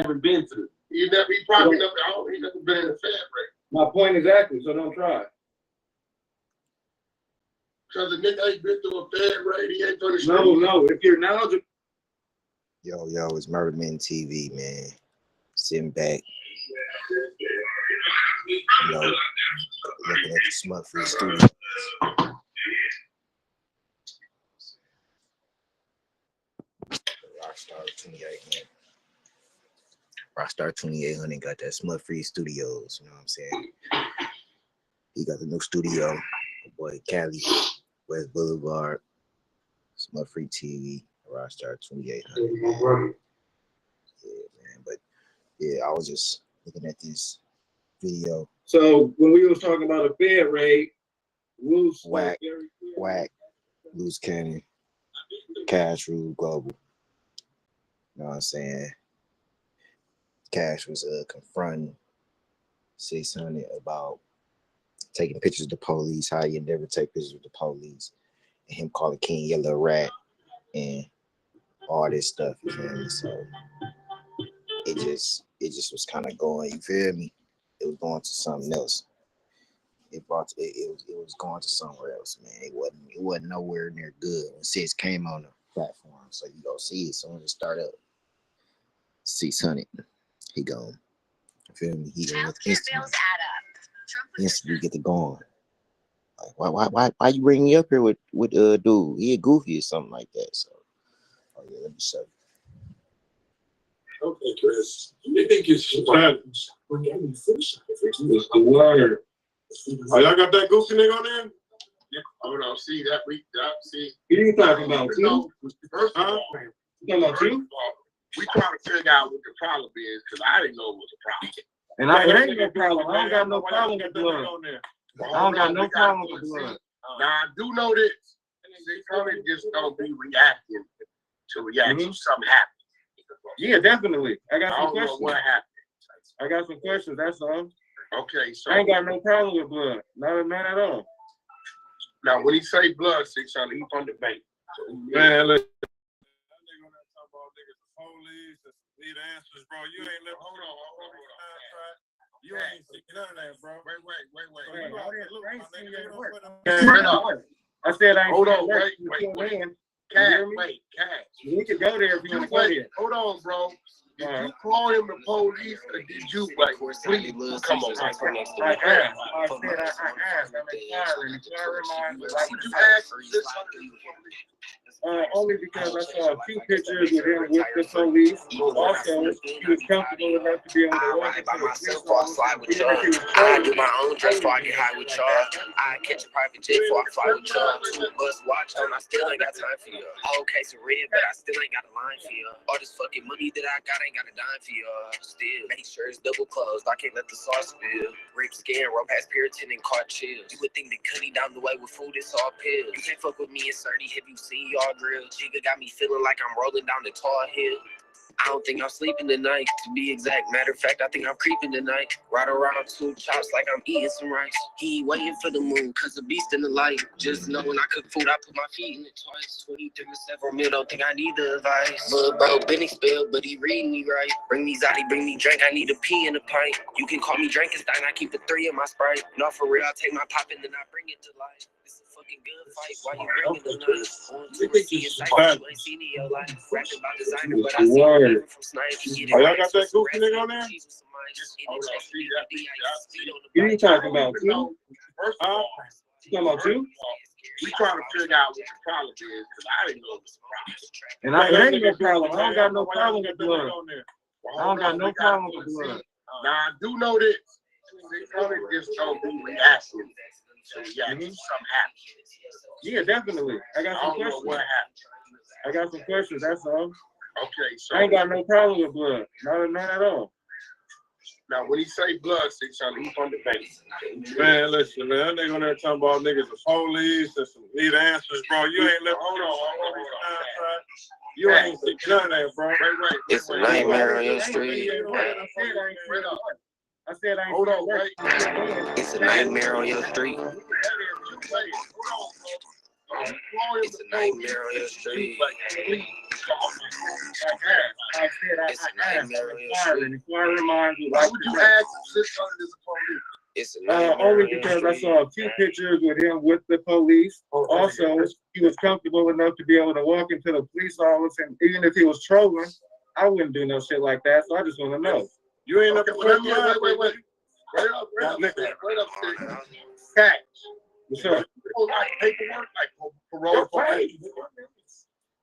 never been through. He probably never. He never been in a fed rate. My point exactly. So don't try. Because the nigga ain't been through a fed rate, he ain't gonna. No. If you're knowledgeable. Yo, it's Murdamittentv, man. Sitting back, looking at the smut-free studio. Rockstar 2800 got that smut-free studios. You know what I'm saying? He got the new studio. My boy Cali, West Boulevard, smut-free TV, Rockstar 2800. Yeah, man. But yeah, I was just looking at this video. So when we was talking about a fed rate, Wack, Loose Cannon, Cash Rule Global. You know what I'm saying? Cash was confronting 600 about taking pictures of the police, how he never take pictures of the police, and him calling King Yellow Rat and all this stuff. You feel me? So it just was kind of going. You feel me? It was going to something else. It was going to somewhere else, man. It wasn't nowhere near good when Sis came on the platform. So you go see it as soon as it start up. 600. He gone. You feel me? He gonna instantly get to going. Like why you bring me up here with dude? He a goofy or something like that. So yeah, let me show you. Okay, Chris. You think it's challenge? It's the word. Oh, y'all got that goofy nigga on there? Yeah. Hold on. See that we see. Who you talking about? You? First of all, we trying to figure out what the problem is because I didn't know it was a problem. And it ain't no problem. I don't got no problem with blood. I don't got no problem with blood. Now I do know this. They probably just don't be reacting to reaction. Something happened. Yeah, definitely. I got some questions. What happened? I got some questions. That's all. Okay, so I ain't got no problem with blood. Not at all. Now, when he say blood, 600, he from the bank. So, man, look. That nigga that talk about niggas the police need answers, bro. You ain't never. Hold on. You ain't seen none of that, bro. Wait. I said I ain't. Hold on, wait. Cash. You can go there if you want to go there. Hold on, bro. Did you call him the police or did you please come on? I asked. I'm inquiring. Why would you ask this? Only because I saw a few pictures of him with the police. Also, he was comfortable enough to be able to walk into the police office. I do my own drugs before I get high with y'all. I catch a private jet before I fly with y'all. 2 bus watch on, I still ain't got time for you. Whole case of red, but I still ain't got a line for you. All this fucking money that I got ain't got a dime for you. Still, make sure it's double closed. I can't let the sauce spill. Rape skin, rope past Puritan and caught chills. You would think that Cuddy down the way with food, it's all pills. You can't fuck with me, it's 30. Have you seen y'all grill? Jigga got me feeling like I'm rolling down the tall hill. I don't think I'm sleeping tonight, to be exact. Matter of fact, I think I'm creeping tonight. Ride around 2 chops like I'm eating some rice. He ain't waiting for the moon, cause the beast in the light. Just know when I cook food, I put my feet in it twice. 23 to several mil, don't think I need the advice. But bro, Benny spelled, but he reading me right. Bring me Zoddy, bring me drink, I need a pee in a pint. You can call me Drankenstein, I keep a 3 in my Sprite. No, for real, I take my pop and then I bring it to life. This is a fucking good fight, why you bringing the knife? You ain't seen it in your life. Rapping about designer, but I see it from Snipes. Oh, y'all got that goofy nigga on there? You ain't talking about you? First of all, you talking about you? We trying to figure out what the problem is because I didn't know it was a problem. And it ain't no problem. I don't got no problem with blood. I don't got no problem with blood. Now I do know this. They probably just don't be reacting to reaction. Something happened. Yeah, definitely. I got some I don't know questions. what happened. I got some questions. That's all. Okay, so I ain't got no problem with blood. Not at all. now when he say blood, 600, he from the bank. Man, listen, man. That nigga on there talking about niggas the police and some need answers, bro. You ain't never. Hold on. You ain't seen none of that, bro. Wait. It's a nightmare on your street. I said I ain't. Hold on, wait. It's a nightmare on your street. It's a nightmare on your street. It's a nightmare on your street. Inquiring minds would Why like would to you know. ask if 600 is a police? It's a nightmare Only on your because I street. saw a few pictures with him with the police. Also, he was comfortable enough to be able to walk into the police office, and even if he was trolling, I wouldn't do no shit like that. So I just want to know. You ain't Okay, up wait, wait up, Catch. What's up? Like paperwork, like parole.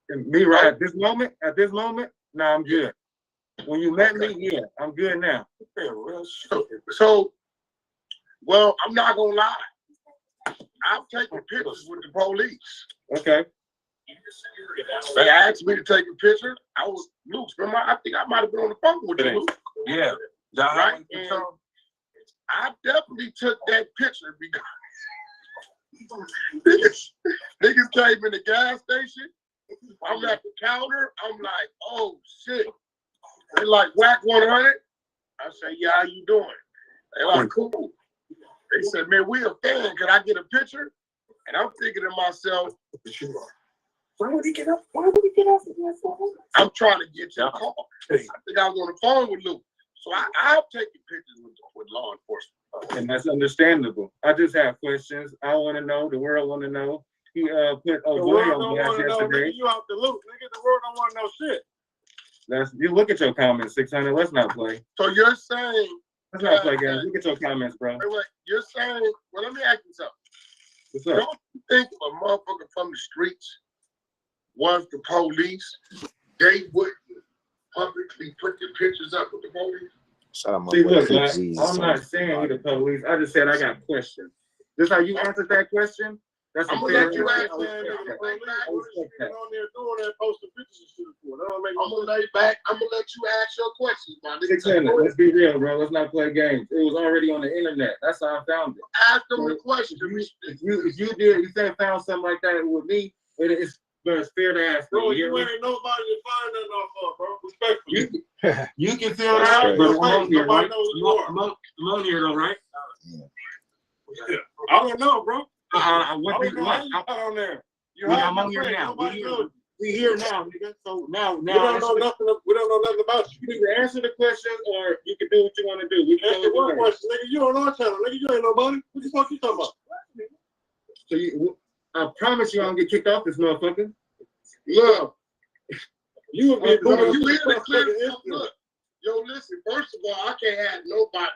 And me right at this moment, nah, I'm good. When you met me, yeah, I'm good now. So, well, I'm not gonna lie. I've taken pictures with the police. Okay. They asked me to take a picture. I was Luke. Remember, I think I might have been on the phone with you, Luke. Yeah. Right? And I definitely took that picture because niggas came in the gas station. I'm at the counter. I'm like, oh shit. They like wack100. I say, yeah, how you doing? They like, cool. They said, man, we a fan. Can I get a picture? And I'm thinking to myself, why would he get up? I'm trying to get your call. I think I was on the phone with Luke. So I've taken pictures with law enforcement. And that's understandable. I just have questions. I want to know. The world want to know. He put a The boy world on don't blast want to know, yesterday. nigga. You out the loop, nigga. The world don't want to know shit. You look at your comments, 600. Let's not play. So you're saying, Let's not play, guys. Look at your comments, bro. wait, you're saying, well, let me ask you something. What's up? Don't you think if a motherfucker from the streets was the police, they wouldn't publicly put the pictures up with the police? See, look, I'm not saying he the police. I just said I got questions. This how you answered that question? That's I'm a gonna fair let you answer. ask I respect that. that. I'm on there doing that, posting pictures and shit for. That don't make no gonna lay back. I'm gonna let you ask your questions, my nigga. 600. Let's be real, bro. Let's not play games. It was already on the internet. That's how I found it. Ask them the question. If you said found something like that with me, it's fair to ask. Bro, me. you ain't nobody to find nothing off of, bro. Respectfully. You can feel That's that, crazy. but I'm on here, Nobody right? knows who you are. I'm on here, though, right? Yeah. I don't know, bro. What I do don't know how you got on there. You hide I'm on your here face. now. Nobody knows. We here now, nigga. So now, We don't know nothing. We don't know nothing about you. You can either answer the questions or you can do what you want to do. Answer one question, nigga. You on our channel, nigga. You ain't nobody. What the fuck you talking about? So I promise you, I don't get kicked off this motherfucker. Look, You will you get booed. hear the clip? Look, yo, listen. First of all, I can't have nobody.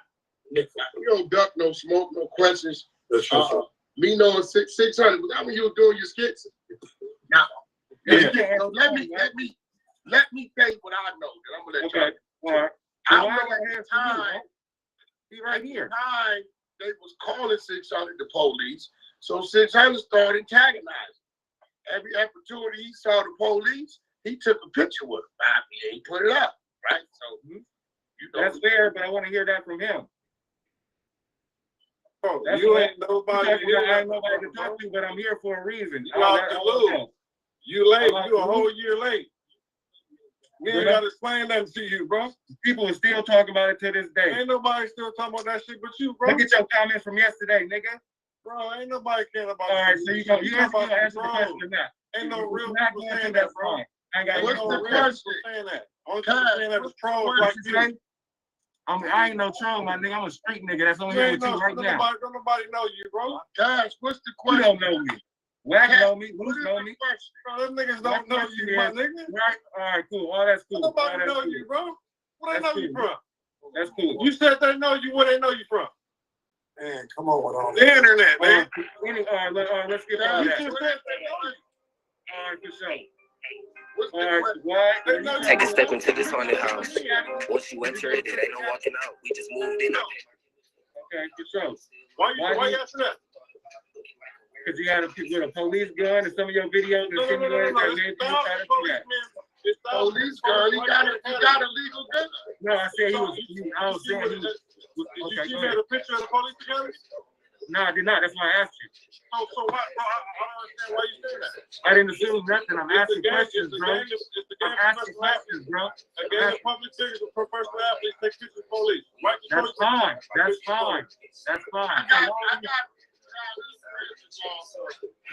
You don't duck, no smoke, no questions. Me knowing 600, but that when you were doing your skits. Now, so let me tell you what I know. That I'm gonna let you. Okay. All right. I Well, know I at gotta the answer you, time, Be right here. time they was calling 600 the police, so 600 started antagonizing. Every opportunity he saw the police, he took a picture with him. He ain't put it up, right? So you know, That's fair, but I want to hear that from him. Bro, That's you what- ain't nobody. I ain't nobody to talk to, but I'm here for a reason. You out the loop. You late. You a whole year late. We ain't gotta explain nothing to you, bro. People are still talking about it to this day. Ain't nobody still talking about that shit but you, bro. Look at your comments from yesterday, nigga. Bro, ain't nobody caring about All right, you. so you answer the bro. question or not. Ain't no real Not people answer saying that, that, bro. fine. I ain't got What's no the real. question? Saying that. Only people saying that was trolls What like you you. say? I ain't no troll, my nigga. I'm a street nigga. That's on You here ain't with you no, right now. don't nobody know you, bro. guys, what's the You question? don't know me. Wack know me. What Moose is know the me. question? Bro, them niggas don't know you, my nigga. Right? All right, cool. All that's cool. Nobody All that's know cool. you, bro. Where they That's know you cool. from? That's cool. You said they know you. Where they know you from? Man, come on with all The internet, man. Let's get Yeah, on You that. just said they know you. All right, for sure. What's the All right, question? why? They know you. Take a step into this haunted house. Once you enter it, it ain't no walking out. We just moved in. Okay, for sure. Why Why you you- answer that? Because you had with a police gun and some of your videos No. insinuate that It's made people try to do that. It's Police gun, he got a legal gun. No, I said I was saying he was. Did Okay, you go see ahead. a picture of the police together? No, I did not. That's why I asked you. So why, bro, I don't understand why you saying that. I didn't assume nothing. I'm asking questions, bro. It's the I'm game asking of professional questions, bro. athletes. A game of public figures with professional athletes take pictures of police. Right? That's fine. That's fine. That's fine. I got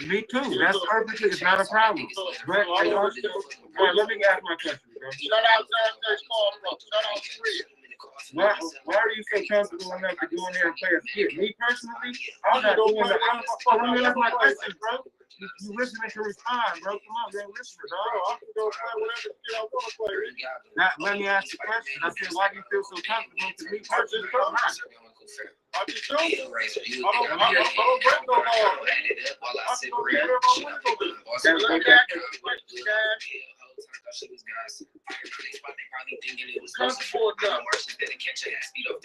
Me too. That's perfectly. It's not a problem. But all right, let me ask my question, bro. Shout out Thursday's call, bro. Shout out Streetlordz. Why are you so comfortable enough to go in there and play a skit? Me personally, I'm not doing that. That's my question, bro. You listening to respond, bro. Come on, man, listen, dog. I can go play whatever shit I want to play. Now, let me ask you a question. I said, why do you feel so comfortable to me personally? I just don't. I don't break no law. I can go get whatever I want to do. That's what Comfortable enough.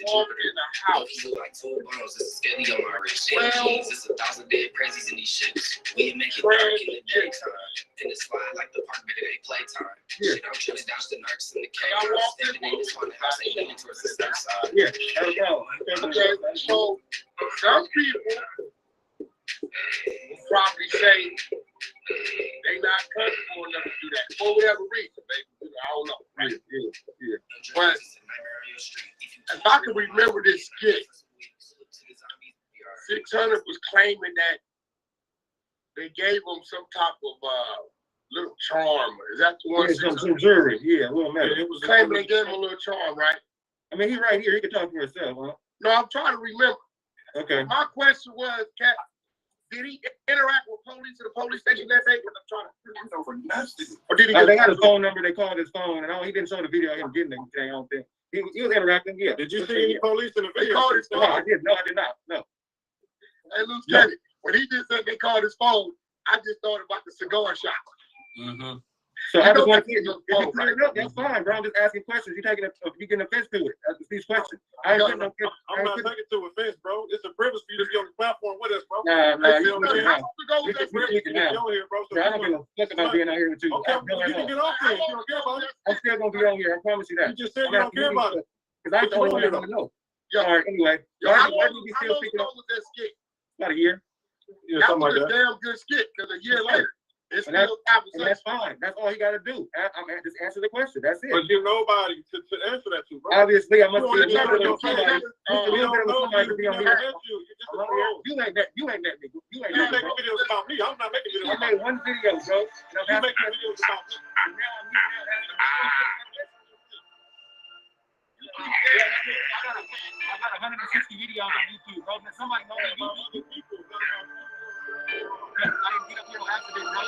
Warm in the house. It's 1,000 dead prezzies in these shits. We make it dark in the daytime. And it's fly like the park, but it ain't playtime. Shit, I'm trying to dodge the narcs in the cave. Stepping in this haunted house, ain't leaning towards the south side. Yeah, there we go. Okay, so some people probably say they not comfortable enough to do that for whatever reason, baby. I don't know. Right? Yeah. But if I can remember this skit, 600 was claiming that they gave him some type of little charm. Is that the one? Yeah, some jury. Yeah, a little matter. It was claiming they gave him a little charm, right? I mean, he's right here. He can talk for himself, huh? No, I'm trying to remember. Okay. My question was, Cat, did he interact with police at the police station that day? I'm trying to over nothing. Or did he? They got his phone number. They called his phone, and he didn't show the video of him getting anything. I don't think he was interacting. Yeah. Did you see any police in the They video? called his No, phone. I did not. No. Hey, Luke Kenny, when he just said they called his phone, I just thought about the cigar shop. Mm-hmm. So I just want to clear it up. That's fine, bro. I'm just asking questions. You getting offense to it? That's these questions. I'm not taking to offense, bro. It's a privilege for you to be on the platform with us, bro. Nah. You I don't give a fuck about being out here with you. Okay, you can get off there. You don't care about it. I'm still gonna be on here. I promise you that. You just said you don't care about it. Because I don't want to know. Yo, all right. Anyway, how why did long you still speaking up? was that skit? About a year. Yeah, That something was like a that. damn good skit because a year later, it's And still And that's fine. That's all he got to do. I'm just answer the question. That's it. But you nobody to answer that to, bro. Obviously, I must be a You member don't of somebody. know To be on here. you. You're just a troll. You ain't that nigga. You ain't You that making bro. videos about me. I'm not making videos I about made me. one video, bro. And I'm You asking making questions. videos about me. I got 160 videos on YouTube, bro. Somebody know that YouTube. I didn't get up here on accident, bro.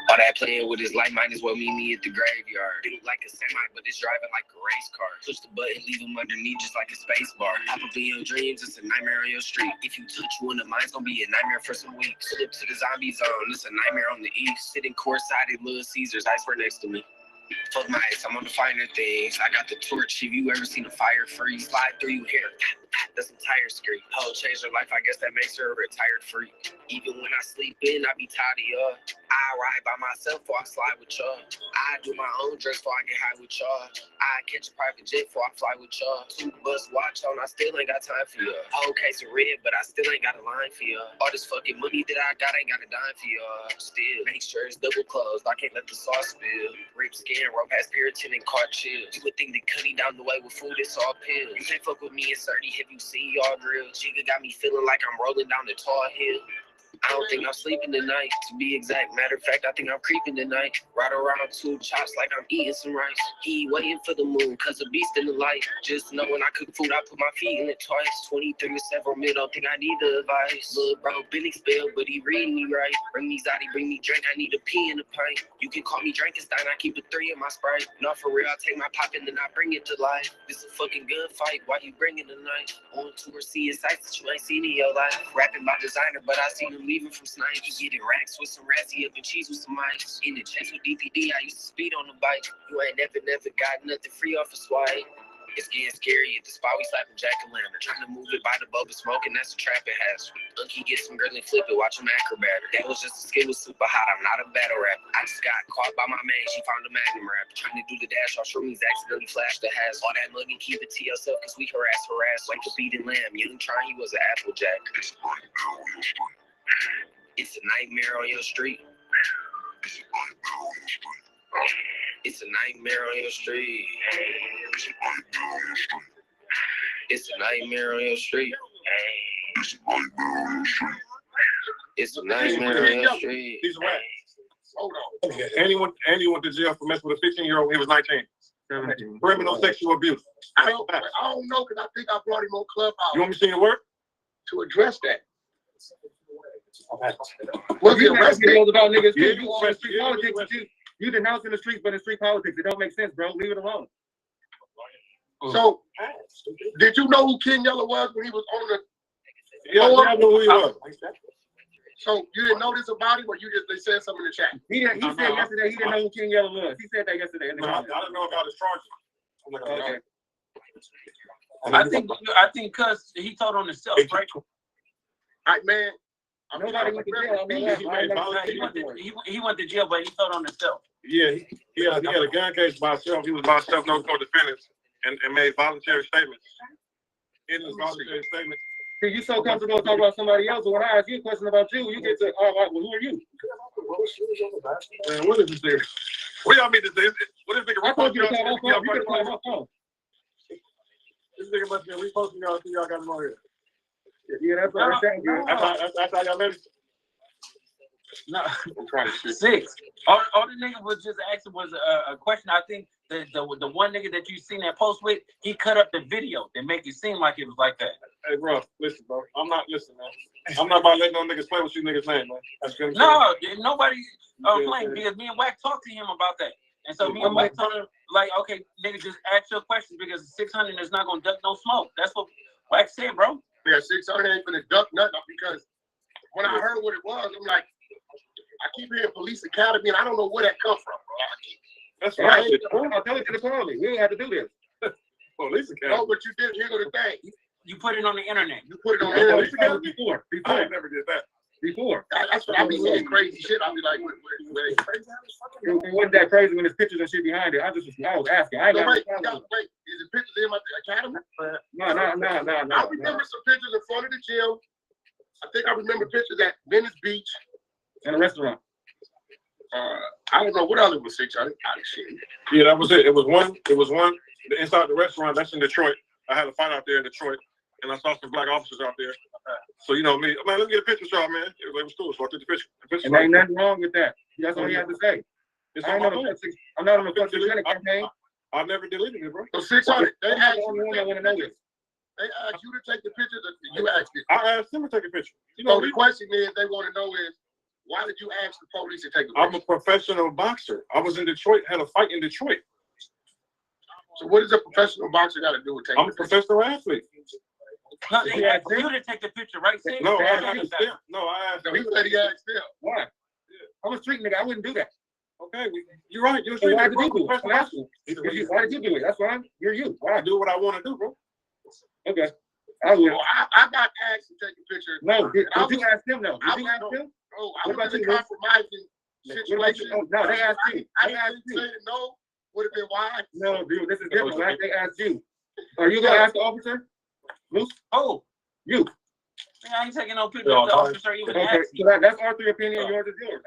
All that playing with his life might as well meet me at the graveyard. It look like a semi, but it's driving like a race car. Push the button, leave him underneath just like a space bar. Pop up in your dreams, it's a nightmare on your street. If you touch one of mine, it's gonna be a nightmare for some weeks. Slip to the zombie zone, it's a nightmare on the east. Sitting courtside at Little Caesars, ice right next to me. Fuck my ass, I'm on the finer things. I got the torch. If you ever seen a fire freeze, slide through you here. That's some tire scream. Hoe changed her life, I guess that makes her a retired freak. Even when I sleep in, I be tired of y'all. I ride by myself before I slide with y'all. I do my own drugs before I get high with y'all. I catch a private jet before I fly with y'all. 2 bus watch on, I still ain't got time for y'all. Whole case of red, but I still ain't got a line for y'all. All this fucking money that I got ain't got a dime for y'all. Still, make sure it's double closed. I can't let the sauce spill. Rip skin, rope past Puritan and caught chills. You would think they cutting down the way with food, it's all pills. You can't fuck with me in 30, have you seen y'all grill? Jigga got me feeling like I'm rolling down the tall hill. I don't think I'm sleeping tonight, to be exact. Matter of fact, I think I'm creeping tonight. Ride around 2 chops like I'm eating some rice. He ain't waiting for the moon, cause a beast in the light. Just know when I cook food, I put my feet in it twice. 23 to several mil, don't think I need the advice. Little bro, been expelled, but he reading me right. Bring me Zoddy, bring me drink, I need a pee in a pint. You can call me Drankenstein, I keep a 3 in my Sprite. No, for real, I take my pop and then I bring it to life. This a fucking gunfight, why you bringing the knife? On tour, seeing sights that you ain't seen in your life. Rapping by designer, but I seen him leaving from Snipe. He getting racks with some rassy up and cheese with some ice. In the chest with DPD, I used to speed on the bike. You ain't never got nothing free off a swipe. It's getting scary at the spot, we slapping jack-o'-lantern. Trying to move it by the boba smoking, that's a trapping hazard. Unky get some girl and flip it, watch him acrobat. That was just a skill, was super hot, I'm not a battle rapper. I just got caught by my man, she found a magnum rapper. Trying to do the dash off shroomies, accidentally flashed the hazard. All that money, keep it to yourself, cause we harass. Wake up eating lamb, young trying, he was an Applejack. It's a nightmare on your street. It's a nightmare on your street. It's a nightmare on your street. It's a nightmare on the street. He's a rat. Hold on. And he went to jail for messing with a 15-year-old when he was 19. Criminal sexual abuse. I don't know because I think I brought him on Clubhouse. You want me to see your work? To address that. Well, you have videos about niggas too. Yeah, You on the street politics. You denounce in the streets, but in street politics, it don't make sense, bro. Leave it alone. So, did you know who King Yellow was when he was on the? Yeah, I know who he was. So you didn't know this about him, or they said something in the chat? He said yesterday he didn't know who King Yellow was. He said that yesterday. No, I didn't know about his charges. Okay. I think cause he told on himself, right? Man, Nobody went to jail. He went to jail, but he told on himself. Yeah, he had a gun case by himself. He was by himself, no co-defendants, and made voluntary statements. In his voluntary statements. See, you so comfortable talking about somebody else, but when I ask you a question about you, you get to, all right, well, who are you? Man, what is this thing? What y'all mean to say? What is this nigga? I told you to call my phone. You could call my phone. This nigga must be reposting y'all until y'all got him on here. Yeah, that's what I'm saying. That's how y'all made it. No, 6. All the nigga was just asking was a question. I think the one nigga that you seen that post with, he cut up the video that make it seem like it was like that. Hey, bro, listen, bro. I'm not listening, man. I'm not about letting no niggas play with you niggas' name, man. That's good. No, nobody playing because me and Wack talked to him about that. And so me and Wack told him, like, okay, nigga, just ask your questions because 600 is not going to duck no smoke. That's what Wack said, bro. Yeah, 600 ain't gonna duck nothing because when I heard what it was, I'm like, I keep hearing police academy, and I don't know where that come from, bro. That's right. I told you to call me. We ain't have to do this. Police academy. No, but you did. Here go the thing. You put it on the internet. You put it on the internet. Before. I never did that. Before. That's what I be saying, crazy shit. I be like, where crazy? It wasn't that crazy when there's pictures and shit behind it. I was asking. I ain't wait, got wait. Is it pictures in my academy? No. I remember some pictures in front of the gym. I think I remember pictures at Venice Beach. In a restaurant. I don't know what other was 600. Yeah, that was it. It was one. Inside the restaurant. That's in Detroit. I had a fight out there in Detroit, and I saw some black officers out there. So you know me, man. Let's get a picture, y'all, man. It was cool. So I took the picture. And ain't nothing wrong with that. That's all he had to say. I'm not on the fucking campaign. I never deleted it, bro. So 600. They asked you to take the pictures. You asked it. I asked them to take a picture. You So know, the question is, they want to know is, why did you ask the police to take a picture? I'm a professional boxer. I was in Detroit, had a fight in Detroit. So what does a professional boxer got to do with taking I'm a professional athlete. No, they asked you to take the picture, right? Sid? No, I asked them. No, he said he asked them. Why? I'm a street nigga. I wouldn't do that. Okay, you're right. You're a So street why nigga, did you do it? bro. Why did you do it? That's fine. You're you. I do what I want to do, bro. Okay. I would. Well, I got asked to take a picture. No, did you ask them though? Did you ask them? Oh, I was in a compromising situation. No, they asked you. I asked you. No, would have been why? No, dude, this is different. Right? They asked you. Are you gonna ask the officer? Luce? Oh, you. I ain't taking no picture of the officer even Okay, asked me. so that's our 3 opinion. Yours is yours.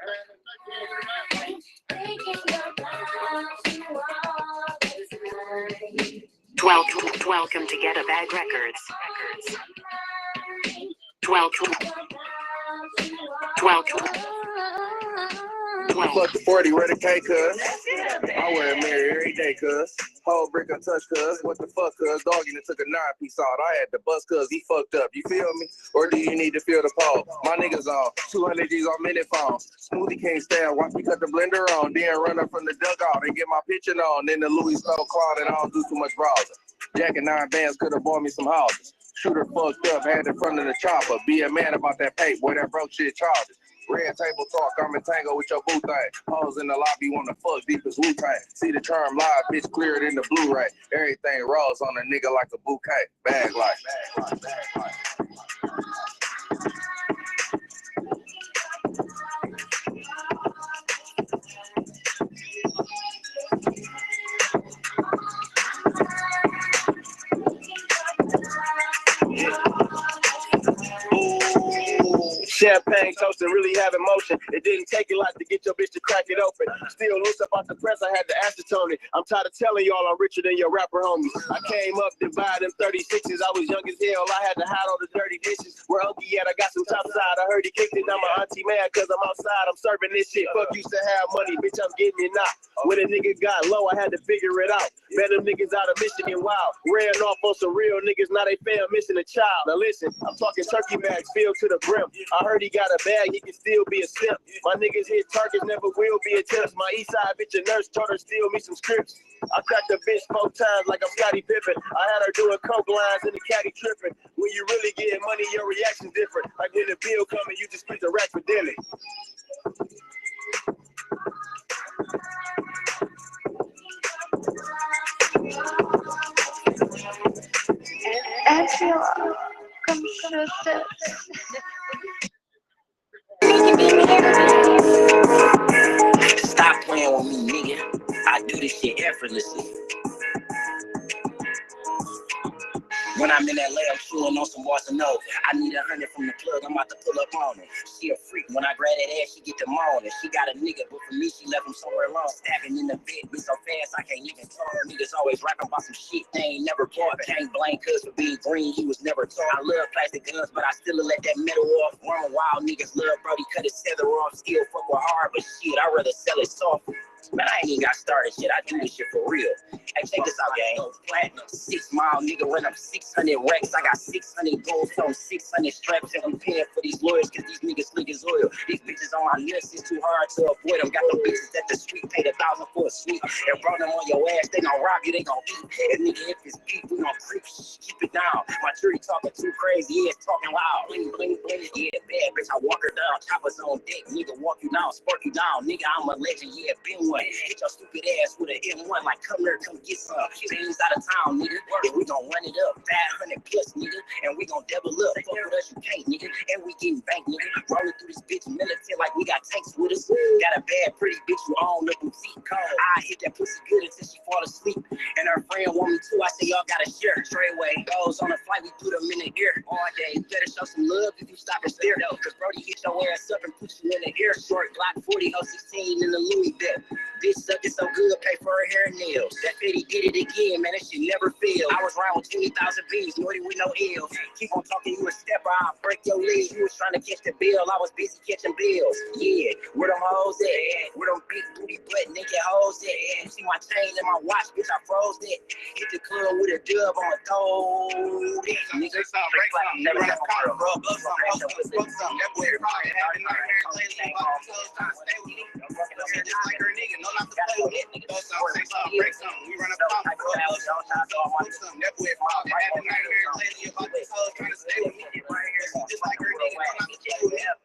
12 come together bag records. 12 Fuck the 40, ready K, cuz. I wear a mirror every day, cuz. Whole brick untouched, cuz. What the fuck, cuz? Doggy that took a 9-piece out. I had to bust, cuz he fucked up. You feel me? Or do you need to feel the pole? My niggas on 200 G's on minute phone. Smoothie can't stand. Watch me cut the blender on. Then run up from the dugout and get my pitching on. Then the Louis Stone Claude and I don't do too much browsing. Jack and 9 bands could have bought me some houses. Shooter fucked up, had in front of the chopper. Be a man about that pay, boy, that broke shit charges. Red table talk, I'm in tango with your boo thing. Hoes in the lobby wanna fuck deep as Wu-Tang. See the term live, bitch cleared in the Blu-ray. Everything rolls on a nigga like a bouquet. Bag life. Champagne Hang toast and really have emotion. It didn't take a lot to get your bitch to crack it open. Still loose up out the press, I had to acetone it. I'm tired of telling y'all I'm richer than your rapper homies. I came up to buy them 36s. I was young as hell, I had to hide all the dirty dishes. Where Okie at, I got some top side. I heard he kicked it. Now my auntie mad cause I'm outside. I'm serving this shit. Fuck used to have money, bitch, I'm getting it now. When a nigga got low, I had to figure it out. Bet them niggas out of Michigan, wow. Ran off on some real niggas, now they fail missing a child. Now listen, I'm talking turkey bags filled to the brim. I heard he got a bag, he can still be a simp. My niggas hit targets, never will be attempts. My east side bitch a nurse told her steal me some scripts. I cracked a bitch 4 times like I'm Scottie Pippen. I had her doing coke lines in the caddy tripping. When you really get money, your reaction's different. Like when the bill coming, you just split the rack for daily. Stop playing with me, nigga. I do this shit effortlessly. When I'm in LA, I'm chewing on some Barcelona. I need 100 from the plug, I'm about to pull up on her. She a freak, when I grab that ass, she get the moaning. She got a nigga, but for me, she left him somewhere alone. Stabbing in the bed, bitch so fast, I can't even talk. Niggas always rapping about some shit they ain't never bought. Can't blame cuz for being green, he was never taught. I love plastic guns, but I still let that metal off. Run wild, niggas love Brody, cut his feather off. Still fuck with hard, but shit, I'd rather sell it soft. Man, I ain't even got started shit. I do this shit for real. Hey, check this out, gang. Platinum, 6 mile nigga run up 600 racks. I got 600 gold on 600 straps, and I'm paying for these lawyers because these niggas slick as oil. These bitches on my list, it's too hard to avoid them. Got them bitches at the street, paid $1,000 for a suite. And brought them on your ass, they gon' rob you, they gon' eat. And nigga, if it's beef, we gon' creep, keep it down. My jury talking too crazy, yeah, it's talking loud. Bling, bling, bling, yeah, bad bitch, I walk her down. Choppers on deck, nigga, walk you down, spark you down. Nigga, I'm a legend, yeah, been one. Hit your stupid ass with an M1, like come here, come get some. Beans out of town, nigga. And we gon' run it up, 500 plus, nigga. And we gon' double up. Fuck with us, you can't, nigga. And we getting bank, nigga. Rolling through this bitch militant like we got tanks with us. Got a bad, pretty bitch who own the boutique. I hit that pussy good until she fall asleep. And her friend want me too. I say y'all gotta share. Treyway goes on the flight, we put them in the ear all day. You better show some love if you stop and stare though. Cause Brody hit your ass up and put you in the air. Short Glock 40, 16 in the Louis belt. Bitch sucking so good, pay for her hair and nails. That Fetty did it again, man, that shit never failed. I was around with 20,000 bees, naughty with no L's. Keep on talking, you a stepper, I'll break your leg. You was trying to catch the bill, I was busy catching bills. Yeah, where them hoes at? Where them big booty butt naked hoes at? You see my chain and my watch, bitch, I froze that. Hit the club with a dub on a toe. Nigga, never got a bro. That boy probably having our hair lately. Just like her nigga, no not to play with it. Nigga, throw something, say something, break something. We run up on the road, something. That boy probably having our hair lately about this hoe trying to stay with me. Just like her nigga, no not to play with it.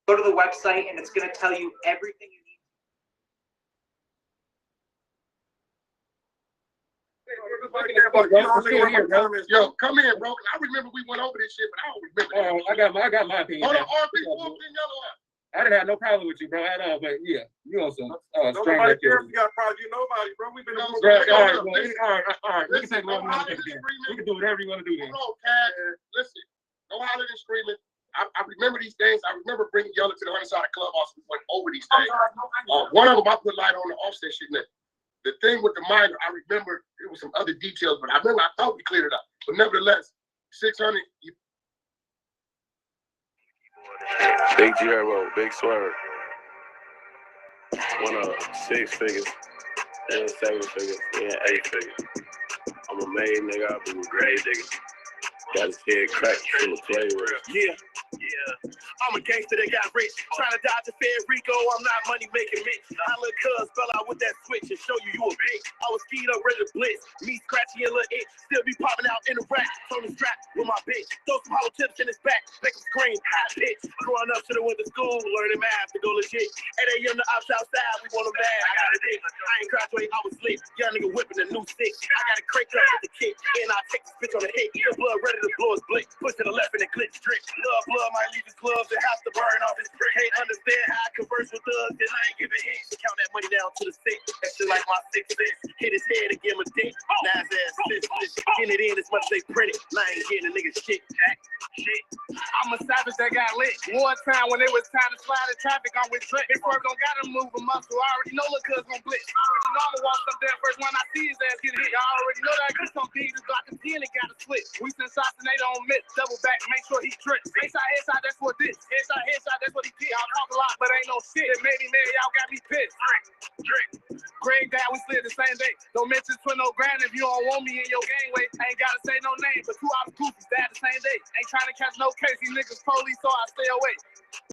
Go to the website and it's gonna tell you everything you need. Yo, come in, bro. I remember we went over this shit, but I don't remember. I got my opinion. Hold on, RP, yellow up. I didn't have no problem with you, bro, at all. But yeah, you on some strong Nobody cares activity. if you got a problem. You nobody, bro. We've been All right. We can take one more. We can do whatever you want to do then. Hold on, Cat. Listen, no hollering and screaming. I remember these things. I remember bringing Yellow to the other side of the clubhouse. We went over these things. One of them, I put light on the offset shit. The thing with the minor, I remember there was some other details, but I thought we cleared it up. But nevertheless, 600. Big G Herbo, big swerve. One of 6 figures, and 7 figures, and 8 figures. I'm a made nigga, I be with grave niggas. Got his head cracked full of flavor. Yeah. I'm a gangster that got rich. Trying to dodge the Fed Rico, I'm not money making Mitch. I look cuz fell out with that switch and show you a bitch. I was skied up ready to blitz. Me scratchy and little itch. Still be popping out in the rack. On the strap with my bitch. Throw some hollow tips in his back. Make him scream, high pitch. Growing up, should've went to school, learning math to go legit. 8 a.m. the ops outside, we want them bad. I got a dick. stick. I ain't graduate, I was lit. Young nigga whipping a new stick. I got a crate up with the kick, and I take this bitch on the hit. The blood ready to blow his blick. Push to the left and it glitch drip. Love blood might leave his gloves and have to burn off his brick. Can't understand how I converse with thugs, then I ain't giving hits. Count that money down to the stick. That shit like my 6 cents. Hit his head and give him a dick. Now his ass fist. Getting it in as much as they print it. And I ain't getting a nigga shit, Jack. Shit. I'm a savage that got lit. One time when it was time to slide in traffic, I'm with Drake. Big Swerve don't gotta move a muscle. I already know look cuz gon' blitz. I already know I'ma walk up there first when I see his ass get hit. I already know that cause some things is like a 10 and gotta switch. We send shots and they don't miss. Double back, make sure he trips. Headshot, that's what this. Headshot, that's what he did. I talk a lot, but ain't no shit. It made me mad, y'all got me pissed. Drake. Greg Dad, we slid the same day. Don't mention twin no grand if you don't want me in your gangway. Ain't gotta say no name, but 2 out of goofies died the same day. Ain't trying to catch no case, these niggas police, so I stay away.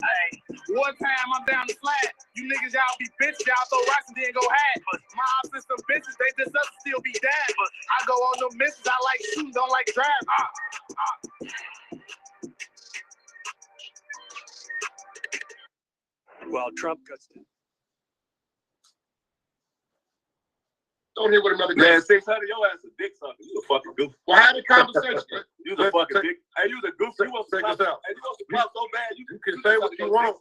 Hey, one time I'm down the flag. You niggas, y'all be bitches, y'all throw rocks and then go hide. My ops and some bitches, they just up to still be dead. I go on no missions, I like shooting, don't like driving. Well, Trump cuts it. Don't hear what another Man, guy 600, your ass a dick sucker. You a fucking goof. Well, have a conversation. You a fucking dick. Hey, you the goof. You want to take this out. Hey, you want to pop so bad. You can say what you want.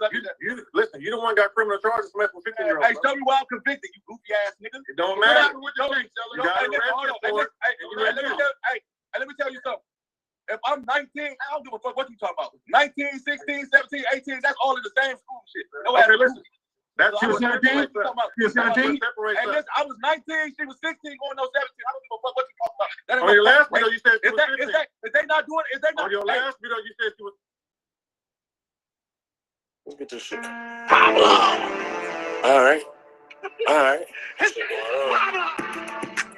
Listen, you the one got criminal charges messing with 15-year-olds. Hey, show me why I'm convicted, you goofy ass nigga. It don't matter. What you think, You got arrested for it. Hey, let me tell you something. If I'm 19, I don't give a fuck what you talking about. 19, 16, 17, 18, that's all in the same school shit. No, Okay, listen. That's you 17? You 17? And listen, I was 19, she was 16, going no 17. I don't give a fuck what you talking about. That On your last video, you said she was 15. Is they not doing it? Is they not? On your last video, you said she was. Let's get this shit.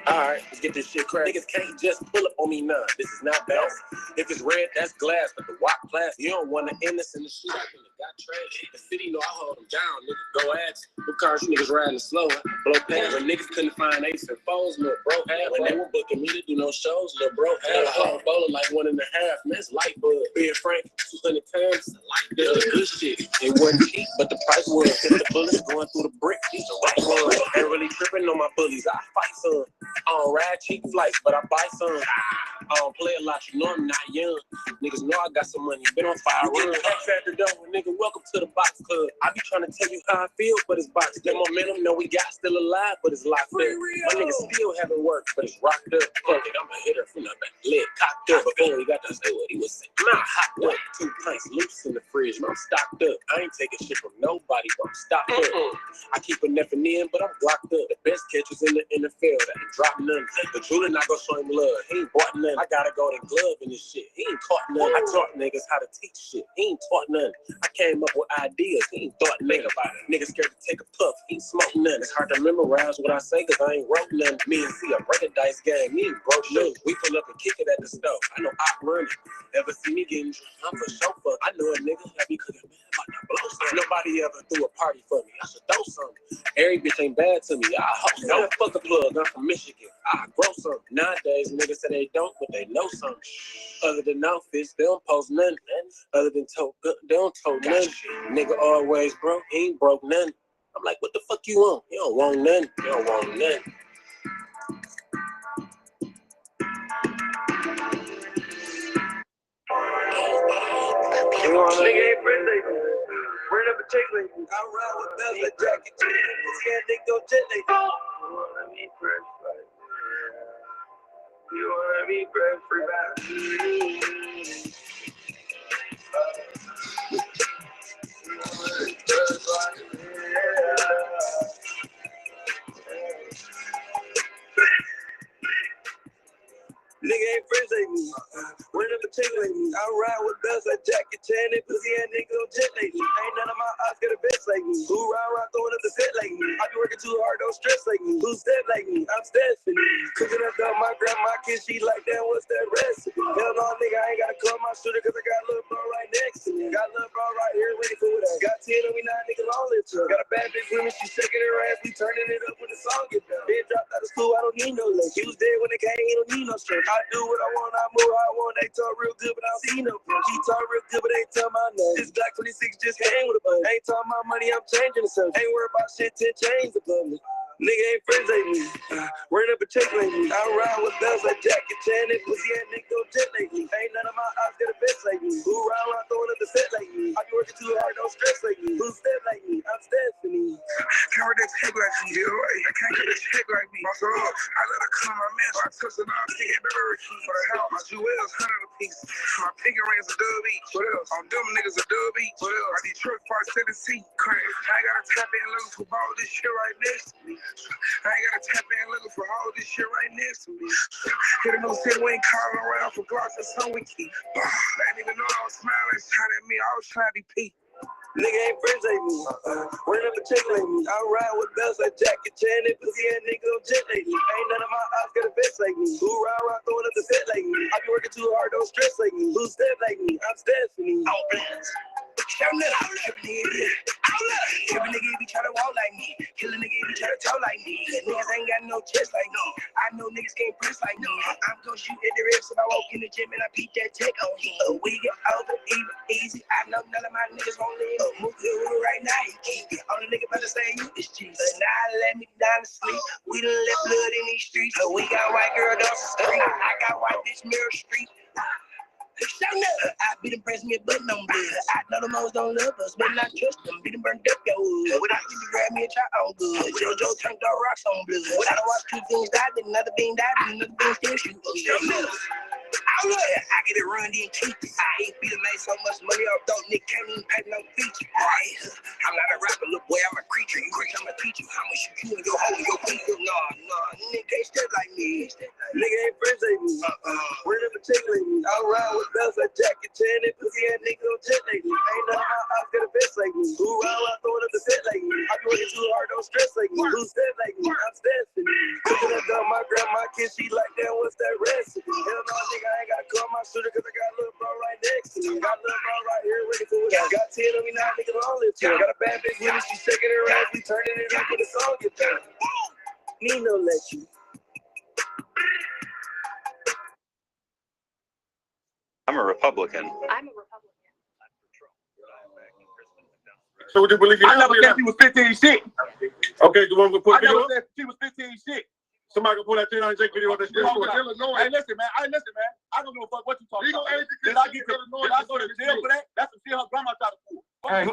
Alright, let's get this shit cracked. Niggas can't just pull up on me none. This is not bad. If it's red, that's glass, but the wack plastic. You don't want to end this in the shoot. I think got trash. The city know I hold them down, nigga. Go ask. What cars you niggas riding slow? Blow past. When niggas couldn't find ace and foes, little bro had. When they were booking me to do no shows, little bro had. I bowling like 1.5. Man, it's light bud. Being frank, 200 times. This is good shit. It wasn't cheap, but the price was. Hit the bullets going through the brick. These are right ones. Ain't really tripping on my bullies. I fight some. I don't ride cheap flights, but I buy some. I don't play a lot, you know I'm not young. Niggas know I got some money, been on fire run. X Factor though, nigga, welcome to the box club. I be trying to tell you how I feel, but it's box. That momentum, know we got still alive, but it's locked up. My niggas still haven't worked, but it's rocked up. Fuck it, I'm a hitter from the back, leg cocked up. Before he got to say what he was saying. I'm hot up, 2 pints loose in the fridge, man, I'm stocked up. I ain't taking shit from nobody, but I'm stocked up. I keep a neffing in, but I'm blocked up. The best catches in the NFL, that ain't drop none. The jeweler not gonna show him love, he ain't bought none. I gotta go to glove in this shit, he ain't caught none. I taught niggas how to teach shit, he ain't taught none. I came up with ideas, he ain't thought none about it. Niggas scared to take a puff, he ain't smoked none. It's hard to memorize what I say, cause I ain't wrote none. Me and C, a break a dice game, me ain't broke none. We pull up and kick it at the stove, I know I run it. Ever see me getting drunk, I'm for sure fuck. I know a nigga that be cooking, man, I might not blow something. Nobody ever threw a party for me, I should throw something. Every bitch ain't bad to me, I hope so. Don't fuck a plug, I'm from Michigan, I grow something. Nowadays, niggas say they don't, but they know something. Other than outfits, they don't post nothing. Other than they don't tote nothing. Nigga always broke, he ain't broke nothing. I'm like, what the fuck you want? You don't want nothing. You don't want nothing. Nigga ain't friendly. Bring up a chick like I ride with bells like jacket. Yeah, they go jet like you wanna be fresh, like you wanna be fresh, free back. Nigga ain't friends like me. Run up a chick like me. I ride with bells like Jackie Chan and pussy and nigga go jet like me. Ain't none of my eyes got a bitch like me. Who ride throwing up the set like me. I be working too hard, don't stress like me. Who step like me? I'm stepping. Cooking up down my grandma kids, she like that. What's that recipe? Hell no, nigga, I ain't gotta call my shooter cause I got a little bro right next to me. Got a little bro right here waiting for that. Got 10 on me, 9 niggas all lit up. Got a bad bitch with me, she shaking her ass. We turning it up when the song get done. Then dropped out of school, I don't need no lunch. He was dead when it came, he don't need no strength. I do what I want, I move how I want. They talk real good, but I don't see no punch. She talk real good, but they tell my name. This Black 26 just came with a bunch. Ain't talking about money, I'm changing the subject. Ain't worried about shit, 10 chains above me. Nigga ain't friends like me. Wearing up a check like me. I ride with bells like Jackie Chan. That pussy ass nigga go jet like me. Ain't none of my ops got a vest like me. Who ride around throwing up the set like me? I be working too hard, don't stress like me. Who step like me? I'm Stephanie. Can't get a check like me, yeah, right. I can't get a check like me. So I let her come my man, so I touch it off, she get better key. For the house, my jewels, 100 a piece. My pinky rings a dub each. What else? On them niggas a dub each. What else? I need truck parts, Tennessee. Crazy. I ain't gotta tap in looking for all this shit right next to me. I ain't gotta tap in looking for all this shit right next to me. Hit no shit, we ain't calling around for Glocks and some we keep. I didn't even know I was smiling, shot at me. I was trying to be Pete. Nigga ain't friends like me. Wearing up a check like me. I ride with bells like Jackie Chan. That pussy ass nigga on jet like me. Ain't none of my ops got a vest like me. Who ride around throwing up the set like me? I be working too hard, don't stress like me. Who step like me? I'm Stephanie. Oh, bless. Show nigga, every nigga be try to walk like me. Kill a nigga if he try to talk like me. Niggas ain't got no chest like me. I know niggas can't press like me. I'm gonna shoot at the ribs if I walk in the gym and I beat that tech on him. We get over even easy. I know none of my niggas won't live. Move good right now. Only nigga better say you is Jesus. Now let me down to sleep. We done left blood in these streets. We got white girl down the street. I got white bitch mirror street. I beat them, press me a button on blood. I know the most don't love us, but not trust them. Beat them, burned up your hood. Without you to grab me a shot on good. JoJo turned all rocks on blood. I don't watch two things die, then another bean died, then another bean still shoot. I get it run, then keep it. I ain't beat made so much money off, though Nick can't even pay no feature. I'm not a rapper, little boy, I'm a creature. You rich, I'm a teacher. I'ma shoot you in your hole, your people. Nah, nigga can't step like me. Nigga ain't friends like me. Wearing up a check like me. I ride with bells like Jackie Chan. That pussy ass nigga on jet like me. Ain't none of my ops got a vest like me. Who ride around throwing up the set like me? I be working too hard, don't stress like me. Who step like me? I'm Stephanie. Cooking up on my grandma kid, she like that. What's that recipe? Hell no, nigga, I ain't gotta call my shooter cause I got a little bro right next to me. Got a little bro right here ready for it. Got 10 of me now, niggas on live too. Got a bad bitch with me, she shaking her ass. We turning it up when the song get done. Nino let you. I'm a Republican. So would you believe you? I never said she was 15 shit. Okay, the one we put I never video. said she was 15 shit. Somebody can pull that 10 on Jake video on this. Hey, listen, man. I don't give a fuck what you talking about. Did I go to jail for that? That's some shit her grandma tried to pull. Hey,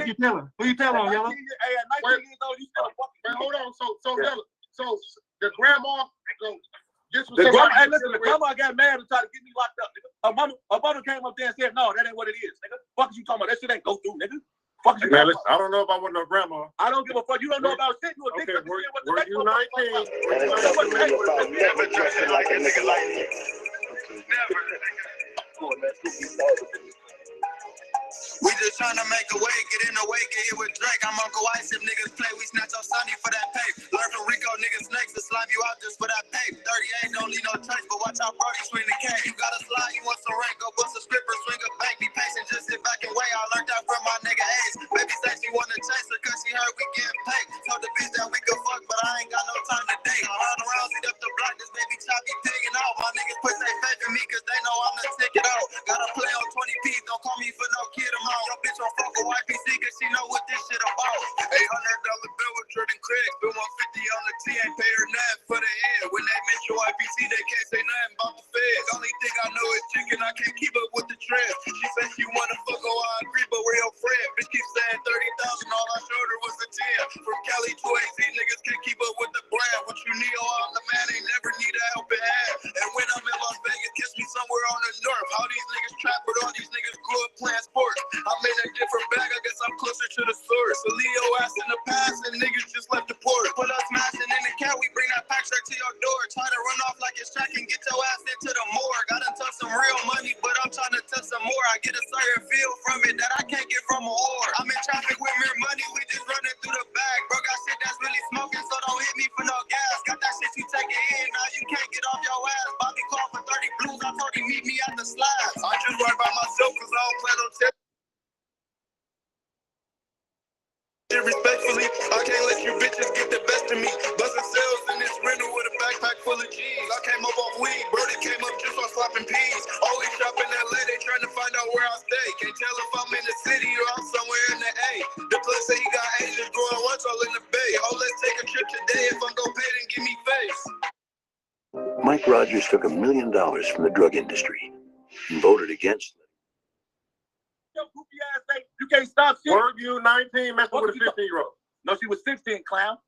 you telling? Who you telling on, Yellow? Hey, at 19 years old, you still fucking. Wait, hold on. So the grandma. Hey, listen, the grandma got mad and tried to get me locked up, nigga. Her mother came up there and said, no, that ain't what it is, nigga. Fuck is you talking about? That shit ain't go through, nigga. Fuck you, man, listen, I don't know about what no grandma. I don't give a fuck. You don't know about shit. You a dick. Okay, were you 19? Never dressing like a nigga like me. Never. We just tryna make a way, get in the way, get hit with Drake. I'm Uncle Ice, if niggas play, we snatch on Sunny for that pay. Learn from Rico, niggas snakes, to slime you out just for that pay. 38, don't leave no trace, but watch out, Brody, swing the K. You gotta slide, you want some rank, go bust a script or swing a bank. Be patient, just sit back and wait. I learned that from my nigga Ace. Baby said she wanna chase her, cause she heard we getting paid. Told the bitch that we could fuck, but I ain't got no time to date. Round around, see up the block, this baby choppy pigging out. My niggas put their faith in me, cause they know I'm the ticket out. Gotta play on 20 P's, don't call me for no kid amount. Your bitch don't fuck with YPC, cause she know what this shit about. $800 bill with Jordan Craig, bill 150 on the T, ain't pay her nothing for the head. When they mention YPC, they can't say nothing about the feds. Only thing I know is chicken, I can't keep up with the trend. She said she wanna fuck, oh I agree, but we're your friend. Bitch keep saying 30,000, all I showed her was a 10. From Cali to AZ, niggas can't keep up with the brand. What you need, oh I'm the man, ain't never need a helping hand. And when I'm in Las Vegas, kiss me somewhere on the north. How these niggas trap, but all these niggas grew up playing sports. I'm in a different bag, I guess I'm closer to the source. A Leo ass in the past, and niggas just left the port. Put us smashing in the cat, we bring that pack straight to your door. Try to run off like it's track and get your ass into the morgue. I done took some real money, but I'm trying to touch some more. I get a certain feel from it that I can't get from a whore. I'm in traffic with mere money, we just running through the bag. Bro, got shit that's really smoking, so don't hit me for no gas. Got that shit you take it in, now you can't get off your ass. Bobby called for 30 blues, I told him meet me at the slabs. I just run by myself, cause I don't plan on tip. Respectfully, I can't let you bitches get the best of me. Busting sales in this rental with a backpack Rogers took $1 million from the drug industry and voted against it. You can't stop shit. Were you 19 messing with a 15-year-old? No, she was 16, clown.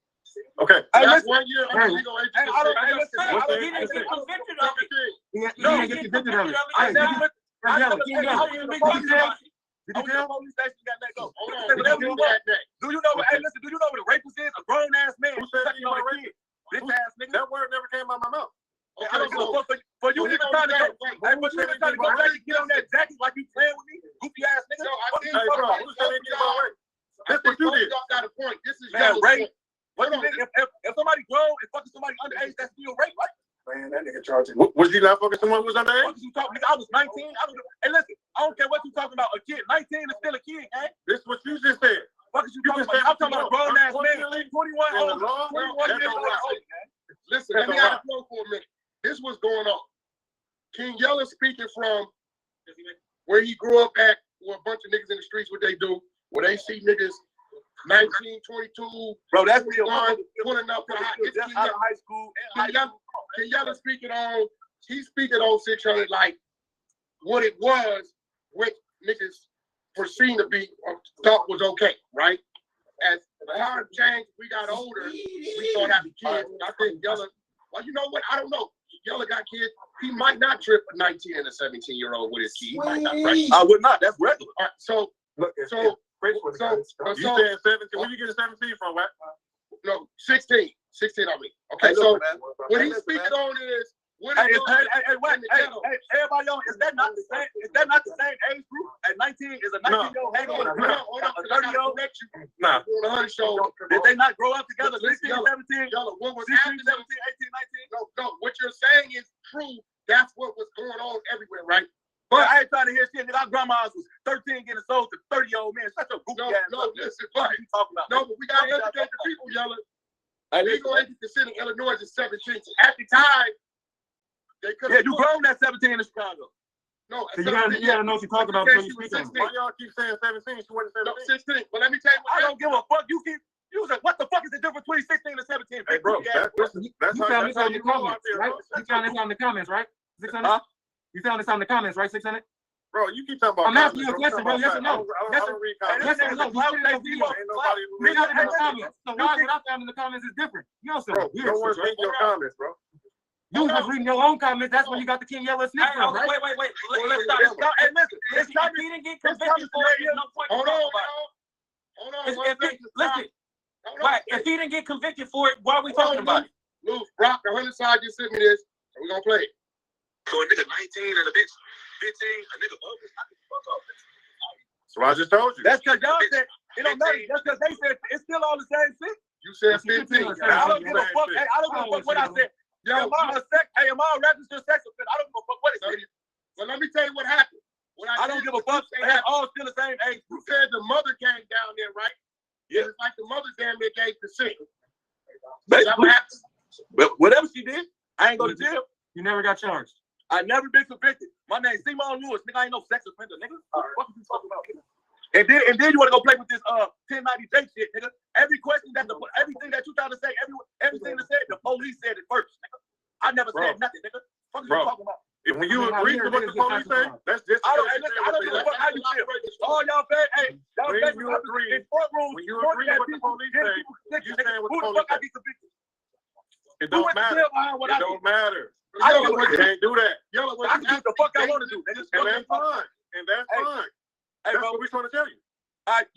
Okay. Hey, That's listen. 1 year. Hey, I'm legal age. Hey, I don't, hey, listen, What's I the don't, age? he didn't get convicted of it. He No, didn't get convicted of it. I never, I Yellow, never, King hey, Yellow. I was in the police station. Did I you was in the tell? police station, got let go. Hold on. Say whatever you want. That day. Do you know what, hey, listen, do you know what a rapist is? A grown ass man. Who said sucking you on were a rapist? kid. Bitch ass nigga. That word never came out of my mouth. I don't give a fuck for you even trying to go. Hey, but you even trying to go back and get on that jacket like you playing with me? Goofy ass nigga. No, I think Hey, bro, who said anything about rape? That's what you did. Y'all got a point. This is Man, Yellow's rape. point. What you think? If somebody grown and fucking somebody underage, that's still rape, right? Man, that nigga charging. Was you not fucking someone who was underage? What you talking? I was 19. Hey, listen, I don't care what you talking about. A kid, 19 is still a kid, man. This is what you just said. What is you talking about? I'm talking about a grown ass man. 21 old. 21 years old. Listen, let me have a flow for a minute. This was going on. King Yella speaking from where he grew up at, where a bunch of niggas in the streets, what they do, where they see niggas 19, 22, bro, that's real. Pulling up for just out of high school. King Yella speaking on, he's speaking on 600 like what it was, what niggas perceived to be or thought was okay, right? As the time changed, we got older, we started having kids. I think Yella, well, you know what? I don't know. Yella got kids. He might not trip a 19 and a 17-year-old with his kid. He might not. Right? I would not. That's regular. All right, so You said 17. Where you get 17 from, right? No, 16. 16 I mean. Okay, so what he's speaking on is what is everybody on, is that not the same? Is that not the same age group? At 19 is a 19-year-old hanging with a 30-year-old? Nah. Did they not grow up together? 16, 17, what was 16, 17, 18, 19? No, what you're saying is true. That's what was going on everywhere, right? But I ain't trying to hear shit. Nigga, our grandmas was 13 getting sold to 30-year-old men. Such a goofy ass. No, listen, what are you talking about? No, but we gotta educate the people, Yella. Legal age consent in Illinois is 17. At the time, they could. Yeah, you grown at 17 in Chicago. No, so you gotta know what you're talking about before you speak on it. Why y'all keep saying 17? She wasn't 17. No, 16. But let me tell you what. I don't give a fuck. You keep. You was like, what the fuck is the difference between 16 and 17? Hey, bro, that's how you comments, right? You found this on the comments, right? 600? You found this on the comments, right? 600? Bro, you keep talking about. I'm asking you a question, bro. Yes or no? Yes or no? Yes or no? We got it in the comments. So why what I found in the comments is different. You know, so bro, no one's reading your comments, bro. You was reading your own comments. That's where you got the King Yella snitch from, right? Wait. Let's stop. Hey, listen. It's not he didn't get convicted for it. No point. Hold on. Listen. Right. If he didn't get convicted for it, why are we talking about it? Luke, Rock, the 100 side just sent me this. We're gonna play it. So a nigga 19 and a bitch 15, a nigga over. So I just told you. That's because y'all said it don't matter. That's because they said it's still all the same shit. You said 15. I don't give a fuck. Hey, I don't give a fuck what I said. Am I a registered sex offender? I don't give a fuck what it said. But let me tell you what happened. I don't give a fuck. They all still the same age. You said the mother came down there, right? Yeah. It's like the mother damn near gave consent. That's what happened. But whatever she did, I ain't go to jail. You never got charged. I never been convicted. My name's Simon Lewis. Nigga, I ain't no sex offender, nigga. What you talking about, nigga? And then you want to go play with this 1090J shit, nigga. Everything that you trying to say, everything that said, the police said it first, nigga. I never said nothing, nigga. What you talking about? If you agree to what the police say, that's just. I don't give a fuck how you feel. All y'all fed, hey, y'all fed you agree in courtrooms. When you agree with what the police say, you stand with the police say. It don't matter. It don't matter. I don't You can't do that. I can do what the fuck I want to do. And that's fine. And that's fine. Hey, that's what we're trying to tell you.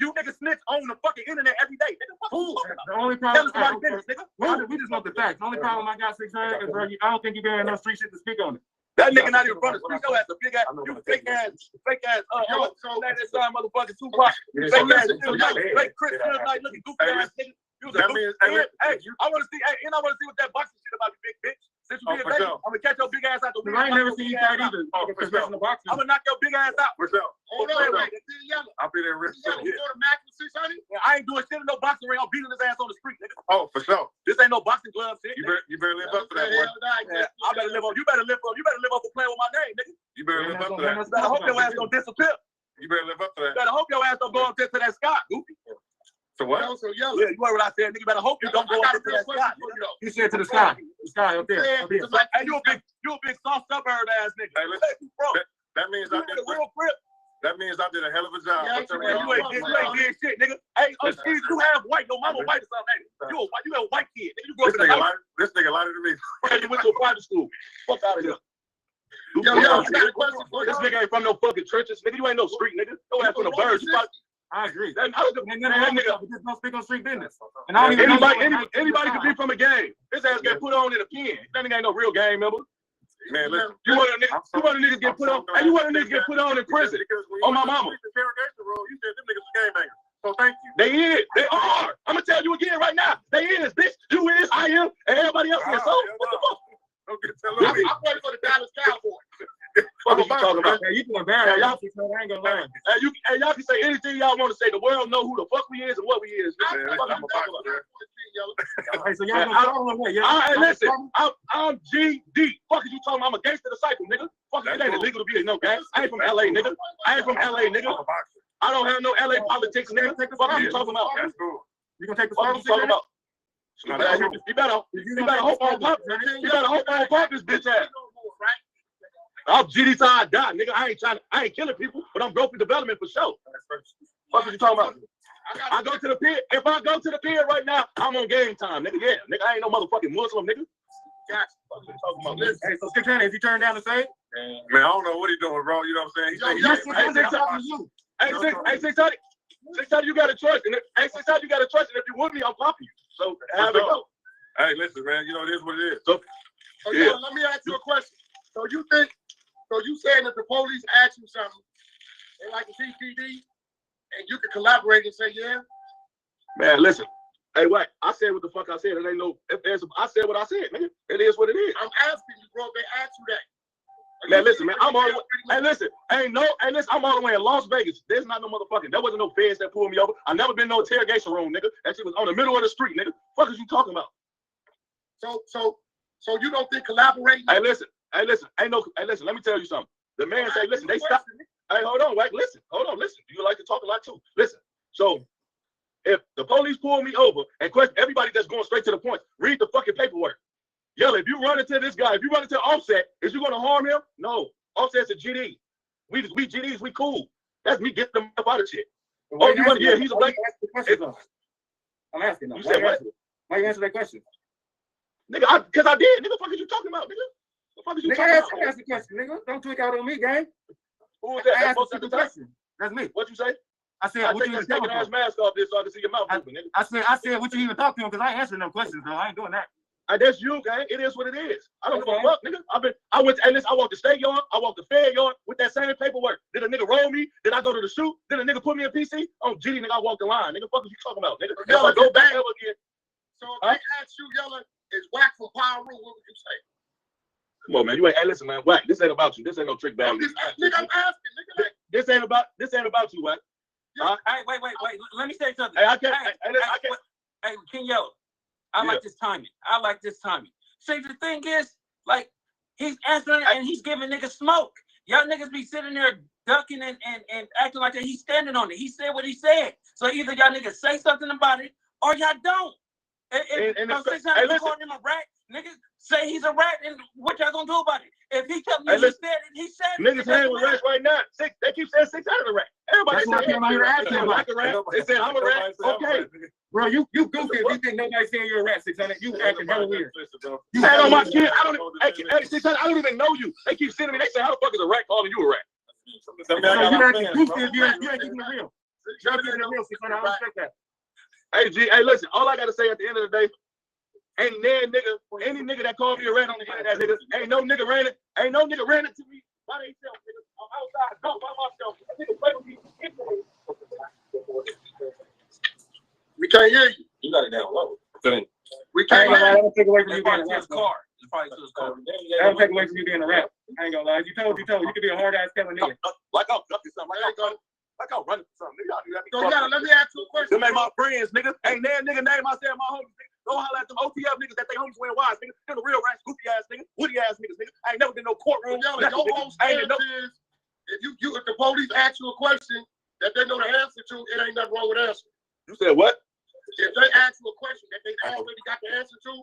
You niggas snitch on the fucking internet every day. Nigga, what you talking about? The only problem we just want the facts. The only problem I got 600 is I don't think you got enough street shit to speak on it. That nigga not even front of street. Yo, ass a big ass, you fake ass, motherfucking Tupac. Fake ass, fake Chris Night looking goofy ass nigga. You was a goofy. Hey, I want to see, and I want to see what that boxing shit about, you big bitch. Since you being baby, I'm gonna catch your big ass out the window. I ain't never seen you fight either. I'm gonna knock your big ass out. Hold on, wait. I'll be there real soon. You go to Mac with 600? I ain't doing shit in no boxing ring. I'm beating his ass on the street, nigga. Oh, for sure. This ain't no boxing glove shit. You better live up to that, boy. I better live up. You better live up for playing with my name, nigga. You better live up to that. I hope your ass don't disappear. You better live up to that. Better hope your ass don't go up to that sky, goofy. So what? Yeah, you heard what I said, nigga. Better hope you don't go up to that sky. You said to the sky. The sky up there. Hey, you a big You a big soft suburb ass nigga. Hey, listen, bro. That means I did a real grip. That means I did a hell of a job. Yeah, you ain't did shit, nigga. Hey, you have white. Your mama white or something. Hey, you a white kid. You grow up in the This nigga lighter than me. You went to a private school. Fuck out of here. Yo, I got a question for you. This nigga ain't from no fucking churches. Nigga, you ain't no street nigga. Your ass from the birds. I agree. That nigga. Just don't speak on street business. And I don't even anybody could be from a game. His ass get put on in a pen. That nigga ain't no real game member. Man, listen. You want a nigga get put on? Hey, you want a nigga get put on in prison? On my mama. You said them niggas game bangers. So thank you. They is. They are. I'm gonna tell you again right now. They is, bitch. You is. I am. And everybody else is. So what the fuck? Don't get telling me. I play for the Dallas Cowboys. What you talking about? Hey, you doing bad. I ain't gonna lie. Hey, y'all can say anything y'all want to say. The world know who the fuck we is and what we is. Hey, so y'all gonna hey, listen, I'm GD. Fuck is you talking about? I'm a gangster disciple, nigga. Fuck it ain't illegal to be no gang. I ain't from LA, nigga. I don't have no LA politics, nigga. Fuck you talking about? You gonna take the fuck you talking about? You better hope on pop. You better hope on pop this bitch ass. I'm GD till I die, nigga. I ain't killing people, but I'm growth and development for sure. What you talking about? I go to the pit. If I go to the pit right now, I'm on game time, nigga. Yeah, nigga. I ain't no motherfucking Muslim, nigga. Hey, so 600, is he turned down the same? Man, I don't know what he doing, bro. You know what I'm saying? Hey, 600, you got a choice. And hey, 600, you got a choice. And if you with me, I'm popping you. So have it go. Hey, listen, man. You know, it is what it is. So yeah, let me ask you a question. So you saying that the police ask you something, they like a CPD, and you can collaborate and say, yeah? Man, listen. Hey, what? I said what the fuck I said. It ain't no. I said what I said, nigga. It is what it is. I'm asking you, bro. They asked you that. Man, listen, man. I'm all the way. Hey, listen. I'm all the way in Las Vegas. There's not no motherfucking. There wasn't no feds that pulled me over. I never been no interrogation room, nigga. That shit was on the middle of the street, nigga. Fuck is you talking about? So you don't think collaborating? Hey, listen. Hey, listen. Listen. Let me tell you something. The man say, listen. They stopped. Hey, hold on, Wack. Listen. Hold on. Listen. You like to talk a lot too. Listen. So, if the police pull me over and question everybody that's going straight to the point, read the fucking paperwork. Yell, if you run into this guy, if you run into Offset, is you going to harm him? No. Offset's a GD. We GDs, we cool. That's me getting them up out of shit. Oh, you want to hear? He's a black. I'm asking them. You said what? Why you answer that question? Nigga, because I did. Nigga, what the fuck is you talking about, nigga? What the fuck is you talking about? Ask the question, nigga. Don't tweak out on me, gang. Who was that? That's the question. That's me. What you say? I said, what you even taking ass mask off this so I can see your mouth moving, nigga. I said, what you even talk to him? Because I ain't answering them questions, though. I ain't doing that. That's you, gang. It is what it is. I don't give a fuck, nigga. I walked the state yard. I walked the fair yard with that same paperwork. Did a nigga roll me? Did I go to the shoot? Did a nigga put me in PC? Oh, GD, nigga, I walked the line. Nigga, fuck is you talking about, nigga? If I go back ever again. So if they ask you, yelling, is Wack from Power Room, what would you say? Come on, man. You ain't. Hey, listen, man. Wack, this ain't about you. This ain't no trick bag. Nigga, I'm asking, nigga. This ain't about you, Wack. Hey, wait. Let me say something. Hey, I can't. Hey, King Yellow. I like this timing. See, the thing is, like, he's answering and he's giving niggas smoke. Y'all niggas be sitting there ducking and acting like that. He's standing on it. He said what he said. So either y'all niggas say something about it or y'all don't. If calling him a rat, niggas say he's a rat, and what y'all gonna do about it? If he tell me he said it. Niggas hang with rats right now. They keep saying 600 a rat. Everybody saying like a rat. They say I'm a rat. Okay. Bro, you goofy if you think nobody's saying you're a rat, 600. You acting hella weird. You had on my kid. Hey, 600, I don't even know you. They keep sending me. They say, how the fuck is a rat calling you a rat? So you're acting goofy if you ain't keeping it real. You're keeping it real, 600. I don't respect that. Hey, G, hey, listen. All I gotta say at the end of the day, any nigga that called me a rat on the internet, nigga, ain't no nigga ran it to me by themselves, nigga. I'm outside, go by myself. Nigga play with me. We can't hear you. You got it down low. We can't hear you. I don't take away from you being a It's rat. It's probably to his car. I don't take away from you being a rat. I ain't gonna lie. You told. You could be a hard ass telling nigga. Like I'm ducking something. Like I'm running for something. Nigga, so yeah, let me ask you a question. Them ain't my friends, nigga. Ain't that nigga name I said my homies, nigga. Go holler at them OTF niggas that they homies wearing wise, nigga. They're the real rats, goofy ass nigga, woody ass niggas, nigga. I ain't never been no courtroom. Your whole stance is if the police ask you a question that they know the answer to, it ain't nothing wrong with answering. You said what? If they ask you a question that they already got the answer to,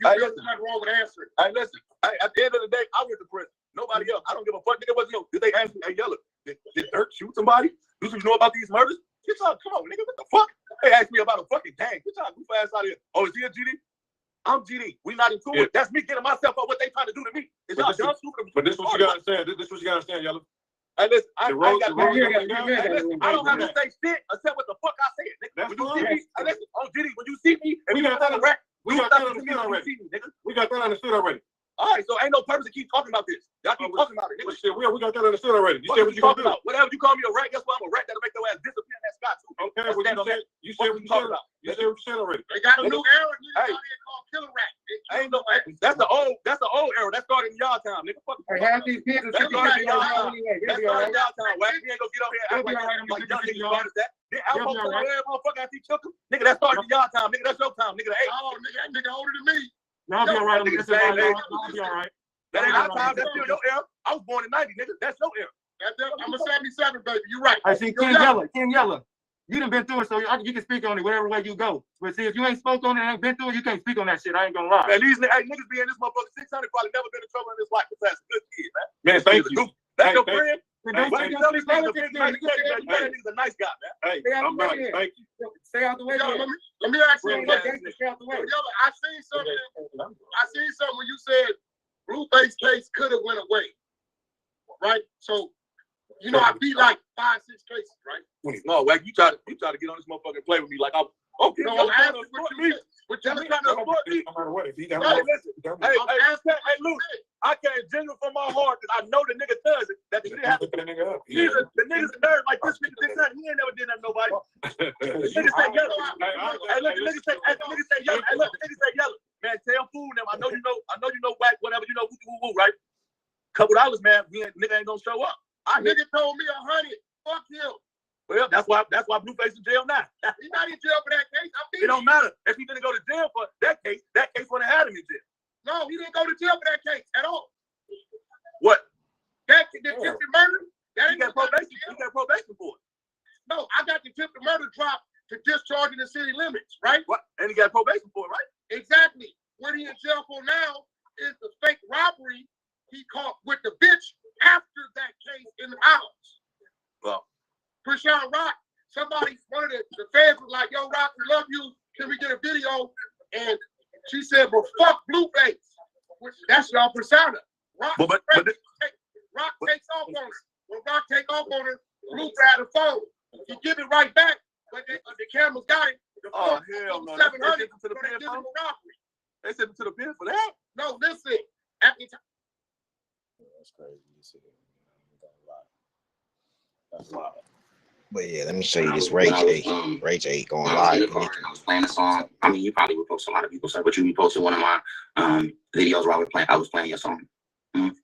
There's nothing wrong with answering. Hey, listen. At the end of the day, I went to prison. Nobody else. I don't give a fuck. Nigga, what, did they ask me, hey, Yella, did Dirt shoot somebody? Do you know about these murders? Get y'all, come on, nigga, what the fuck? They asked me about a fucking gang. Get y'all goof ass out of here. Oh, is he a GD? I'm GD. We not into it. That's me getting myself up what they trying to do to me. Is y'all dumb stupid? But this what you gotta understand. This what you gotta understand, Yella. Hey, listen, I don't have to say shit except what the fuck I said. Nigga. When you see me, listen, oh, GD, when you see me, we got that understood already. We got that understood already. All right, so ain't no purpose to keep talking about this. Y'all keep talking about it. Nigga. Shit, we got that understood already. You said what you gonna do. Whatever you call me a rat, guess what? I'm a rat that'll make your ass disappear in that sky too. Okay, well, you said what you talking about. You said what you said already. They got a new era out here called Killer Rat. Ain't no, that's the old era. That started in y'all time, nigga. Fuck Hey, half these kids that started in y'all time. That started in y'all time. Wack, we ain't gonna get over here and act like y'all niggas started that. Then Alpo told every motherfucker after he took him. Nigga, that started in y'all time. Nigga, that's your time. Nigga, hey. Oh, nigga, that nigga older than me. Y'all be alright. Y'all be alright. That ain't our time. That's still your era. I was born in 90, nigga. That's your era. I'm a 77, baby. You right. I see King Yella. You done been through it, so you can speak on it whatever way you go. But see, if you ain't spoke on it and ain't been through it, you can't speak on that shit. I ain't gonna lie. Man, these niggas be in this motherfucker 600 probably never been in trouble in his life. That's a good kid, man. Man, thank you. That's your friend. Hey, you know this nigga's a nice guy, man. Hey, I'm right. Thank you. Stay out the way. Let me ask you a question. I seen something when you said Blueface case could have went away, right? So, you know, I beat like 5-6 cases, right? No, Wack, you try to get on this motherfucker and play with me like I'm. Okay, no, I'm asking what you mean. What you trying to support me? Hey, Luke, I came genuine from my heart because I know the nigga does it. That the shit happened. The nigga's a nerd like this nigga did nothing. He ain't never did nothing to nobody. The nigga say yellow. Hey, look, the nigga say yellow. Hey, look, the nigga say yellow. Man, tell fool them. I know you know Wack, whatever you know, woo, right? $2, man. Nigga ain't gonna show up. Nigga told me 100. Fuck him. Well, that's why Blueface in jail now. He's not in jail for that case. It don't matter. If he didn't go to jail for that case wouldn't have had him in jail. No, he didn't go to jail for that case at all. What? The attempted murder? He got probation for it. No, I got the attempted murder dropped to discharging the city limits, right? What? And he got probation for it, right? Exactly. What he in jail for now is the fake robbery he caught with the bitch after that case in the house. Well. Krishan Rock, one of the fans was like, yo, Rock, we love you. Can we get a video? And she said, well, fuck Blueface. That's y'all persona. Rock takes off on her. When Rock take off on her, Blue grab the phone. He give it right back, but the cameras got it. Oh, hell no. 700 they sent him to the pen for They sent him to the pen for that? No, listen. At the time. That's crazy. That's wild. But yeah, let me show you this rayJ. rayJ going live. I was playing a song. I mean, you probably repost a lot of people say, but you reposted one of my videos where I was playing your song, and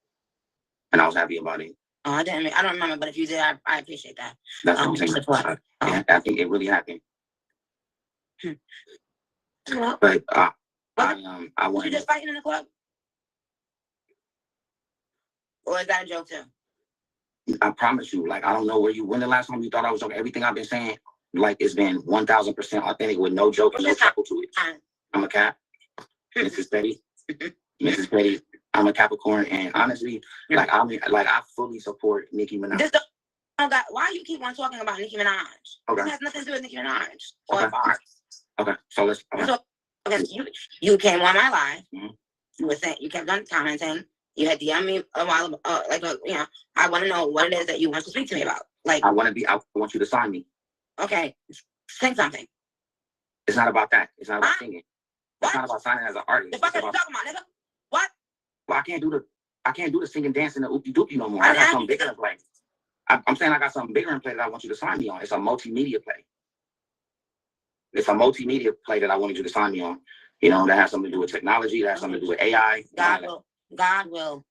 I was happy about it. Oh, I don't remember, but if you did, I appreciate that. That's what I'm saying. I think it really happened. But I was you just fighting in the club, or is that a joke too? I promise you, like, I don't know when the last time you thought I was joking. Everything I've been saying, like, it's been 1000% authentic with no joke and no chuckle to it. I'm a Cap, Mrs. Petty. Mrs. Petty. I'm a Capricorn, and honestly, I fully support Nicki Minaj. Why you keep on talking about Nicki Minaj? Okay. This has nothing to do with Nicki Minaj or bars. Okay, so let's. Okay, you came on my live. Mm-hmm. You were saying you kept on commenting. You had DM'd me a while ago, I want to know what it is that you want to speak to me about. Like, I want you to sign me. Okay, sing something. It's not about that. It's not about singing. It's not about signing as an artist. The fuck are you talking about, nigga? What? Well, I can't do the singing, dancing, the oopie doopie no more. I got something bigger in play. I'm saying I got something bigger in play that I want you to sign me on. It's a multimedia play. It's a multimedia play that I wanted you to sign me on. You know, that has something to do with technology. That has something to do with AI. God will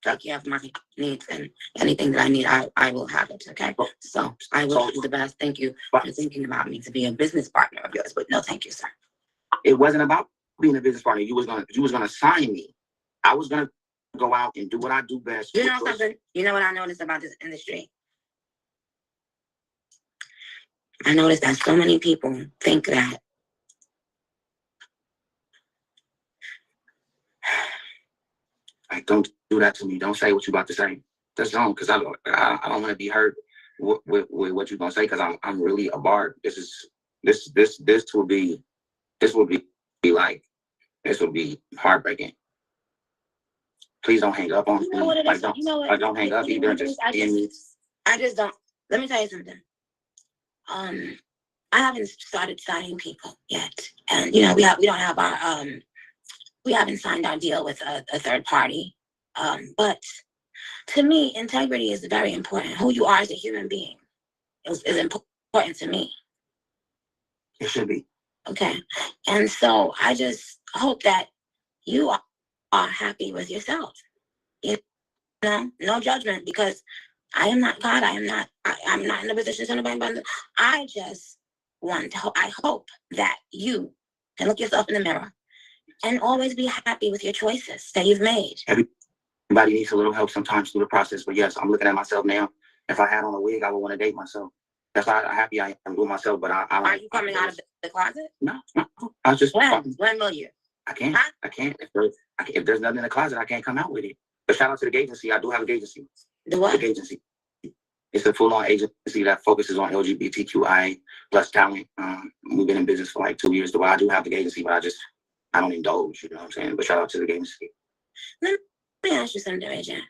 take care of my needs, and anything that I need, I will have it. Okay, so I wish you the best. Thank you for thinking about me to be a business partner of yours, but no, thank you, sir. It wasn't about being a business partner. You was gonna sign me. I was gonna go out and do what I do best. You know something? You know what I noticed about this industry? I noticed that so many people think that Like, don't do that to me. Don't say what you about to say. Just don't, because I don't want to be hurt with what you're gonna say, because I'm really a bard. This will be heartbreaking. Please don't hang up on me. You know what it is? Like, You know what? don't hang up either. Just I just don't. Let me tell you something. I haven't started signing people yet, and we don't have our we haven't signed our deal with a third party. But to me, integrity is very important. Who you are as a human being is important to me. It should be. Okay. And so I just hope that you are happy with yourself. No judgment, because I am not God. I'm not in a position to nobody, but I just I hope that you can look yourself in the mirror and always be happy with your choices that you've made. Everybody needs a little help sometimes through the process, but yes, I'm looking at myself now. If I had on a wig, I would want to date myself. That's how happy I am with myself. But Are you coming out of the closet? No. I was just. When will you? I can't. Huh? I can't. If there's nothing in the closet, I can't come out with it. But shout out to the agency. I do have an agency. The what? The agency. It's a full-on agency that focuses on LGBTQI plus talent. We've been in business for like 2 years. But I do have the agency, but I don't indulge. You know what I'm saying? But shout out to the agency. Let me ask you something, rayJ.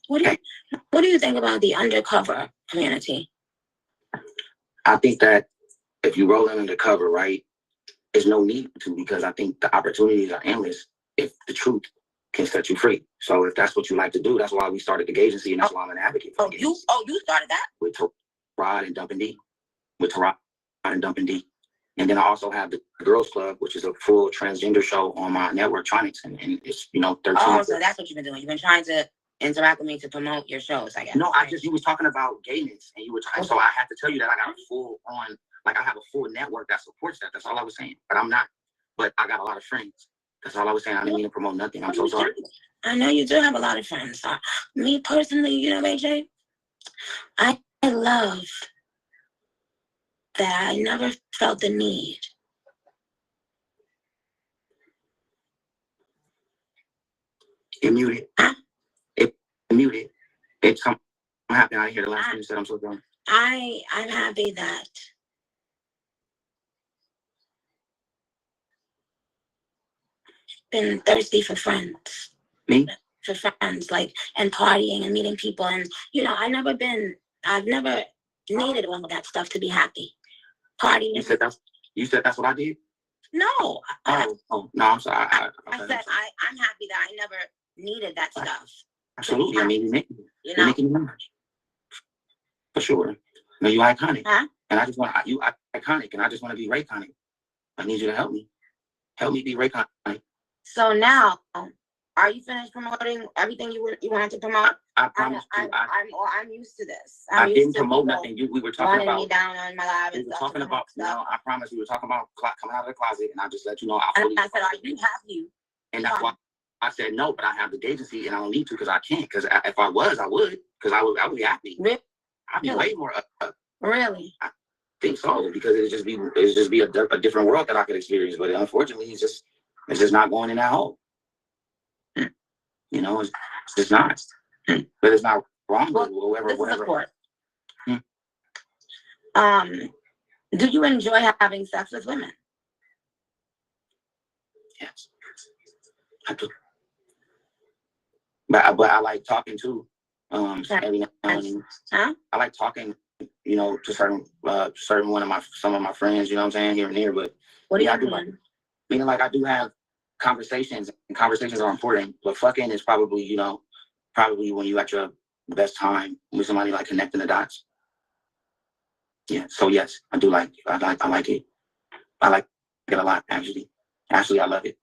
What do you think about the undercover community? I think that if you roll in undercover, right, there's no need to, because I think the opportunities are endless if the truth can set you free. So if that's what you like to do, that's why we started the agency, and that's why I'm an advocate for you started that? With Rod and Dumpin' D. And then I also have the Girls Club, which is a full transgender show on my network, Tronics, and it's 13. Oh, so that's what you've been doing. You've been trying to interact with me to promote your shows, I guess. No, you was talking about gayness, and you were talking, so I had to tell you that I got I have a full network that supports that. That's all I was saying. But I got a lot of friends. That's all I was saying. I didn't mean to promote nothing. I'm so sorry. I know you do have a lot of friends. Me personally, rayJ, I love that I never felt the need. It muted. Huh? It muted. I'm happy I hear the last thing you said. I'm so sorry. I'm happy that been thirsty for friends. Me? For friends, and partying and meeting people. And, I've never needed all of that stuff to be happy. Partying. You said that's what I did? No. No, I'm sorry. I said I'm happy that I never needed that stuff. Absolutely. I mean, you're making numbers. For sure. No, you iconic. Huh? And I just want you iconic, and I just want to be Rayconic. I need you to help me. Help me be Rayconic. So now, are you finished promoting everything you wanted to promote? I promise you. I'm used to this. I didn't promote nothing. We were talking about me down on my live. We were talking about. I promise we were talking about coming out of the closet, and I just let you know. I said, "Are you happy?" And that's why I said no. But I have the agency, and I don't need to because I can't. Because if I was, I would. Because I would be happy. Really? I'd be way more. Really? I think so, because it'd just be a different world that I could experience. But unfortunately, it's just not going in that hole. It's just not. But it's not wrong with whoever. Do you enjoy having sex with women? Yes, I do. But I like talking too. Every now and then. Huh? I like talking, to certain some of my friends. You know what I'm saying, here and there. But what do you mean? I do have conversations, and conversations are important. But fucking is probably when you at your best time with somebody, connecting the dots. Yeah. So yes, I do like it. I like it a lot, actually. Actually, I love it.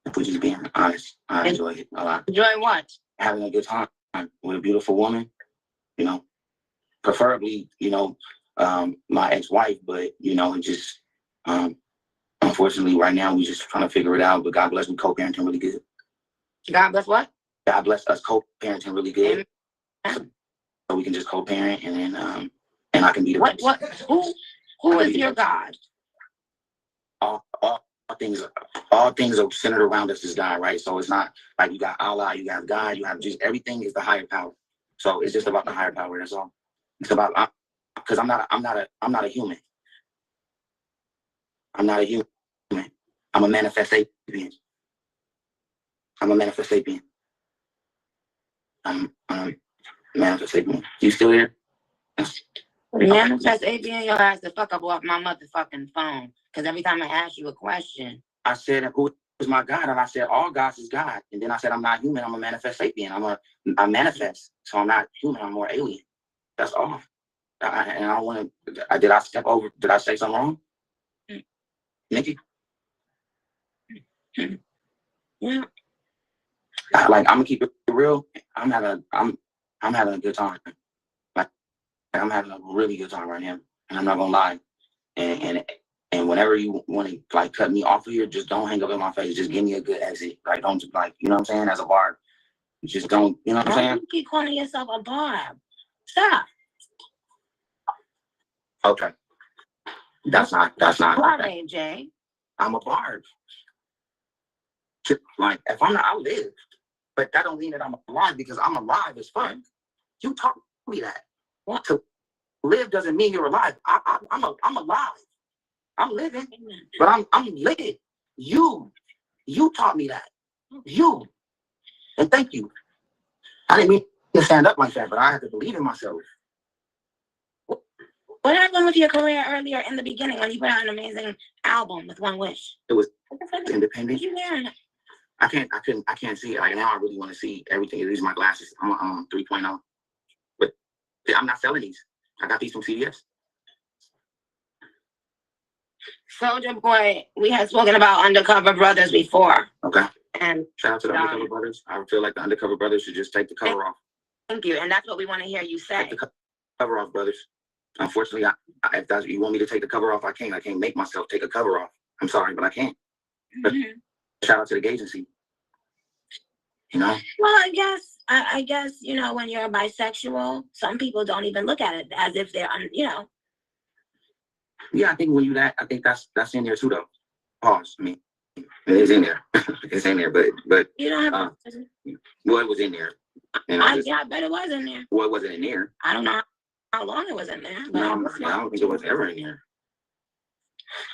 If we're just being honest, I enjoy it a lot. Enjoy what? Having a good time with a beautiful woman, preferably, my ex-wife, but, just, unfortunately right now, we're just trying to figure it out, but God bless me, co-parenting really good. God bless what? God bless us co-parenting really good. So we can just co-parent, and then, and I can be the who is your God? all things are centered around us, this God, right? So it's not like you got Allah, you got God, you have just everything is the higher power. So it's just about the higher power. That's all. It's about because I'm not a human. I'm not a human. I'm a manifest sapien. I'm a manifest sapien. I'm a manifest sapien. You still here? Manifest sapien, your ass to fuck up off my motherfucking phone. Because every time I ask you a question, I said, who is my God? And I said, all gods is God. And then I said, I'm not human. I'm a manifest sapien. I manifest. So I'm not human. I'm more alien. That's all. And I don't want to. Did I step over? Did I say something wrong? Nikki? Yeah. Like, I'm gonna keep it real. I'm having a good time. Like, I'm having a really good time right now, and I'm not gonna lie. And whenever you want to like cut me off of here, just don't hang up in my face. Just give me a good exit. Like, don't like, you know what I'm saying? As a barb, just don't. You know what I'm saying? You keep calling yourself a barb. Stop. Okay. That's not. What, rayJ? I'm a barb. Like, if I'm not, I live. But that don't mean that I'm alive because I'm alive as fuck. You taught me that. What? To live doesn't mean you're alive. I'm alive. I'm living, but I'm lit. You taught me that. You. And thank you. I didn't mean to stand up like that, but I had to believe in myself. What happened with your career earlier in the beginning when you put out an amazing album with One Wish? It was independent. You wearing it? I can't see it. Like now I really want to see everything. These are my glasses. I'm on 3.0. But I'm not selling these. I got these from CVS. Soulja Boy, we had spoken about Undercover Brothers before. Okay. And shout out to the Undercover Brothers. I feel like the Undercover Brothers should just take the cover off. Thank you. And that's what we want to hear you say. Take the cover off, brothers. Unfortunately, if that's, you want me to take the cover off, I can't. I can't make myself take a cover off. I'm sorry, but I can't. But shout out to the agency. You know? Well, I guess, you know, when you're bisexual, some people don't even look at it as if they're, you know. Yeah, I think when you that, I think that's in there too, though. Pause. I mean, it is in there. It's in there, but you don't have. Well, it was in there. And I bet it was in there. Well, it wasn't in there. I don't know how long it was in there. But no, I don't think it was ever in there.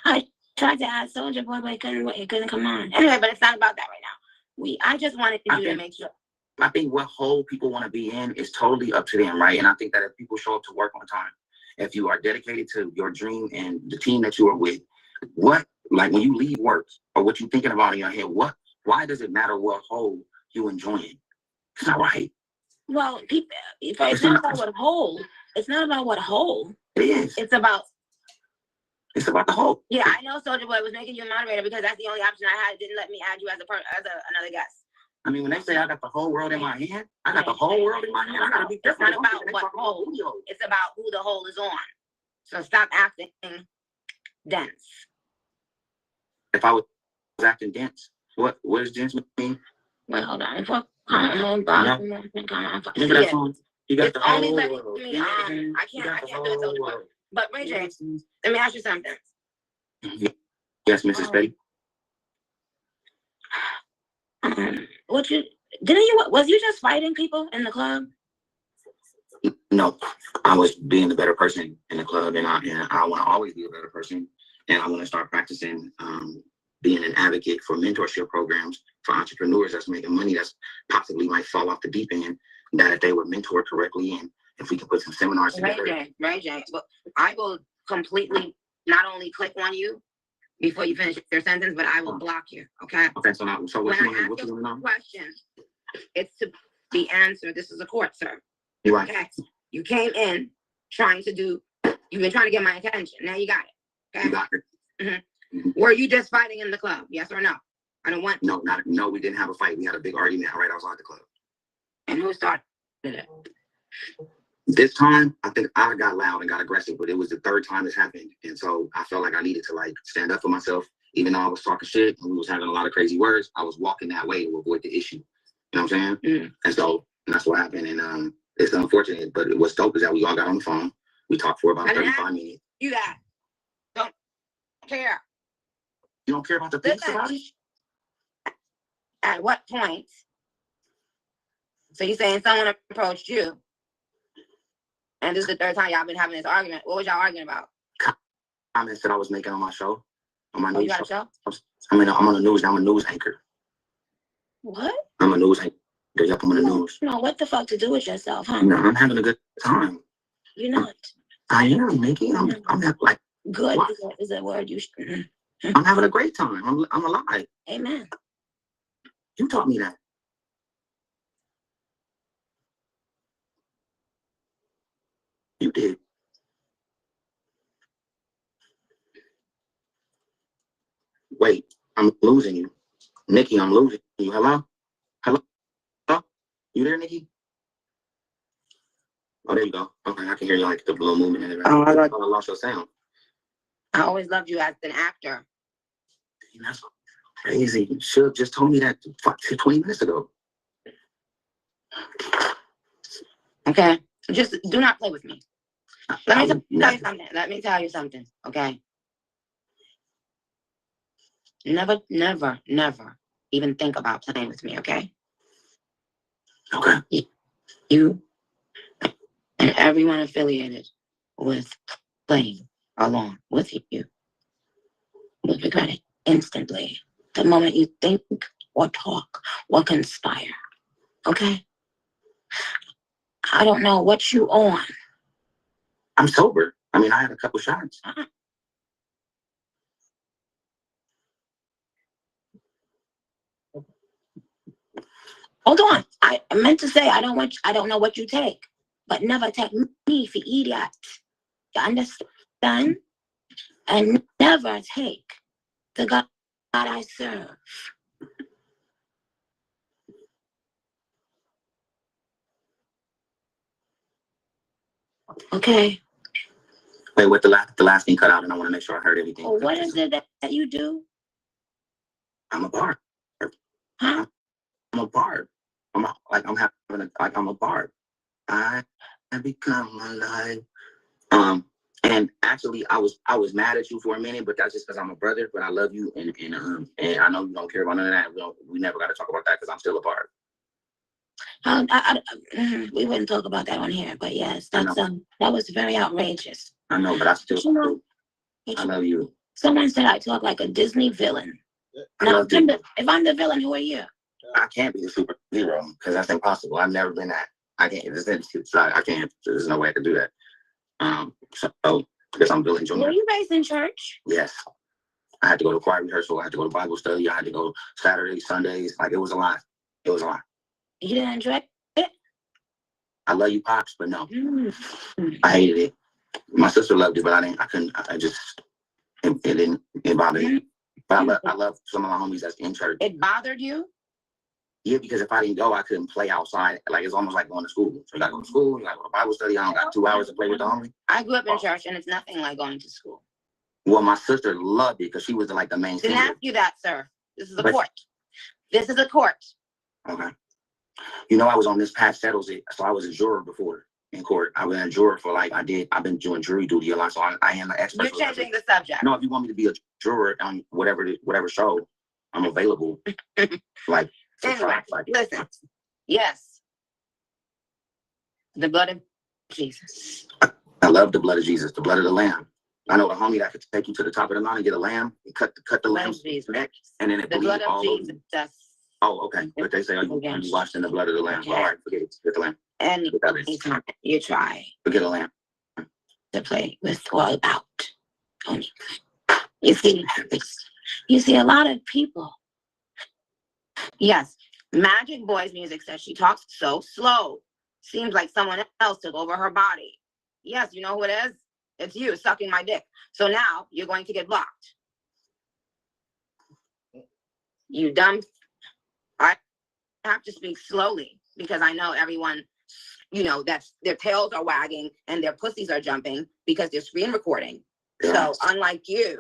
I tried to ask Soulja Boy, but it couldn't come on. Anyway, but it's not about that right now. I just wanted you to make sure. I think what hole people want to be in is totally up to them, right? And I think that if people show up to work on time, if you are dedicated to your dream and the team that you are with, like when you leave work or what you're thinking about in your head, why does it matter what hole you enjoying? It's not right. Well, it's not about what hole. It's not about what hole. It is. It's about the hole. Yeah, I know Soulja Boy was making you a moderator because that's the only option I had. It didn't let me add you as another guest. I mean, when they say I got the whole world in my hand, I got the whole world in my hand. I gotta be careful. It's not about what hole. It's about who the hole is on. So stop acting dense. If I was acting dense, what does dense mean? Wait, hold on. Remember that song? You got the whole world. I can't do it, Soulja Boy. But rayJ, let me ask you something. Yes, Mrs. Betty. Was you just fighting people in the club? No, I was being the better person in the club, and I want to always be a better person, and I want to start practicing being an advocate for mentorship programs for entrepreneurs that's making money that's possibly might fall off the deep end. That if they were mentored correctly, and if we can put some seminars together. rayJ, well, I will completely not only click on you before you finish your sentence, but I will block you. Okay. Okay. So what you want to know? Question. It's to be answered. This is a court, sir. You're right. Okay. You came in trying to do. You've been trying to get my attention. Now you got it. Okay. You got it. Mm-hmm. Were you just fighting in the club? Yes or no? I don't want. No. We didn't have a fight. We had a big argument right outside the club. And who started it? This time, I think I got loud and got aggressive, but it was the third time this happened. And so I felt like I needed to like stand up for myself, even though I was talking shit and we was having a lot of crazy words. I was walking that way to avoid the issue. You know what I'm saying? And so that's what happened. And it's unfortunate, but what's dope is that we all got on the phone. We talked for about 35 minutes. You got don't care. You don't care about the peace about it? At what point? So you're saying someone approached you, and this is the third time y'all been having this argument. What was y'all arguing about? Comments that I was making on my show, on my news you got show. a show? I'm on the news. I'm a news anchor. What? I'm a news anchor. Yep, I'm on the news. No, what the fuck to do with yourself, huh? No, I'm having a good time. You're not. I am, Nikki. I'm like good. What? Is a word you should. I'm having a great time. I'm alive. Amen. You taught me that. You did. Wait, I'm losing you. Nikki, I'm losing you. Hello? Hello? Hello? You there, Nikki? Oh, there you go. Okay, I can hear you like the little movement in it. Oh, I lost your sound. I always loved you as an actor. That's crazy. You should have just told me that 20 minutes ago. Okay? Just do not play with me. Let me tell you something. Let me tell you something, okay? Never, never, never even think about playing with me, okay? Okay. You and everyone affiliated with playing along with you will regret it instantly. The moment you think or talk or conspire, okay? I don't know what you on. I'm sober. I mean, I had a couple shots. Hold on. I meant to say I don't know what you take, but never take me for idiot. You understand? And never take the God I serve. Okay. Wait, what the last thing cut out, and I want to make sure I heard everything. Well, what is it that you do? I'm a barb. Huh? I'm a barb. I'm a barb. I have become alive. And actually, I was mad at you for a minute, but that's just because I'm a brother. But I love you, and I know you don't care about none of that. We never got to talk about that because I'm still a barb. We wouldn't talk about that on here, but yes, that was very outrageous. I know, but I still I love you. Someone said I talk like a Disney villain. Now, if I'm the villain, who are you? I can't be a superhero because that's impossible. I've never been that. I can't. I can't. There's no way I can do that. So I guess I'm villain junior. Were you raised in church? Yes. I had to go to choir rehearsal. I had to go to Bible study. I had to go Saturdays, Sundays. Like, it was a lot. It was a lot. You didn't enjoy it? I love you, Pops, but no. I hated it. My sister loved it, but I couldn't. It bothered me. But I love some of my homies that's in church. It bothered you? Yeah, because if I didn't go, I couldn't play outside. Like, it's almost like going to school. So you gotta go to school, you gotta go to Bible study. I don't got 2 hours to play with the homie. I grew up in church, and it's nothing like going to school. Well, my sister loved it because she was like the main singer. Didn't ask you that, sir. This is a court. This is a court. Okay. You know, I was on This Past Settles It, so I was a juror before in court. I've been a juror for I've been doing jury duty a lot, so I am an expert. You're changing the subject. No, if you want me to be a juror on whatever show, I'm available. Anyway, listen. Yes. The blood of Jesus. I love the blood of Jesus, the blood of the lamb. I know the homie that could take you to the top of the mountain, get a lamb, and cut the lamb's neck, and then it the blood of all Jesus. Oh, okay. But they say, you washed in the blood of the lamb. Okay. All right, forget it. Get the lamb. And anytime you try Forget a lamb. to play with or about, you see a lot of people. Yes, Magic Boy's music says she talks so slow. Seems like someone else took over her body. Yes, you know who it is? It's you sucking my dick. So now you're going to get blocked. You dumb. I have to speak slowly because I know everyone, that's their tails are wagging and their pussies are jumping because they're screen recording. So unlike you,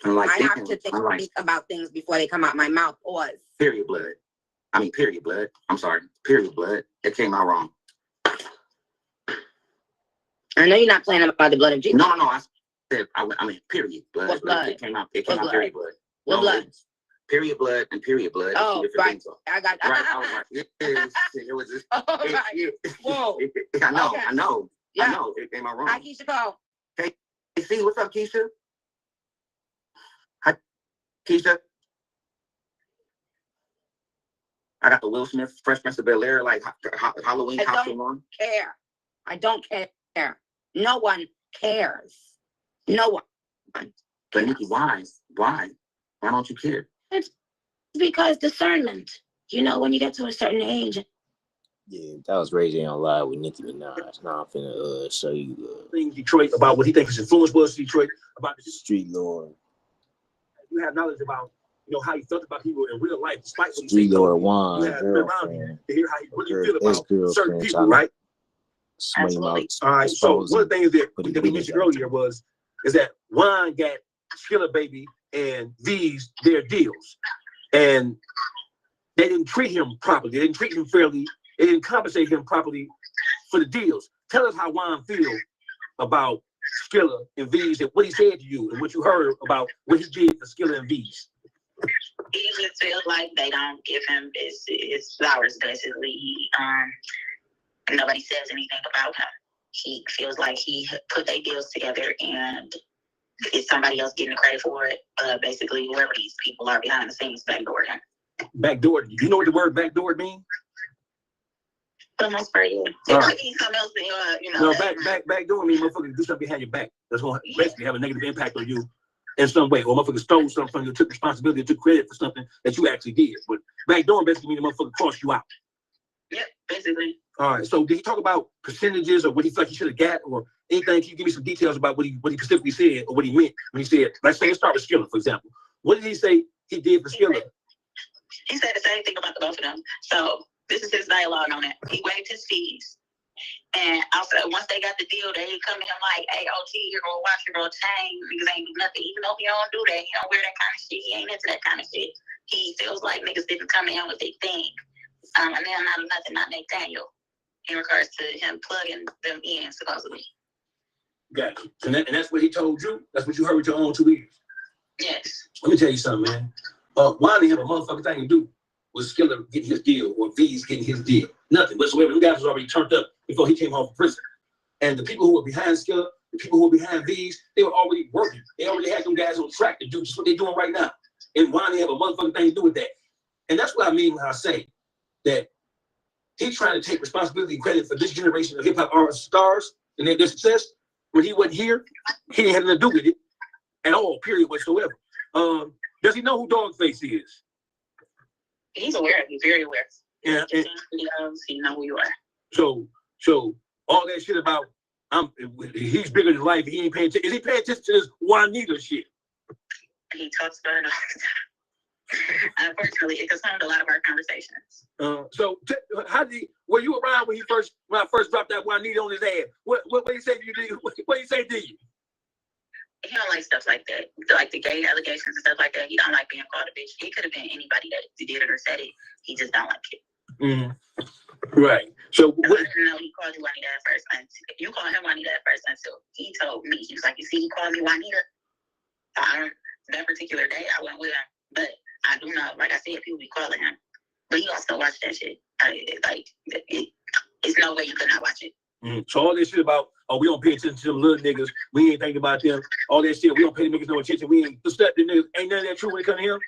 I have to think about things before they come out my mouth. Period blood. Period blood. I'm sorry. Period blood. It came out wrong. I know you're not playing about the blood of Jesus. No. I mean, period blood. What blood? It came out What period blood? blood. What No, blood? Period blood and period blood. Oh, Two different right. things, though. I got Right. I was like, it was just. Oh, right. Whoa. I know. Okay. I know. Yeah. I know. Am I wrong? Hi, Keisha Cole. Hey, see, what's up, Keisha? Hi, Keisha. I got the Will Smith Fresh Prince of Bel-Air like Halloween costume on. Care. I don't care. No one cares. No one. But Nikki, why? Why don't you care? It's because discernment. You know, when you get to a certain age. Yeah, that was rayJ on live with Nicki Minaj. Now I'm finna show you Thing Detroit about what he thinks his influence was to Detroit about the Streetlordz. You have knowledge about how he felt about people in real life, despite what he said. Streetlordz Juan, You have been around him girlfriend. to hear how he really feel about certain Ex-girlfriend, people, trying right? to swing him out. All right. So one of the things that Put it we in mentioned there. earlier is that Juan got Skilla Baby and V's their deals, and they didn't treat him properly. They didn't treat him fairly. They didn't compensate him properly for the deals. Tell us how Juan feels about Skilla and V's and what he said to you and what you heard about what he did for Skilla and V's. He just feels like they don't give him his flowers, basically. Nobody says anything about him. He feels like he put their deals together and it's somebody else getting the credit for it. Basically, whoever these people are behind the scenes backdoored him. Backdoor. You know what the word backdoor means? For the most part, yeah. It could be something else, you know. No, backdoor means motherfuckers do something behind your back. That's going to basically have a negative impact on you in some way. Or motherfucker stole something from you, took responsibility, took credit for something that you actually did. But backdoor basically means the motherfucker crossed you out. Yep, basically. All right. So did he talk about percentages or what he felt like he should have got or anything? Can you give me some details about what he specifically said or what he meant when he said, let's start with Skilla, for example. What did he say he did for Skilla? He said the same thing about the both of them. So this is his dialogue on it. He waived his fees. And also, once they got the deal, they come to him like, hey, OT, you're going to watch your little chain. Niggas ain't do nothing. Even though he don't do that, he don't wear that kind of shit. He ain't into that kind of shit. He feels like niggas didn't come to him with their thing. And then not Nathaniel, in regards to him plugging them in, supposedly. Got you. And that's what he told you? That's what you heard with your own 2 ears? Yes. Let me tell you something, man. Why didn't have a motherfucking thing to do with Skilla getting his deal or V's getting his deal? Nothing whatsoever. Them guys was already turned up before he came home from prison. And the people who were behind Skilla, the people who were behind V's, they were already working. They already had them guys on track to do just what they're doing right now. And why didn't have a motherfucking thing to do with that? And that's what I mean when I say that he's trying to take responsibility and credit for this generation of hip-hop artists, stars and their success. When he wasn't here, he didn't have nothing to do with it at all, period, whatsoever. Does he know who Dogface is? He's aware. He's very aware. Yeah. He knows who you are. So all that shit about he's bigger than life. He ain't paying attention. Is he paying attention to this Juanita shit? He talks about it all the time. Unfortunately, it consumed a lot of our conversations. So were you around when I first dropped that Juanita on his ass? What did he say to you? What did he say to you? He don't like stuff like that, like the gay allegations and stuff like that. He don't like being called a bitch. It could have been anybody that did it or said it. He just don't like it. Mm-hmm. Right. So no, he called you Juanita at first. You called him Juanita at first until he told me. He was like, you see, he called me Juanita. That particular day, I went with him. But I do know, like I said, people be calling him. But he also watched that shit. It's no way you could not watch it. Mm-hmm. So all this shit about, we don't pay attention to them little niggas. We ain't thinking about them. All that shit, we don't pay the niggas no attention. We ain't stuck the niggas. Ain't none of that true when it comes to him?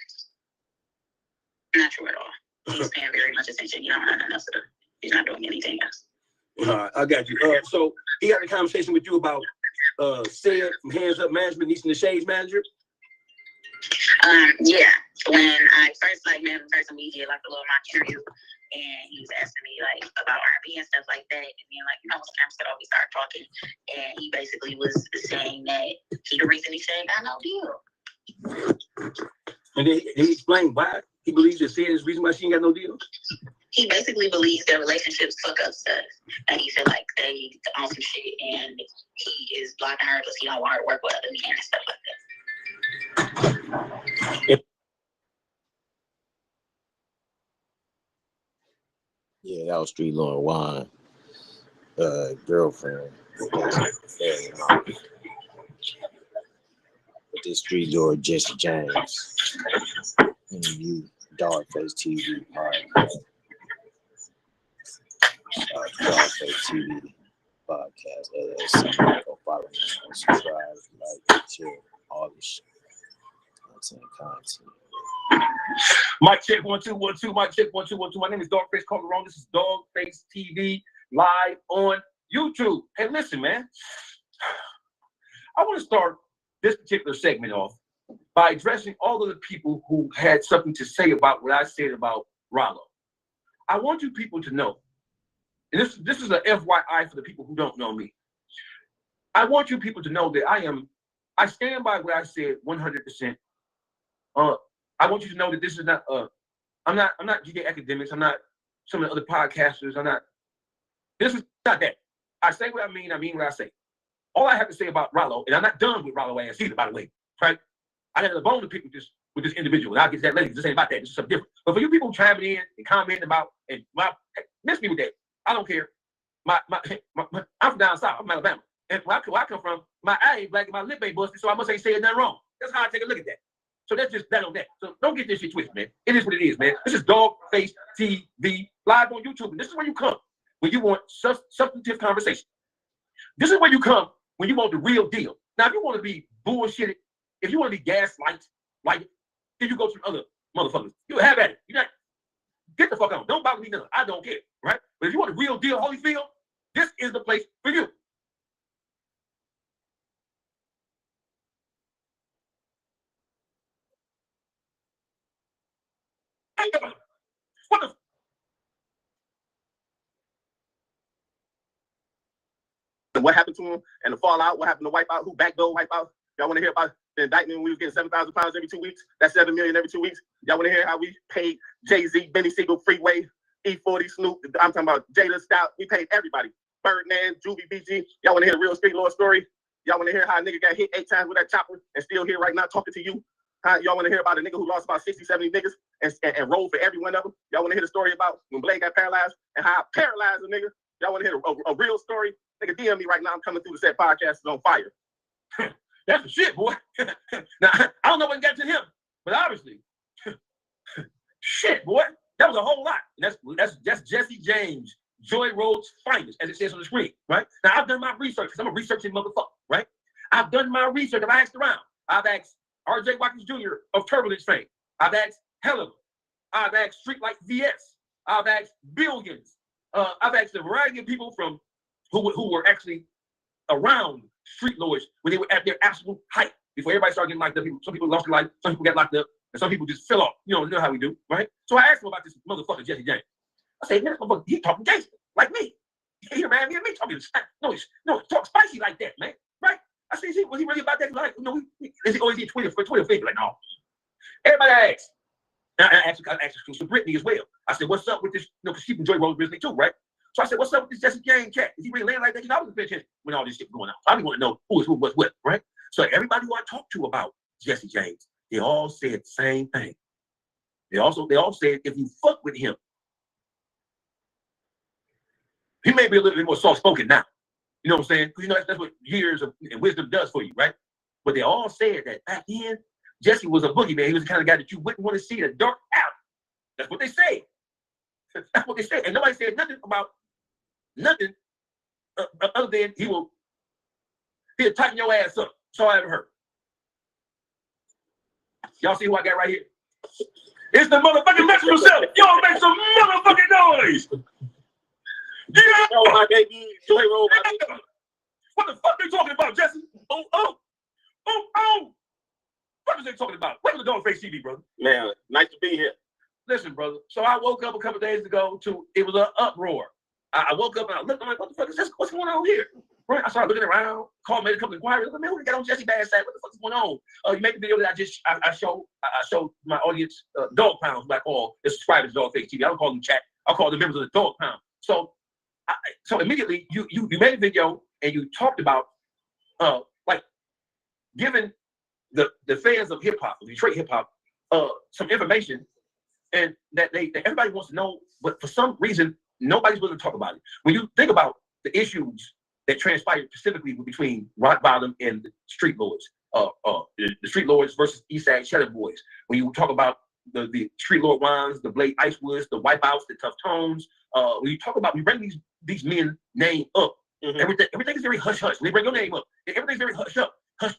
Not true at all. He's paying very much attention. He don't have nothing else to do. He's not doing anything else. All right, I got you. So he had a conversation with you about Said from Hands Up Management, Easton the Shades manager? Yeah. When I first met him in person, we did like a little mock interview, and he was asking me like about R&B and stuff like that. And then once the camera started, we started talking, and he basically was saying that he the reason he said got no deal. And then he explained why he believes that Said is the reason why she ain't got no deal. He basically believes their relationships fuck up stuff, and he feel like they on some shit, and he is blocking her because he don't want her to work with other men and stuff like that. Yeah, that was Streetlordz Juan, girlfriend. with this Street Lord Jesse James and you Dogface TV podcast. Dogface TV podcast. LLC. Go follow me, subscribe, like, share, all this shit. Content. Mic check 1 2 1 2. Mic check 1 2 1 2. My name is Dogface Calderon. This is Dogface TV live on YouTube. Hey, listen, man. I want to start this particular segment off by addressing all of the people who had something to say about what I said about Rollo. I want you people to know, and this is a FYI for the people who don't know me. I want you people to know that I stand by what I said 100%. I want you to know that this is not I'm not GK Academics. I'm not some of the other podcasters. This is not that. I say what I mean what I say. All I have to say about Rollo, and I'm not done with Rollo ass either, by the way, right? I got a bone to pick with this individual, and I'll get to that later. This ain't about that. This is something different. But for you people chiming in and commenting about, and miss me with that. I don't care. I'm from down south. I'm from Alabama. And where I come from, my eye ain't black and my lip ain't busted, so I must ain't saying nothing wrong. That's how I take a look at that. So that's just that on that. So don't get this shit twisted, man. It is what it is, man. This is Dogface TV live on YouTube. And this is where you come when you want substantive conversation. This is where you come when you want the real deal. Now, if you want to be bullshitted, if you want to be gaslight, like, then you go to other motherfuckers. You have at it. You not get the fuck on. Don't bother me none. I don't care, right? But if you want the real deal, Holyfield, this is the place for you. What the? What happened to him and the fallout? What happened to Wipeout? Who backdoor Wipeout? Y'all want to hear about the indictment when we was getting 7,000 pounds every 2 weeks? That's $7 million every 2 weeks. Y'all want to hear how we paid Jay-Z, Benny Siegel, Freeway, E40, Snoop? I'm talking about Jada Stout. We paid everybody. Birdman, Juvie, BG. Y'all want to hear the real Streetlordz story? Y'all want to hear how a nigga got hit 8 times with that chopper and still here right now talking to you? Y'all want to hear about a nigga who lost about 60, 70 niggas and rolled for every one of them? Y'all want to hear the story about when Blade got paralyzed and how I paralyzed a nigga? Y'all want to hear a real story? Nigga, DM me right now. I'm coming through the set. Podcast is on fire. That's the shit, boy. Now, I don't know what got to him, but obviously, shit, boy, that was a whole lot. And that's Jesse James, Joy Road's finest, as it says on the screen, right? Now, I've done my research because I'm a researching motherfucker, right? I've done my research. I've asked around. I've asked RJ Watkins Jr. of Turbulence fame. I've asked Helen. I've asked Streetlordz VS. I've asked Billions. I've asked a variety of people from who were actually around Streetlordz when they were at their absolute height before everybody started getting locked up. Some people lost their life, some people got locked up, and some people just fell off. You know how we do, right? So I asked him about this motherfucker Jesse James. I said, man, this motherfucker, he talking gangster like me. He man, me talking talk spicy like that, man, right? I said, was he really about that? Like, is he always Twitter figure? Like, no. Everybody asked. I asked Brittany as well. I said, what's up with this? Because she enjoyed Rose Brittany too, right? So I said, what's up with this Jesse James cat? Is he really laying like that? I was paying attention when all this shit was going on. I didn't want to know who is who, what's what, right? So everybody who I talked to about Jesse James, they all said the same thing. They all said, if you fuck with him, he may be a little bit more soft-spoken now. You know what I'm saying? Because that's what years of wisdom does for you, right? But they all said that back then, Jesse was a boogeyman. He was the kind of guy that you wouldn't want to see in a dark alley. That's what they say. That's what they said. And nobody said nothing about nothing other than he'll tighten your ass up. That's all I ever heard. Y'all see who I got right here? It's the motherfucking messenger himself. Y'all make some motherfucking noise. Yeah. Oh, my baby. Joy Road. What the fuck are you talking about, Jesse? Oh. What was they talking about? Welcome to Dogface TV, brother. Man, nice to be here. Listen, brother. So I woke up a couple days ago it was an uproar. I woke up and I looked. I'm like, what the fuck is this? What's going on here? Right? I started looking around. Made a couple inquiries. Like, man, who got on Jesse Bad side? What the fuck is going on? You made the video that I showed my audience dog pounds, like all the subscribers to Dogface TV. I don't call them chat. I call them members of the dog pound. So immediately you made a video and you talked about like giving the fans of hip hop, Detroit hip hop, some information, and that everybody wants to know, but for some reason nobody's willing to talk about it. When you think about the issues that transpired specifically between Rock Bottom and the Streetlordz, the Streetlordz versus Eastside Cheddar Boys. When you talk about the Streetlord Wines, the Blade Icewoods, the Wipeouts, the Tough Tones, when you talk about, we bring these men name up. Everything is very hush hush. We bring your name up. Everything's very hush up. Hush.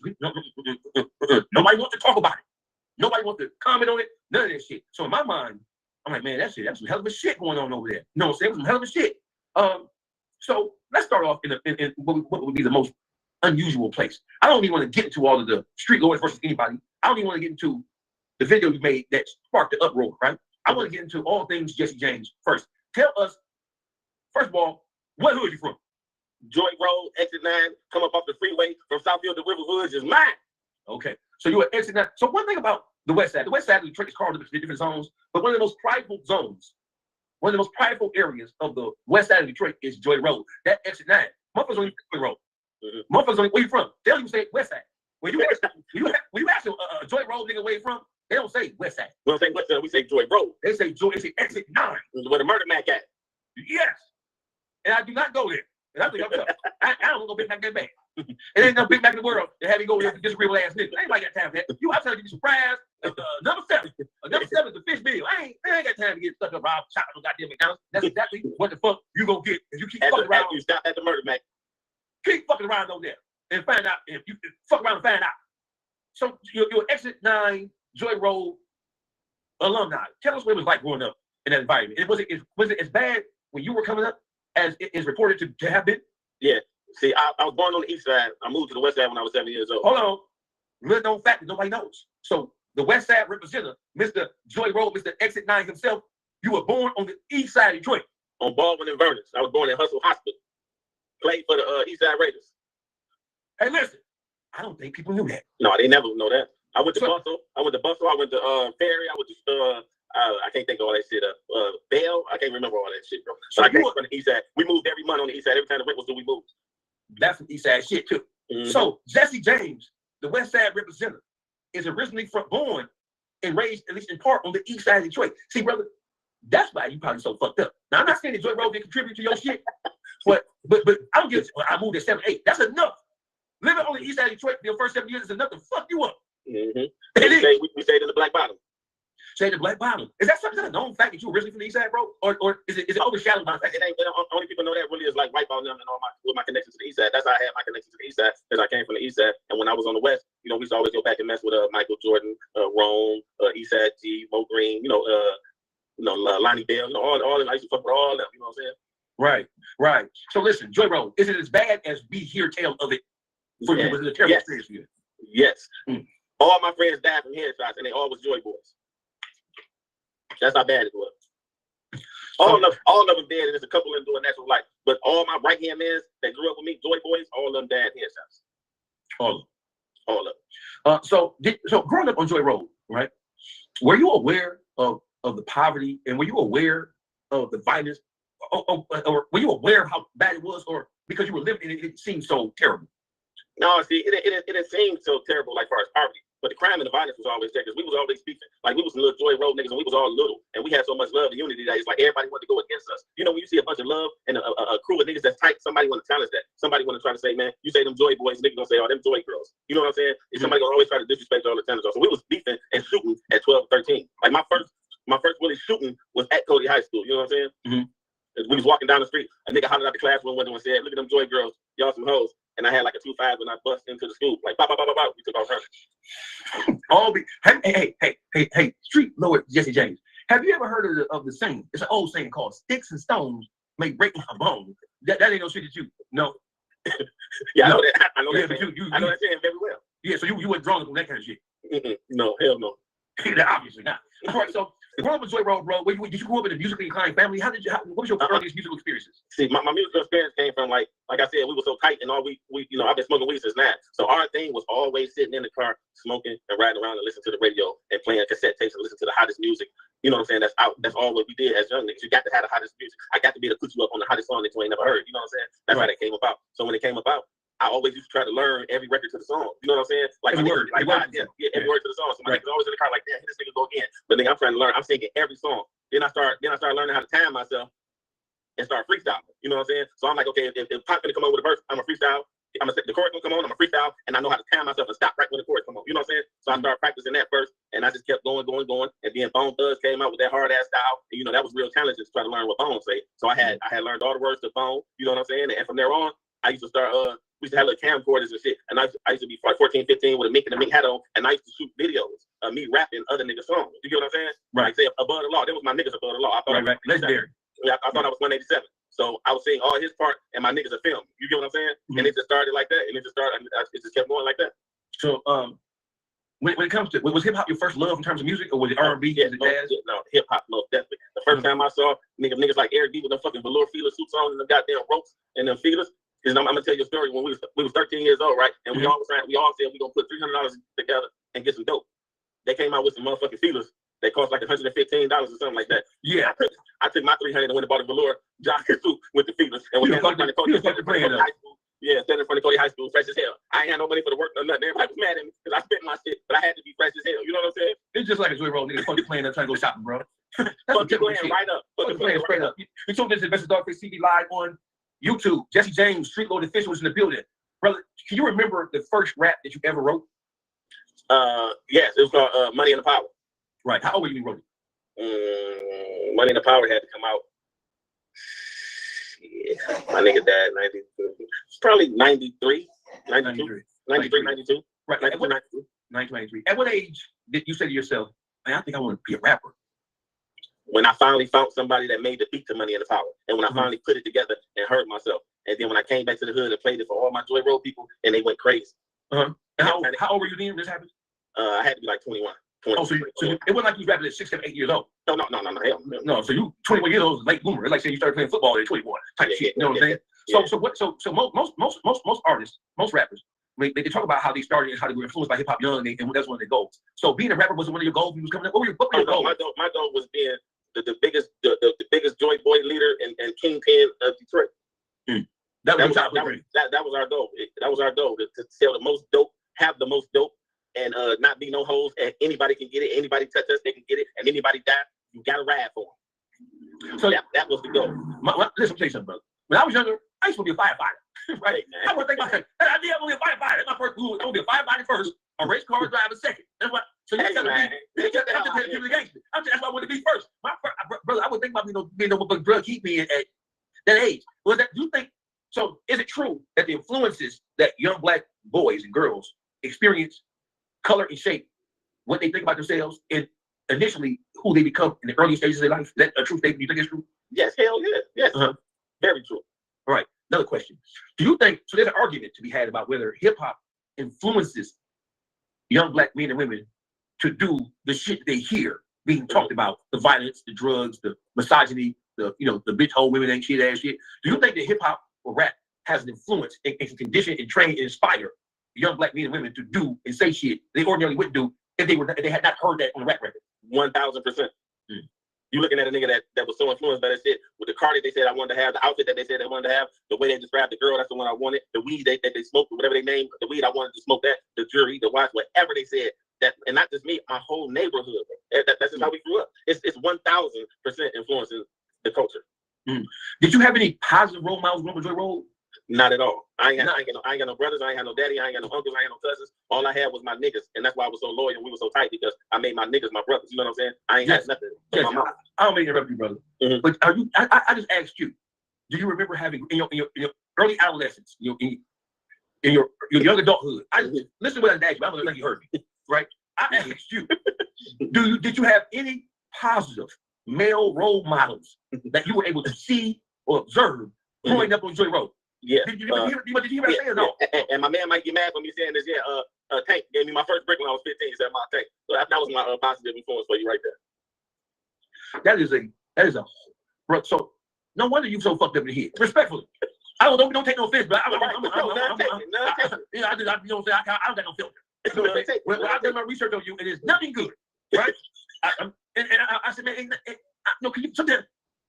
Nobody wants to talk about it. Nobody wants to comment on it. None of that shit. So in my mind, I'm like, man, that's some hell of a shit going on over there. You know what I'm saying? Some hell of a shit. So let's start off in what would be the most unusual place. I don't even want to get into all of the Streetlordz versus anybody. I don't even want to get into the video you made that sparked the uproar, right? I want to get into all things Jesse James first. Tell us, first of all, what hood you from? Joy Road, Exit 9, come up off the freeway from Southfield to River Woods is mine. Okay, so you at Exit 9. So one thing about the West Side of Detroit is called the different zones, but one of the most prideful zones, one of the most prideful areas of the West Side of Detroit is Joy Road. That Exit 9. Motherfuckers only Joy Road. Motherfuckers only, where you from? They don't even say West Side. When you ask a Joy Road nigga where you from, they don't say West Side. We don't say West Side, we say Joy Road. They say Exit 9. Where the murder Mac at. Yes. And I do not go there. And I think I don't go Big Mac that bad. It ain't no Big Mac in the world that have you go there for disagreeable ass niggas. I ain't like that time for that. I'm trying to get you surprised. Number 7. Number 7 is the fish bill. I ain't got time to get stuck up robbed, shot on goddamn McDonald's. That's exactly what the fuck you gonna get if you keep fucking around. You stop at the murder Mac. Keep fucking around over there and find out if you fuck around and find out. So you're Exit 9, Joy Road alumni. Tell us what it was like growing up in that environment. Was it as bad when you were coming up as it is reported to have been? Yeah. See, I was born on the east side. I moved to the west side when I was 7 years old. Hold on. Little known fact that nobody knows. So the west side representative, Mr. Joy Road, Mr. Exit 9 himself, you were born on the east side of Detroit. On Baldwin and Vernus. I was born in Hustle Hospital. Played for the East Side Raiders. Hey, listen. I don't think people knew that. No, they never know that. I went to Bustle. I went to Ferry. I went to I can't think of all that shit. Bell. I can't remember all that shit, bro. So I came from the east side. We moved every month on the east side. Every time the rent was due, we moved. That's some east side shit too. So Jesse James, the west side representative, is originally born and raised, at least in part, on the east side of Detroit. See, brother, that's why you probably so fucked up. Now I'm not saying that Joy Road didn't contribute to your shit, but I don't give. I moved at 7, 8. That's enough. Living on the east side of Detroit for your first 7 years is enough to fuck you up. We stayed in the Black Bottom. Stayed in the Black Bottom. Is that something a known fact that you were originally from the east side, bro? Or is it overshadowed by the fact? It ain't. Only people know that really is like Wipeout them and all my connections to the east side. That's how I had my connections to the east side, because I came from the east side. And when I was on the west, we used to always go back and mess with Michael Jordan, Rome, Eastside G, Mo Green, Lonnie Bell, all of them. I used to fuck with all of them. You know what I'm saying? Right. So listen, Joy Road, is it as bad as we hear tale of it for you? Was it a terrible experience for you? Yes. All my friends died from headshots, and they all was Joy boys. That's how bad it was. All of them dead, and there's a couple of them doing natural life. But all my right hand men that grew up with me, Joy boys, all of them died headshots. All of them. So growing up on Joy Road, right? Were you aware of the poverty, and were you aware of the violence, or were you aware of how bad it was, or because you were living in it, it seemed so terrible? No, see, it didn't seem so terrible like far as poverty, but the crime and the violence was always there, because we was always beefing. Like, we was little Joy Road niggas, and we was all little, and we had so much love and unity that it's like everybody wanted to go against us. You know, when you see a bunch of love and a crew of niggas that's tight, somebody want to challenge that. Somebody want to try to say, man, you say them Joy boys, niggas gonna say, oh, them Joy girls. You know what I'm saying? And somebody gonna always try to disrespect all the tennis. So we was beefing and shooting at 12, 13. Like, my first really shooting was at Cody High School. You know what I'm saying? We was walking down the street, a nigga hollered out the classroom window and said, look at them Joy girls, y'all some hoes. And I had like a 2.5 when I bust into the school. Like, we took off running. Hey, Streetlordz Jesse James. Have you ever heard of the saying? It's an old saying called "Sticks and stones may break my bone." That ain't no shit that you know. Yeah, no. I know that. I know that saying very well. Yeah, so you weren't drawn up on that kind of shit. No, hell no. Obviously not. All right, so growing up with Joy Road, bro, did you grow up in a musically inclined family? What was your earliest musical experiences? See, my musical experience came from, like I said, we were so tight, and all we I've been smoking weed since 9. So our thing was always sitting in the car, smoking and riding around and listening to the radio and playing cassette tapes and listening to the hottest music. You know what I'm saying? That's out. That's all what we did as young niggas. You got to have the hottest music. I got to be able to put you up on the hottest song that you ain't never heard. You know what I'm saying? That's how that came about. So when it came about, I always used to try to learn every record to the song. You know what I'm saying? Like, every word, every word to the song. So my niggas always in the car like, damn, this nigga go again. But nigga, I'm trying to learn. I'm singing every song. Then I start learning how to time myself and start freestyling. You know what I'm saying? So I'm like, okay, if Pop gonna come up with a verse, I'm a freestyle. the chorus gonna come on, I'm a freestyle, and I know how to time myself and stop right when the chorus come on. You know what I'm saying? So I started practicing that first, and I just kept going, and then Bone Thugs came out with that hard ass style. And, you know, that was real challenging to try to learn what Bone say. So I had learned all the words to Bone. You know what I'm saying? And from there on, I used to start. We used to have little camcorders and shit, and I used to be like 14, 15 with a Mick and a Mick hat on, and I used to shoot videos of me rapping other niggas' songs. You get what I'm saying? Right. Like say Above the Law. That was my niggas Above the Law. I thought right. Legendary. Yeah, I thought I was 187. So I was saying all his part, and my niggas are film. You get what I'm saying? And it just started like that, and it just kept going like that. So when it comes to, was hip hop your first love in terms of music, or was it R&B? Yeah, no, hip hop love definitely. The first time I saw niggas like Eric B with them fucking velour feeler suits on and the goddamn ropes and them feelers. Because I'm gonna tell you a story. When we was 13 years old, right? And we all said we gonna put $300 together and get some dope. They came out with some motherfucking feelers. They cost like $115 or something like that. Yeah. I took my $300 and went and bought a velour jockey suit with the feelers. And was standing in front of Cody High School. Yeah, standing in front of Cody High School, fresh as hell. I ain't had no money for the work or nothing. Everybody was mad at me because I spent my shit, but I had to be fresh as hell. You know what I'm saying? It's just like a Joy Road nigga fucking playing up trying to go shopping, bro. Fuck you playing right up. Fuck playing straight up. We told this Investor Dogface TV live on YouTube. Jesse James, Streetlordz official, was in the building. Brother, can you remember the first rap that you ever wrote? Yes, it was called Money and the Power. Right. How old were you when you wrote it? Money and the Power had to come out. Yeah, my nigga dad, 92. It's probably 93, 92. 92. Right. 1993. At what age did you say to yourself, man, I think I want to be a rapper? When I finally found somebody that made the beat to Money and the Power. And when I finally put it together and heard myself. And then when I came back to the hood and played it for all my Joy Road people, and they went crazy. And how old were you then when this happened? I had to be like 21. Oh, so it wasn't like you was rapping at 6, 7, 8 years old. No, hell no. No, so you 21 years old is a late bloomer. It's like saying you started playing football at 21 type shit. You know what I'm saying? So most artists, most rappers, they talk about how they started and how they were influenced by hip hop young, and that's one of their goals. So being a rapper was one of your goals when you was coming up. What were your goals? My goal was being the biggest Joy Boy leader and kingpin of Detroit. That was our goal. That was our goal to sell the most dope, have the most dope. And not be no hoes, and anybody can get it. Anybody touch us, they can get it. And anybody die, you gotta ride for them. So that was the goal. Listen, let me tell you something, brother. When I was younger, I used to be a firefighter. Right? I would think about that. I did want to be a firefighter. That's my first goal. I want to be a firefighter first, a race car driver second. That's what. So you got to be the gangster. That's why I want to be first. Brother, I would think about being no drug keep me at that age. Was that? Do you think? So is it true that the influences that young black boys and girls experience color and shape what they think about themselves and initially who they become in the early stages of their life? Is that a true statement? You think it's true? Yes, hell yeah. Yes. Very true. All right. Another question. Do you think, so there's an argument to be had about whether hip hop influences young black men and women to do the shit they hear being talked about, the violence, the drugs, the misogyny, the bitch hole women ain't shit ass shit. Do you think that hip hop or rap has an influence and can condition and train and inspire young black men and women to do and say shit they ordinarily wouldn't do if they had not heard that on the rap record? 1000%. You looking at a nigga that was so influenced by that shit with the car that they said I wanted to have, the outfit that they said they wanted to have, the way they described the girl, that's the one I wanted, the weed that they smoked, whatever they named, the weed I wanted to smoke that, the jury, the wife, whatever they said. That, and not just me, my whole neighborhood. That's just how we grew up. It's 1000% influencing the culture. Did you have any positive role models growing up Joy Road? Not at all. I ain't got no brothers. I ain't got no daddy. I ain't got no uncles. I ain't got no cousins. All I had was my niggas, and that's why I was so loyal and we were so tight because I made my niggas my brothers. You know what I'm saying? I ain't had nothing. Yes, my mom. I don't mean to interrupt you, brother. But are you? I just asked you. Do you remember having in your early adolescence, in your young adulthood? Listen to what I asked you. I don't think you heard me, right? I asked you. Did you have any positive male role models that you were able to see or observe growing up on Joy Road? Yeah. Did you hear what I say or no? And my man might get mad when me saying this. Yeah. Tank gave me my first break when I was 15. He said my Tank. So that was my positive influence for you right there. That is a bro. So no wonder you so fucked up in the head. Respectfully, I don't take no offense, but I don't got no filter. When I did my research on you, it is nothing good, right? I said, man, no, can you sometimes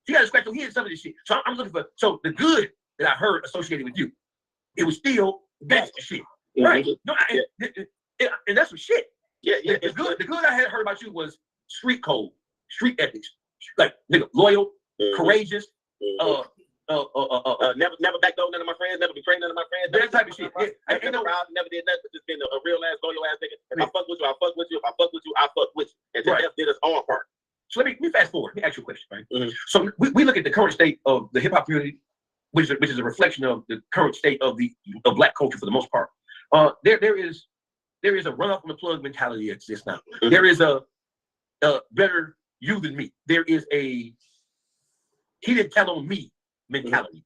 you gotta scratch your head some of this shit. So I'm looking for the good that I heard associated with you. It was still gangster shit, right? No, and that's some shit. Yeah. The good I had heard about you was street code, street ethics, like nigga, loyal, courageous, never backdoor none of my friends, never betrayed none of my friends. That type of shit. Yeah. Never robbed, never did nothing, but just been a real ass, go your ass nigga. If I fuck with you, I fuck with you. If I fuck with you, I fuck with you. And to death did us all apart. So let me fast forward. Let me ask you a question, right? So we look at the current state of the hip hop community, which is a reflection of the current state of black culture for the most part. There is a run up on the plug mentality that exists now. There is a better you than me. There is a he didn't tell on me mentality,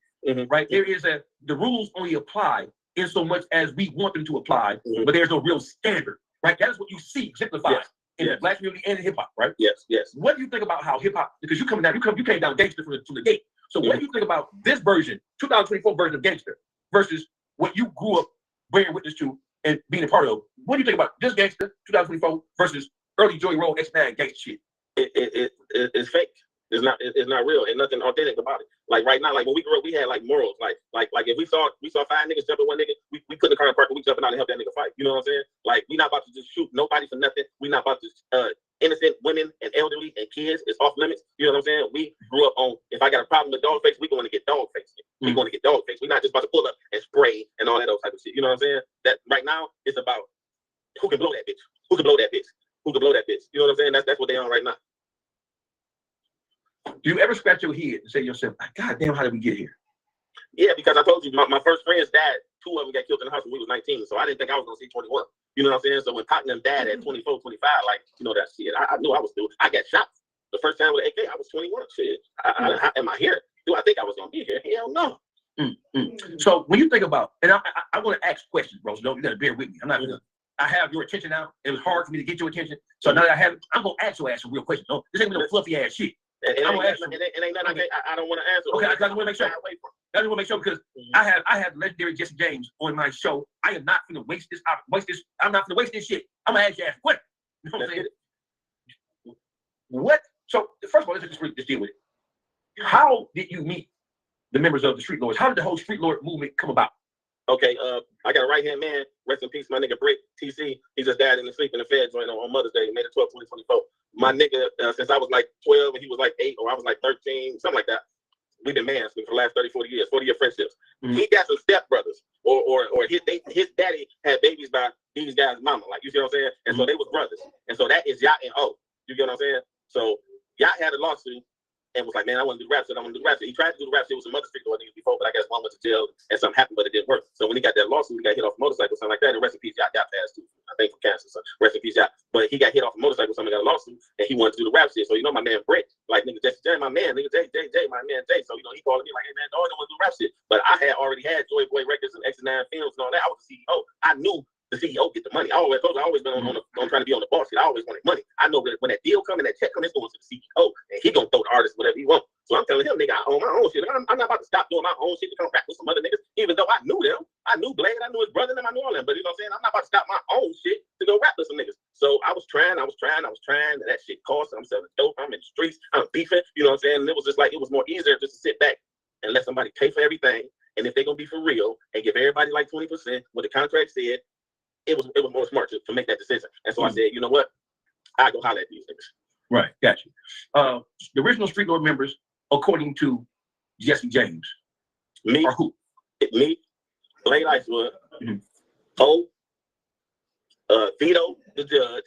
right? There is the rules only apply in so much as we want them to apply, but there's no real standard, right? That is what you see exemplified in the black community and hip hop, right? Yes, yes. What do you think about how hip hop? Because you came down gangster from the gate. So what do you think about this version, 2024 version of gangster, versus what you grew up bearing witness to and being a part of? What do you think about this gangster 2024 versus early Joey Roll X9 gangster shit? It's fake. It's not real. Ain't nothing authentic about it. Like right now, like when we grew up, we had like morals. Like if we saw 5 niggas jumping one nigga, we put in the car in the park and we jumping out and help that nigga fight. You know what I'm saying? Like we not about to just shoot nobody for nothing. We not about to innocent women and elderly and kids is off limits. You know what I'm saying? We grew up on if I got a problem with dog face, we going to get dog face. We going to get dog face. We're not just about to pull up and spray and all that other type of shit. You know what I'm saying? That right now it's about who can blow that bitch. Who can blow that bitch? Who can blow that bitch? You know what I'm saying? That's what they on right now. Do you ever scratch your head and say to yourself, God damn, how did we get here? Yeah, because I told you, my first friend's dad, 2 of them got killed in the house when we was 19, so I didn't think I was going to see 21. You know what I'm saying? So when Tottenham died at 24, 25, like, you know, that shit, I knew I was through. I got shot the first time with an AK, I was 21. Shit, am I here? Do I think I was going to be here? Hell no. So when you think about, and I want to ask questions, bro, so you got to bear with me. I'm not going to. I have your attention now. It was hard for me to get your attention. So now that I have it, I'm going to ask some real questions. No, this ain't no fluffy ass shit. It ain't nothing I don't want to answer. Okay, I just want to make sure. I just want to make sure because I have legendary Jesse James on my show. I am not going to waste this. I'm not going to waste this shit. I'm going to ask you a question. You know what I'm saying? What? So first of all, let's just deal with it. How did you meet the members of the Streetlordz? How did the whole Streetlord movement come about? Okay, I got a right-hand man. Rest in peace, my nigga Brick, TC. He just died in the sleep in the Fed joint on Mother's Day, May the 12th, 2024. My nigga, since I was like 12 and he was like 8 or I was like 13, something like that, we've been mans for the last 30, 40 years, 40-year friendships. He got some stepbrothers or his daddy had babies by these guys' mama, like, you see what I'm saying? And so they was brothers. And so that is Yacht and O. You get what I'm saying? So Yacht had a lawsuit and was like, man, I want to do rap shit. I want to do rap shit. He tried to do the rap shit with some other Streetlord niggas before, but I guess one went to jail and something happened, but it didn't work. So when he got that lawsuit, he got hit off a motorcycle, something like that. And rest in peace, Yacht passed too, I think, from cancer. So rest in peace, Yacht. But he got hit off a motorcycle, somebody got a lawsuit, and he wanted to do the rap shit. So you know my man Brett, like nigga Jesse J, my man, nigga J, my man J. So you know he calling me like, hey man, dog, I don't want to do rap shit. But I had already had Joy Boy Records and X9 Films and all that. I was the CEO. I knew the CEO get the money. I always been on trying to be on the boss shit. I always wanted money. I know that when that deal come and that check come, it's going to the CEO, and he gonna throw the artist whatever he wants. So I'm telling him, nigga, I own my own shit. I'm not about to stop doing my own shit to come back with some other niggas, even though I knew them. I knew Blade, I knew his brother, and I knew all them. But you know what I'm saying? I'm not about to stop my own shit to go rap with some niggas. So I was trying. And that shit cost. I'm selling dope. I'm in the streets. I'm beefing. You know what I'm saying? And it was just like, it was more easier just to sit back and let somebody pay for everything. And if they're gonna be for real and give everybody like 20%, what the contract said, it was more smart to make that decision. And so I said, you know what? I go holler at these niggas. Right, got you. The original Streetlord members, according to Jesse James, me, or who? Me, Blade Icewood, O, Vito, the judge,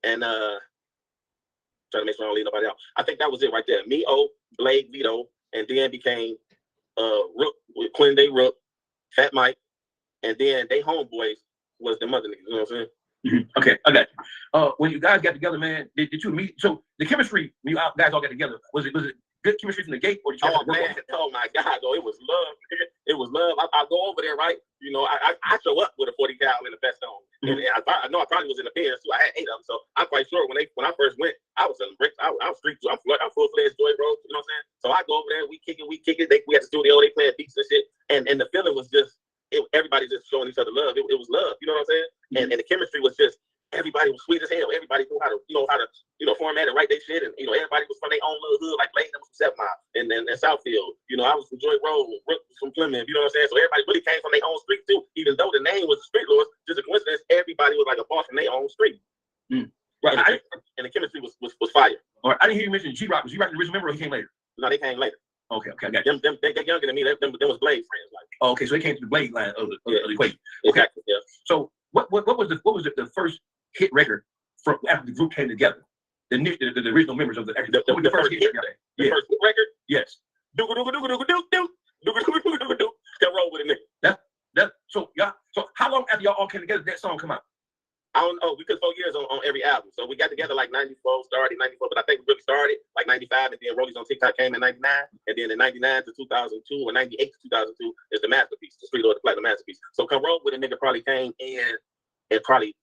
and trying to make sure I don't leave nobody out. I think that was it right there. Me, O, Blade, Vito, and then became Rook with Quinn Day Rook, Fat Mike, and then they homeboys was the mother niggas. You know what I'm saying? Okay, I got you. When you guys got together, man, did you meet? So the chemistry when you guys all got together, was it good chemistry from the gate, or did you? Oh my God, though, it was love. It was love. I go over there, right? You know, I show up with a 40 cal in the vest on, and I know I probably was in the pants too. I had 8 of them, so I'm quite sure when I first went, I was selling bricks. I was street. I'm full-fledged Joy Road. You know what I'm saying? So I go over there, we kick it. We had the studio, they playing beats and shit, and the feeling was just. Everybody just showing each other love. It was love, you know what I'm saying? And the chemistry was just everybody was sweet as hell. Everybody knew how to format and write their shit, and everybody was from their own little hood. Like Layton was from 7 Mile and Southfield. I was from Joy Road, Rook was from Plymouth. You know what I'm saying? So everybody really came from their own street too. Even though the name was the Streetlordz, just a coincidence. Everybody was like a boss from their own street. Right. And the chemistry was fire. All right. I didn't hear you mention G-Rock. Was G-Rock the original member, or he came later? No, they came later. Okay, I got you. They younger than me. Them was Blade friends. Like, okay, so they came to the Blade line of the equation. Okay. Exactly. Yeah. So what was the first hit record from after the group came together? The original members of the first hit record. The first hit record. Yes. Can roll with a nigga. So how long after y'all all came together did that song come out? I don't know. We took 4 years on every album. So we got together like 94, started 94, but I think we really started like 95, and then Rollies on TikTok came in 99, and then in 99 to 2002 or 98 to 2002 is the masterpiece, the Streetlordz Platinum masterpiece. So Come Roll With a Nigga probably came in and probably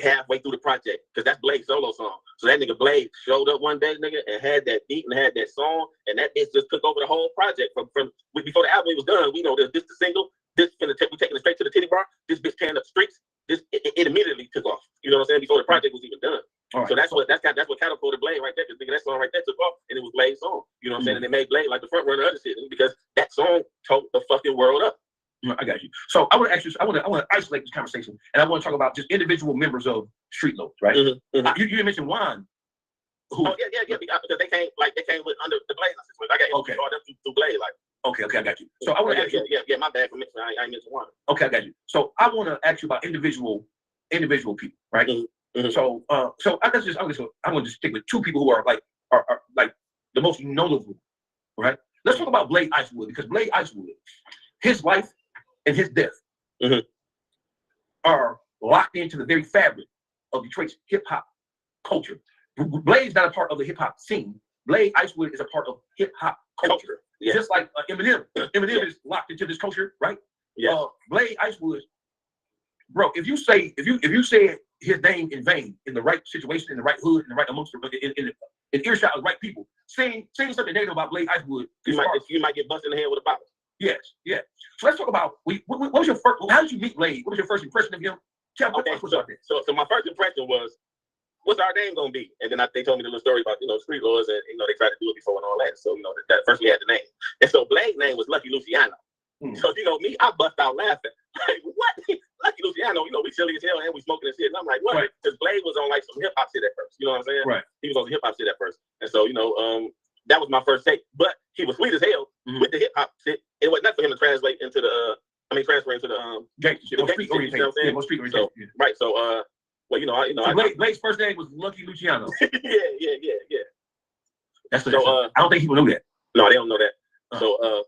halfway through the project, because that's Blade's solo song. So that nigga Blade showed up one day, nigga, and had that beat and had that song, and that bitch just took over the whole project from before the album was done. We know this the single. This we taking it straight to the titty bar. This bitch tearing up the streets. It immediately took off. You know what I'm saying? Before the project was even done. Right. So that's what catapulted Blade right there. Because that song right there took off, and it was Blade's song. You know what I'm saying? And they made Blade like the front runner of other shit, because that song told the fucking world up. I got you. So I want to ask you. I want to isolate this conversation, and I want to talk about just individual members of Streetlordz, right? You mentioned Juan. Yeah. Because they came with under the Blade. I got okay. All them through Blade, like. Okay, I got you. So I want to ask you. Yeah, my bad for mixing. I mentioned one. Okay, I got you. So I want to ask you about individual people, right? So I want to stick with two people who are like the most notable, right? Let's talk about Blade Icewood, because Blade Icewood, his life and his death are locked into the very fabric of Detroit's hip hop culture. Blade's not a part of the hip hop scene. Blade Icewood is a part of hip hop culture. Yeah. Just like Eminem. Eminem is locked into this culture, right? Yeah. Blade Icewood, bro. If you say his name in vain, in the right situation, in the right hood, in the right amongst in earshot of the right people, saying something negative about Blade Icewood, you might get busted in the head with a bottle. Yes, yeah. So let's talk about what was your first? How did you meet Blade? What was your first impression of him? Tell me what's about that. So my first impression was, what's our name gonna be? And then they told me the little story about Streetlordz, and they tried to do it before and all that. So that first we had the name, and so Blade's name was Lucky Luciano. So me, I bust out laughing. Like, what? Lucky Luciano? We silly as hell and we smoking and shit. And I'm like, what? Because Blade was on like some hip hop shit at first. You know what I'm saying? Right. He was on some hip hop shit at first, and so that was my first take. But he was sweet as hell with the hip hop shit. It was not for him to translate into transfer into the street orientation. So, right. So Blade's first name was Lucky Luciano. yeah. That's so. I don't think people knew that. No, they don't know that. So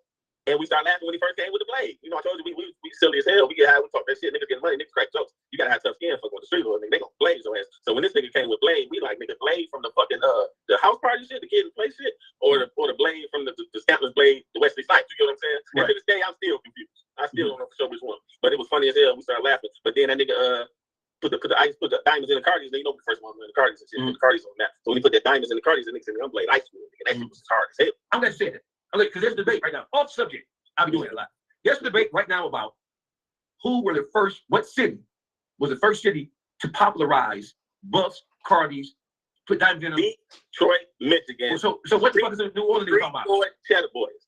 and we started laughing when he first came with the Blade. I told you we silly as hell. We get high, we talk that shit. Niggas get money, niggas crack jokes. You gotta have tough skin fucking with the Streetlordz. They gonna Blade your ass. So when this nigga came with Blade, we like, nigga, Blade from the fucking the house party shit, the kid and play shit, or the Blade from the Stamplers Blade, the Wesley Snipes. You get what I'm saying? Right. And to this day, I'm still confused. I still don't know for sure which one. But it was funny as hell. We started laughing. But then that nigga put the diamonds in the Cardis. Then the first one in the Cardis and shit. Put the Cardis on that. So when he put the diamonds in the Cardis, the nigga said, I'm Blade Icewood. And that shit was hard as hell. I'm gonna say that. Because there's a debate right now. Off subject. I'll be doing it a lot. There's a debate right now about what city was the first city to popularize buffs, Cardis, put diamonds in them? Detroit, Michigan. So what the fuck is New Orleans talking about? Detroit, Cheddar Boys.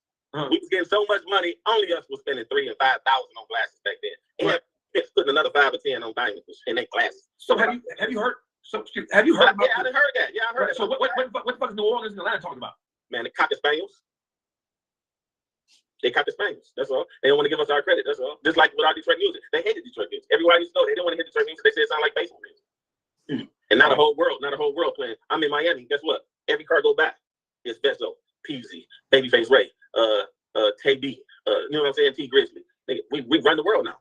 We was getting so much money, only us was spending $3,000 and $5,000 on glasses back then. And it's putting another 5 or 10 on diamonds in their glasses. So have you heard? Have you heard? Yeah, I done heard that. Yeah, I heard that. So what the fuck is New Orleans and Atlanta talking about? Man, the Cocker Spaniels. They Cocker Spaniels. That's all. They don't want to give us our credit. That's all. Just like with our Detroit music, they hated Detroit music. Everybody used to know they didn't want to hear Detroit music. They said it sounded like baseball music. And not a whole world playing. I'm in Miami. Guess what? Every car go by. It's Bezo, Peasy, Babyface Ray, Tay B. You know what I'm saying? T Grizzly. We run the world now.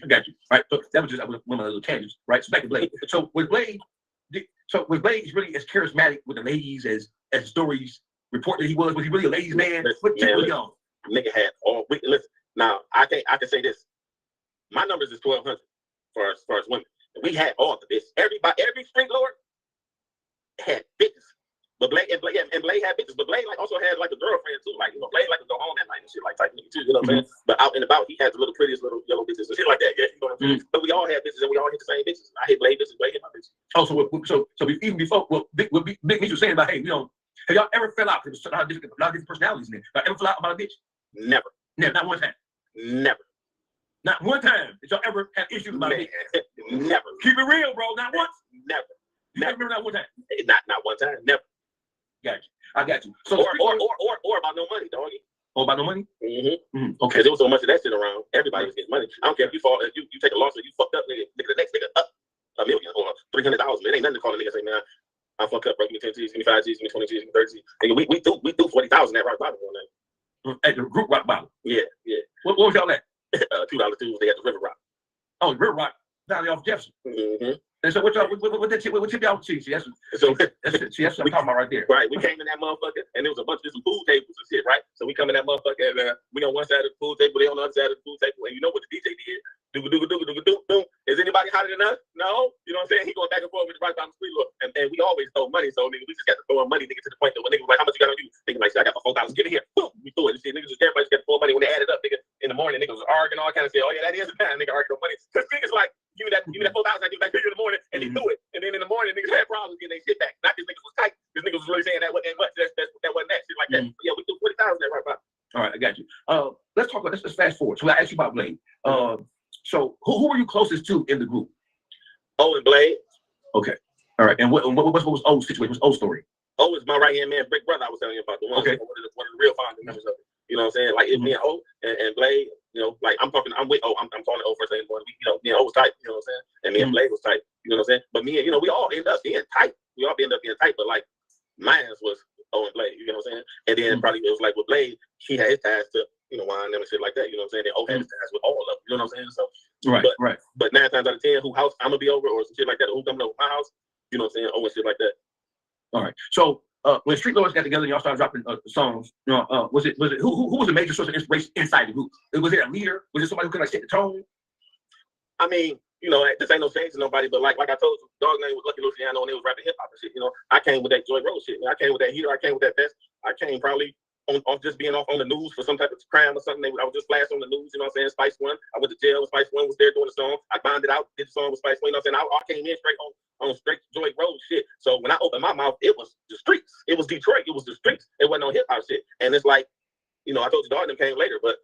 I got you. Right. So that was just one of the little tangents. Right. So back to Blade. So with Blade, he's really as charismatic with the ladies as the stories report that he was. Was he really a ladies' man? Young. Nigga had all. Listen, now I can say this. My numbers is 1,200 as far as women. We had all of this. Every Streetlord had bitches. But Blade had bitches. But Blade also had like a girlfriend too. Blade like to go home that night and shit type nigga too. You know what I'm saying? But out and about, he had the prettiest little yellow bitches and shit like that. Yeah, you know what I'm saying? But we all had bitches and we all hit the same bitches. I hit Blade bitches. Blade hit my bitches. Oh, so even before what Big Meech was saying about, hey, have y'all ever fell out? Because a lot of different personalities in there. Y'all ever fell out about a bitch? Never. Not one time. Never. Not one time did y'all ever have issues about it? Never. Keep it real, bro. Not once. Never. You never remember not one time? Not one time. Never. Got you. I got you. So or about no money, doggy. Oh, about no money? Mm-hmm. Okay. Because there was so much of that shit around. Everybody was getting money. I don't care if you fall, if you take a loss or you fucked up, nigga, the next nigga up $1 million or $300,000. It ain't nothing to call a nigga say, man, I fucked up, bro. Give me 10 G's, give me 5 G's, give me 20 G's, give me 30 G's. Nigga, we do 40,000 at rock bottom on that. At the group rock bottom? Yeah. What was y'all at? $2 Tuesday at the River Rock. Oh, River Rock, down there off Jefferson. Mm-hmm. And so what tip y'all see? See, that's what I'm talking about right there. Right, we came in that motherfucker, and there was a bunch of some pool tables and shit, right? So we come in that motherfucker, and we on one side of the pool table, they on the other side of the pool table, and you know what the DJ did? Doom. Is anybody hotter than us? No. You know what I'm saying? He going back and forth with the right down the street, look, and we always throw money, so nigga, we just got to throw money, nigga, to the point that when niggas like, how much you got on you? Nigga like, I got my $4,000, give it here. Boom, we threw it. And shit, niggas just everybody just got to throw money when they added up, nigga. In the morning, niggas was arguing all kind of shit. Oh yeah, that is a time, nigga arguing money. Cause niggas like, give me that $4,000, I give it back to you in the morning, and they threw it. And then in the morning, niggas had problems getting their shit back. Not because niggas was tight, because niggas was really saying that wasn't much, that wasn't that shit like that. So, yeah, we threw 40,000 there right about. All right, I got you. Let's talk about let's fast forward. So I asked you about Blade. So who were you closest to in the group? O and Blade. Okay. All right. And what was O's situation? What's O's story? O is my right hand man, big brother. I was telling you about the one. Okay. One of the real founding members of it. You know what I'm saying? Like it's me and O and Blade. You know, like I'm with O. I'm calling O first thing in the morning. You know, me and O was tight. You know what I'm saying? And me and Blade was tight. You know what I'm saying? But me and we all end up being tight. We all end up being tight. But like mine was O and Blade. You know what I'm saying? And then probably it was like with Blade, he had his ties to wine them and shit like that. You know what I'm saying? Then O had his ties with all of them. You know what I'm saying? So. Right. But 9 times out of 10, who house I'm gonna be over or some shit like that, or who coming over my house, you know what I'm saying? Oh, and shit like that. All right. So when Streetlordz got together and y'all started dropping songs, was it who was the major source of inspiration inside the group? Was it a leader? Was it somebody who could like set the tone? I mean, this ain't no shade to nobody, but like I told you, dog name was Lucky Luciano and they was rapping hip hop and shit. I came with that Joy Road shit. I came with that heater. I came with that vest. I came probably off just being off on the news for some type of crime or something. I was just flashed on the news, you know what I'm saying? Spice One. I went to jail. Spice One was there doing the song. I bonded out, did the song with Spice One. You know what I'm saying? I came in straight on straight Joy Road shit. So when I opened my mouth, it was the streets. It was Detroit. It was the streets. It wasn't no hip hop shit. And it's like, I told you dog them came later, but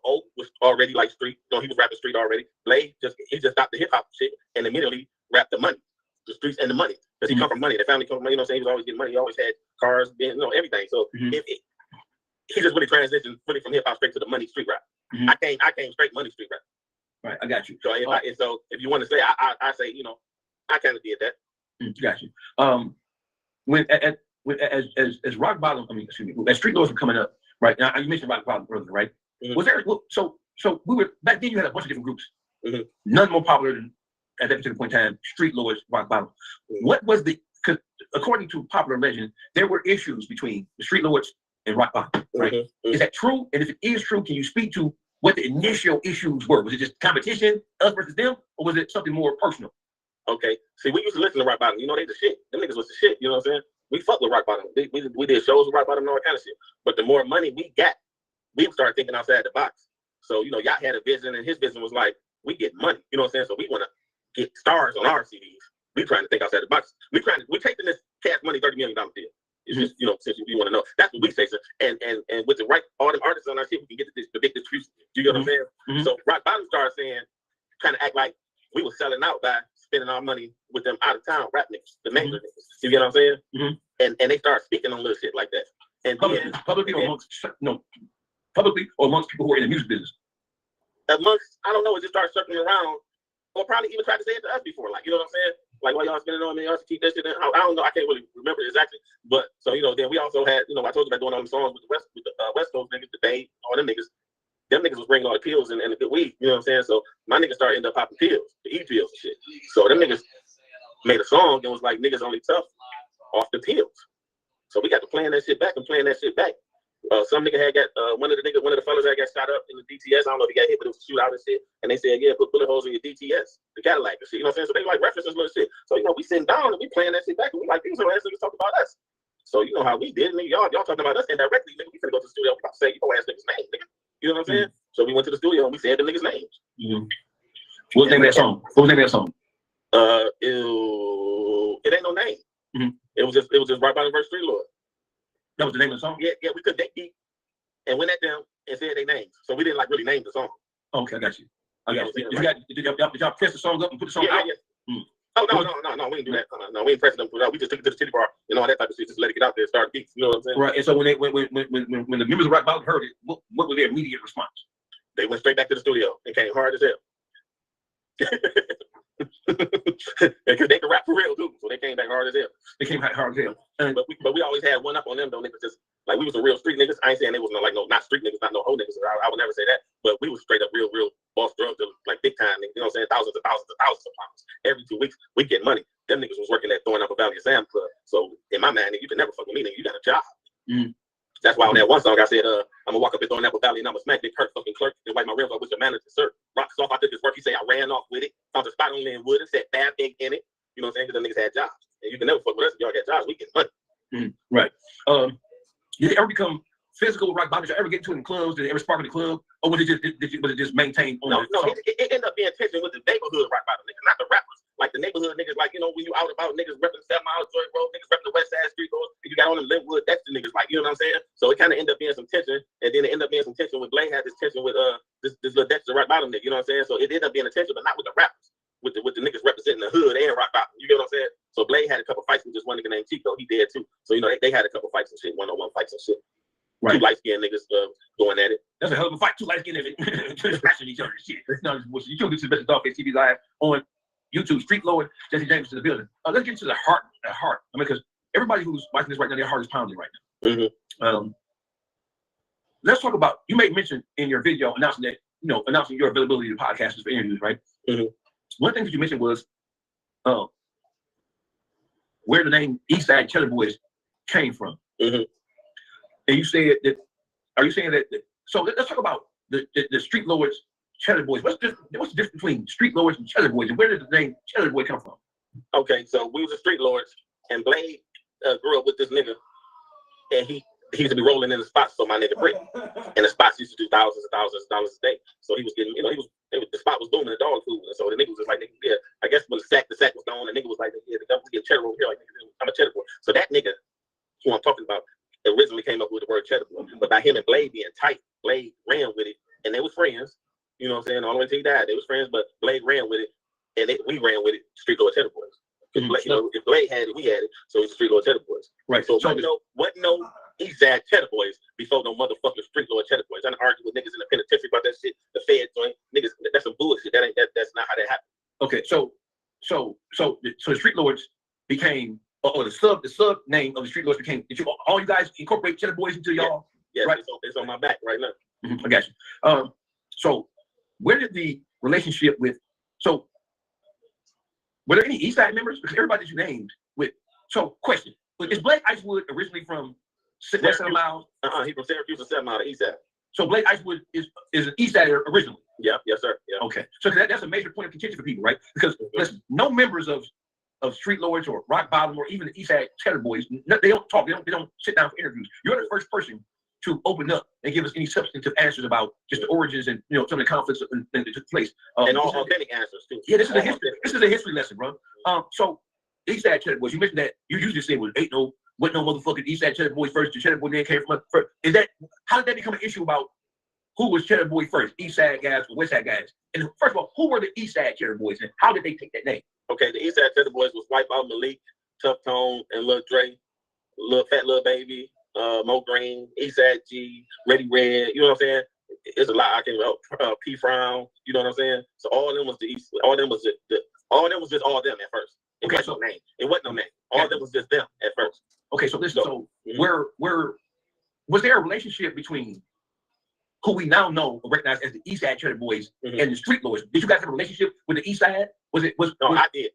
O was already like street. He was rapping street already. Blade just stopped the hip hop shit and immediately rapped the money. The streets and the money. Because he come from money. The family come from money, you know what I'm saying? He was always getting money. He always had cars, everything. So he just really transitioned really from hip hop straight to the money street rap. I came straight money street rap. Right, I got you. So if you want to say, I say, I kind of did that. Got you. As rock bottom, as Streetlordz were coming up, right? Now you mentioned rock bottom earlier, right? Was there so we were back then? You had a bunch of different groups. None more popular than at that particular point in time. Streetlordz, rock bottom. What was because according to popular legend, there were issues between the Streetlordz and rock bottom, right? Is that true? And if it is true, can you speak to what the initial issues were? Was it just competition, us versus them, or was it something more personal? Okay. See, we used to listen to rock bottom. They the shit. Them niggas was the shit. You know what I'm saying? We fucked with rock bottom. We did shows with rock bottom and all that kind of shit. But the more money we got, we started thinking outside the box. So y'all had a vision, and his vision was like, we get money. You know what I'm saying? So we want to get stars on our CDs. We trying to think outside the box. We taking this Cash Money $30 million deal. It's just, since you want to know, that's what we say, sir. And with the right, all them artists on our shit, we can get the big distribution. You get what I'm saying? So rock bottom started saying, kind of act like we were selling out by spending our money with them out of town rap niggas, the major niggas. You get what I'm saying? And they start speaking on little shit like that. And publicly or amongst people who are in the music business. Amongst, I don't know, it just started circling around, or probably even tried to say it to us before. Like, you know what I'm saying? Like, why y'all spending on me? Y'all should keep that shit in. I don't know. I can't really remember exactly. But so then we also had, I told you about doing all them songs with the West Coast niggas, the Bay, all them niggas. Them niggas was bringing all the pills and the good weed. You know what I'm saying? So my niggas started ending up popping pills, the E-pills and shit. So them niggas made a song and was like, niggas only tough off the pills. So we got to playing that shit back. Some nigga had got one of the fellas that got shot up in the DTS. I don't know if he got hit, but it was a shootout and shit. And they said, yeah, put bullet holes in your DTS, the Cadillac and shit. You know what I'm saying? So they like references little shit. So we sitting down and we playing that shit back, and we like, these are ass niggas talking about us. So you know how we did, nigga. Y'all talking about us indirectly, nigga. We finna go to the studio. We about to say your ass niggas' name, nigga. You know what I'm saying? So we went to the studio and we said the niggas' names. What was the name of that song? It ain't no name. It was just right by the verse Streetlordz. That was the name of the song? Yeah, we could dig deep and went at them and said their names. So we didn't like really name the song. Okay, I got you. Did y'all press the song up and put the song out? Yeah. Oh no, we didn't do that. No, we didn't press them for that. We just took it to the titty bar and all that type of shit. Just let it get out there, and start beats. You know what I'm saying? Right. And so when the members of Rock Bottom heard it, what was their immediate response? They went straight back to the studio and came hard as hell. Because they can rap for real too, so they came back hard as hell. They came back hard as hell. But we always had one up on them though. Niggas just like we was some real street niggas. I ain't saying they was not street niggas, not no hoe niggas. I would never say that. But we was straight up real boss drug dealers, like big time niggas. You know what I'm saying? Thousands of pounds. Every 2 weeks we get money. Them niggas was working at throwing up a Valley Sam Club. So in my mind, nigga, you can never fuck with me, nigga. You got a job. That's why on that one song I said, I'm gonna walk up and throw an Apple Valley and I'm gonna smack Big Kirk fucking clerk and wipe my rims off with your manager, sir. Rocks off, I took his work. He say I ran off with it. Found a spot on Linwood and said bad thing in it. You know what I'm saying? Because the niggas had jobs. And you can never fuck with us if y'all got jobs. We get money. Right. Did it ever become physical with Rock Bottom? Did you ever get into it in clubs? Did it ever spark in the club? Or was it just maintained on No, it ended up being tension with the neighborhood Rock Bottom niggas, not the rappers. Like the neighborhood niggas, like, you know, when you out about niggas repping 7 Mile Joy Road, niggas repping the West Side Street Road, and you got on them Linwood, that's the niggas, like, you know what I'm saying? So it kind of ended up being some tension, and then it ended up being some tension with Blade had this tension with this little Dexter Rock Bottom nigga, you know what I'm saying? So it ended up being a tension, but not with the rappers, with the niggas representing the hood and Rock Bottom. You get what I'm saying? So Blade had a couple fights with this one nigga named Chico. He did too. So, you know, they had a couple fights and shit, one-on-one fights and shit. Right. 2 light-skinned niggas going at it. That's a hell of a fight. 2 light-skinned niggas smashing each other. Shit. That's not bullshit. You can't do the best of Dog Face TV Live on YouTube. Streetlordz, Jesse James to the building. Let's get into the heart. I mean, because everybody who's watching this right now, their heart is pounding right now. Let's talk about. You made mention in your video announcing that announcing your availability to podcasters for interviews, right? One thing that you mentioned was where the name Eastside Cheddar Boys came from. And you said that. Are you saying that? So let's talk about the Streetlordz Cheddar Boys. What's the difference between Streetlordz and Cheddar Boys, and where did the name Cheddar Boy come from? Okay, so we was a Streetlordz, and Blade grew up with this nigga, and he used to be rolling in the spots for my nigga Brick, and the spots used to do thousands and thousands of dollars a day. So he was getting, the spot was booming, the dog food, and so the nigga was just like, nigga, yeah. I guess when the sack was gone, the nigga was like, yeah, the government's getting cheddar over here, like, nigga, I'm a cheddar boy. So that nigga, who I'm talking about, originally came up with the word cheddar boy, but by him and Blade being tight, Blade ran with it, and they was friends. You know what I'm saying? All the way till he died, they was friends, but Blade ran with it, and we ran with it. Streetlordz Cheddar Boys. If Blade had it, we had it. So it's Streetlordz Cheddar Boys. Right. So what no Eastside Cheddar Boys before no motherfucking Streetlordz Cheddar Boys. I'm arguing with niggas in the penitentiary about that shit. The Fed joint, niggas. That's some bullshit. That's not how that happened. Okay. So the Streetlordz became. Or the sub name of the Streetlordz became. Did all you guys incorporate Cheddar Boys into y'all? Yeah, right. It's on my back right now. I got you. So where did the relationship with? So were there any Eastside members? Because everybody that you named with. So question: is Blake Icewood originally from West 7 Mile? He from Syracuse and 7 Mile to Eastside. So Blake Icewood is an Eastsider originally. Yeah, yes sir. Yeah. Okay, so that's a major point of contention for people, right? Because listen, no members of Streetlordz or Rock Bottom or even the Eastside Cheddar Boys, they don't talk. They don't sit down for interviews. You're the first person to open up and give us any substantive answers about just the origins and some of the conflicts that took place. And all authentic answers too. Yeah, this is a history lesson, bro. So Eastside Cheddar Boys, you mentioned that you usually say wasn't no motherfucking Eastside Cheddar Boys first. The Cheddar Boy then came from first. How did that become an issue about who was Cheddar Boy first, Eastside guys or Westside guys? And first of all, who were the Eastside Cheddar Boys and how did they take that name? Okay, the Eastside Cheddar Boys was Wipeout Malik, Tough Tone, and Lil Dre, Fat Lil Baby, Mo Green, Eastside G, Ready Red. You know what I'm saying? It's a lot. I can P Frown. You know what I'm saying? So all of them was the East. All of them was all of them was just all of them at first. It wasn't no name. It wasn't no name. All of them was just them at first. Okay, so listen. So where was there a relationship between who we now know or recognize as the Eastside Cheddar Boys and the Streetlordz? Did you guys have a relationship with the Eastside? I did.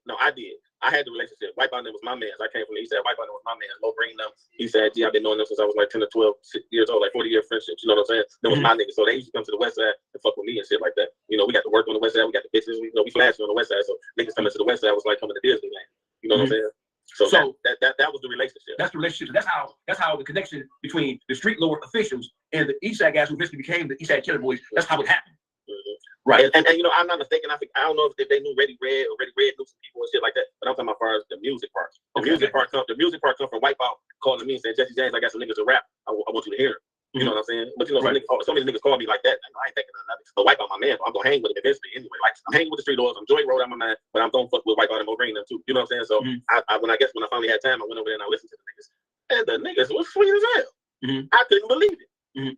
I had the relationship. Wipeout was my man. I came from the Eastside. Wipeout was my man. Mo Green them. Eastside G. I've been knowing them since I was like 10 or 12 years old, like 40-year friendships. You know what I'm saying? That was my nigga. So they used to come to the West Side and fuck with me and shit like that. You know, we got to work on the West Side. We got the bitches. We flashing on the West Side. So niggas coming to the West Side was like coming to Disneyland. You know what I'm saying? So that was the relationship. That's the relationship. That's how the connection between the Streetlordz officials and the Eastside guys who eventually became the Eastside Cheddar Boys. That's how it happened. Right. And you know, I'm not mistaken. I don't know if they knew Ready Red or Ready Red knew some people and shit like that. But I'm talking about as far as the music part. The music part comes from Wipeout calling me and saying, Jesse James, I got some niggas to rap. I want you to hear them. You know what I'm saying? But you know, so many niggas call me like that. I ain't thinking of nothing. But Wipeout my man, I'm gonna hang with him eventually anyway. Like I'm hanging with the Streetlordz, I'm Joy Road out my mind, but I'm gonna fuck with Wipeout and Moraine them too. You know what I'm saying? So when I finally had time, I went over there and I listened to the niggas. And the niggas was sweet as hell. I couldn't believe it.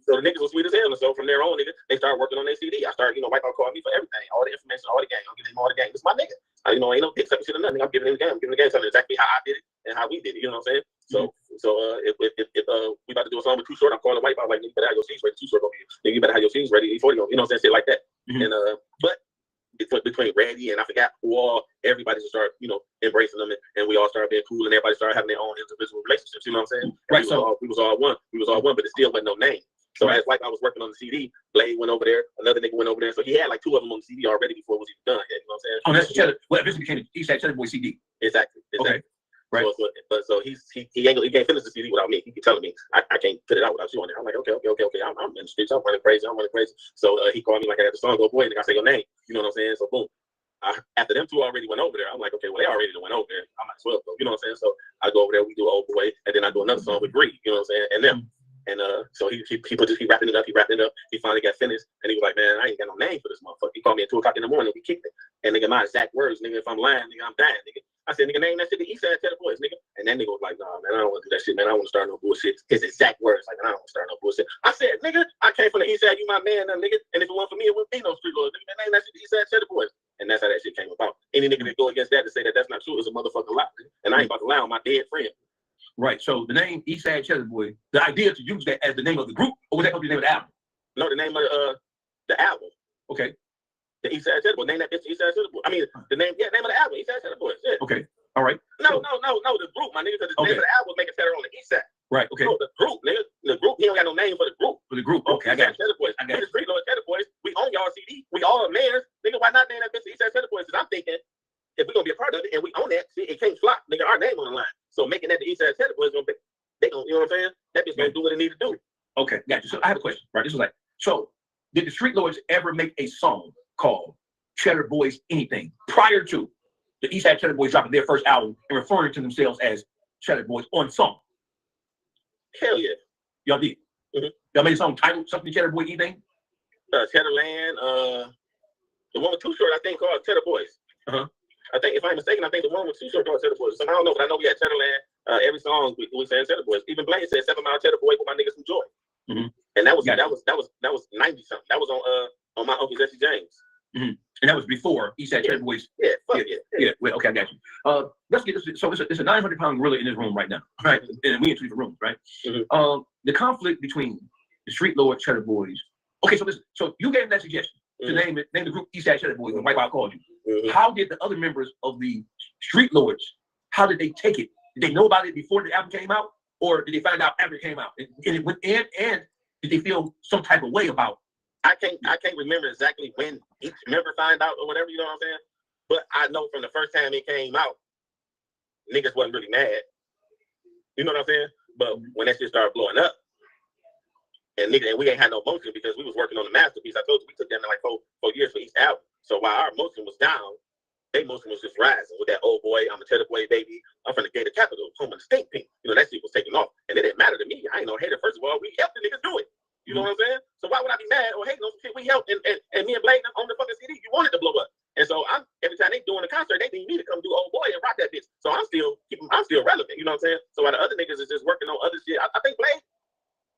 So the niggas was sweet as hell. And so from there on, nigga, they started working on their CD. I started, Wipeout called me for everything, all the information, all the game. I'm giving him all the game. It's my nigga. Ain't no dick sucking shit or nothing. I'm giving him the game. I'm giving the game, telling him exactly how I did it and how we did it. You know what I'm saying? So if we about to do a song with Too Short, I'm calling Wipeout like, nigga, you better have your scenes ready. Too Short gonna be, nigga, you better have your scenes ready. E40, you know what I'm saying? Shit like that. And but between Randy and I forgot who all, everybody just started, embracing them, and we all started being cool, and everybody started having their own individual relationships. You know what I'm saying? Right. We was all one. We was all one, but it still wasn't no name. So as like I was working on the CD, Blade went over there, another nigga went over there. So he had like 2 of them on the CD already before it was even done. You know what I'm saying? Oh, that's Cheddar. Well, eventually became the Eastside Cheddar Boy CD. Exactly. Okay. Right. So he can't finish the CD without me. He keep telling me I can't put it out without you on there. I'm like, okay. I'm in the streets. I'm running crazy. So he called me like I had the song go boy, and I say your name. You know what I'm saying? So boom. After them 2 already went over there, I'm like, okay, well they already went over there. I might as well go. You know what I'm saying? So I go over there, we do Old Boy, and then I do another song with Bree. You know what I'm saying? And them. And so he wrapping it up. He finally got finished, and he was like, man, I ain't got no name for this motherfucker. He called me at 2 o'clock in the morning. We kicked it, and nigga, my exact words, nigga, if I'm lying, nigga, I'm dying, nigga. I said, nigga, name that shit the Eastside Cheddar Boys, nigga. And that nigga was like, nah, man, I don't want to do that shit, man. I don't want to start no bullshit. His exact words, like, I don't want to start no bullshit. I said, nigga, I came from the Eastside, you my man, nigga. And if it wasn't for me, it wouldn't be no Streetlordz, nigga. Name that shit the Eastside Cheddar Boys. And that's how that shit came about. Any nigga that go against that to say that that's not true is a motherfucking lie, nigga. And I ain't about to lie on my dead friend. Right. So the name Eastside Cheddar Boy, the idea to use that as the name of the group, or was that going to be the name of the album? No, the name of the album. Okay. The Eastside Cheddar Boy. Name that bitch Eastside Cheddar Boy. I mean, the name of the album, Eastside Cheddar Boy. Yeah. Okay. All right. No, the group, my nigga, because the name of the album was Make It Better on the Eastside. Right. Okay. No, the group, nigga. The group, he don't got no name for the group. For the group. Okay, I got it. Cheddar Boys. I got it. The Streetlordz Cheddar Boys. We own y'all CD. We all mans. Nigga, why not name that bitch Eastside Cheddar Boys? Because I'm thinking, if we're gonna be a part of it and we own that, see, it can't flop. Nigga, our name on the line. So making that the Eastside Cheddar Boys gonna be, they gonna, you know what I'm saying? That bitch gonna do what it need to do. Okay, got you. So I have a question, right? This was like, so did the Streetlordz ever make a song called Cheddar Boys Anything prior to the Eastside Cheddar Boys dropping their first album and referring to themselves as Cheddar Boys on song? Hell yeah. Y'all did. Y'all made a song titled something Cheddar Boy Anything? Cheddarland, the one with Too Short, I think, called Cheddar Boys. I think, if I'm mistaken, I think the one with Too Short called Cheddar Boys. So I don't know, but I know we had Cheddarland. Every song we saying Cheddar Boys. Even Blade said 7 Mile Cheddar Boy with my niggas from Joy. And that was 90 something. That was on my Uncle Jesse James. And that was before Eastside Cheddar Boys. Yeah, fuck yeah. Well, okay, I got you. Let's get this. So it's a 900-pound gorilla in this room right now, right? And we in 2 different rooms, right? The conflict between the Streetlordz Cheddar Boys. Okay, so listen. So you gave that suggestion to name the group Eastside Cheddar Boys when Wipeout called you. How did the other members of the Streetlordz, how did they take it? Did they know about it before the album came out, or did they find out after it came out? And did they feel some type of way about? I can't remember exactly when each member found out or whatever, you know what I'm saying? But I know from the first time it came out, niggas wasn't really mad. You know what I'm saying? But when that shit started blowing up, and we ain't had no motion because we was working on the masterpiece. I told you we took them like 4 years for each album. So while our motion was down, their motion was just rising with that Old Boy, I'm a Cheddar Boy baby, I'm from the Gator Capital, home of the Stink Pink. You know, that shit was taking off. And it didn't matter to me. I ain't no hater. First of all, we helped the niggas do it. You know what I'm saying? So why would I be mad or hating on some shit we helped? And me and Blade on the fucking CD, you wanted to blow up. And so every time they doing a concert, they need me to come do Old Boy and rock that bitch. So I'm still relevant. You know what I'm saying? So while the other niggas is just working on other shit, I think Blade,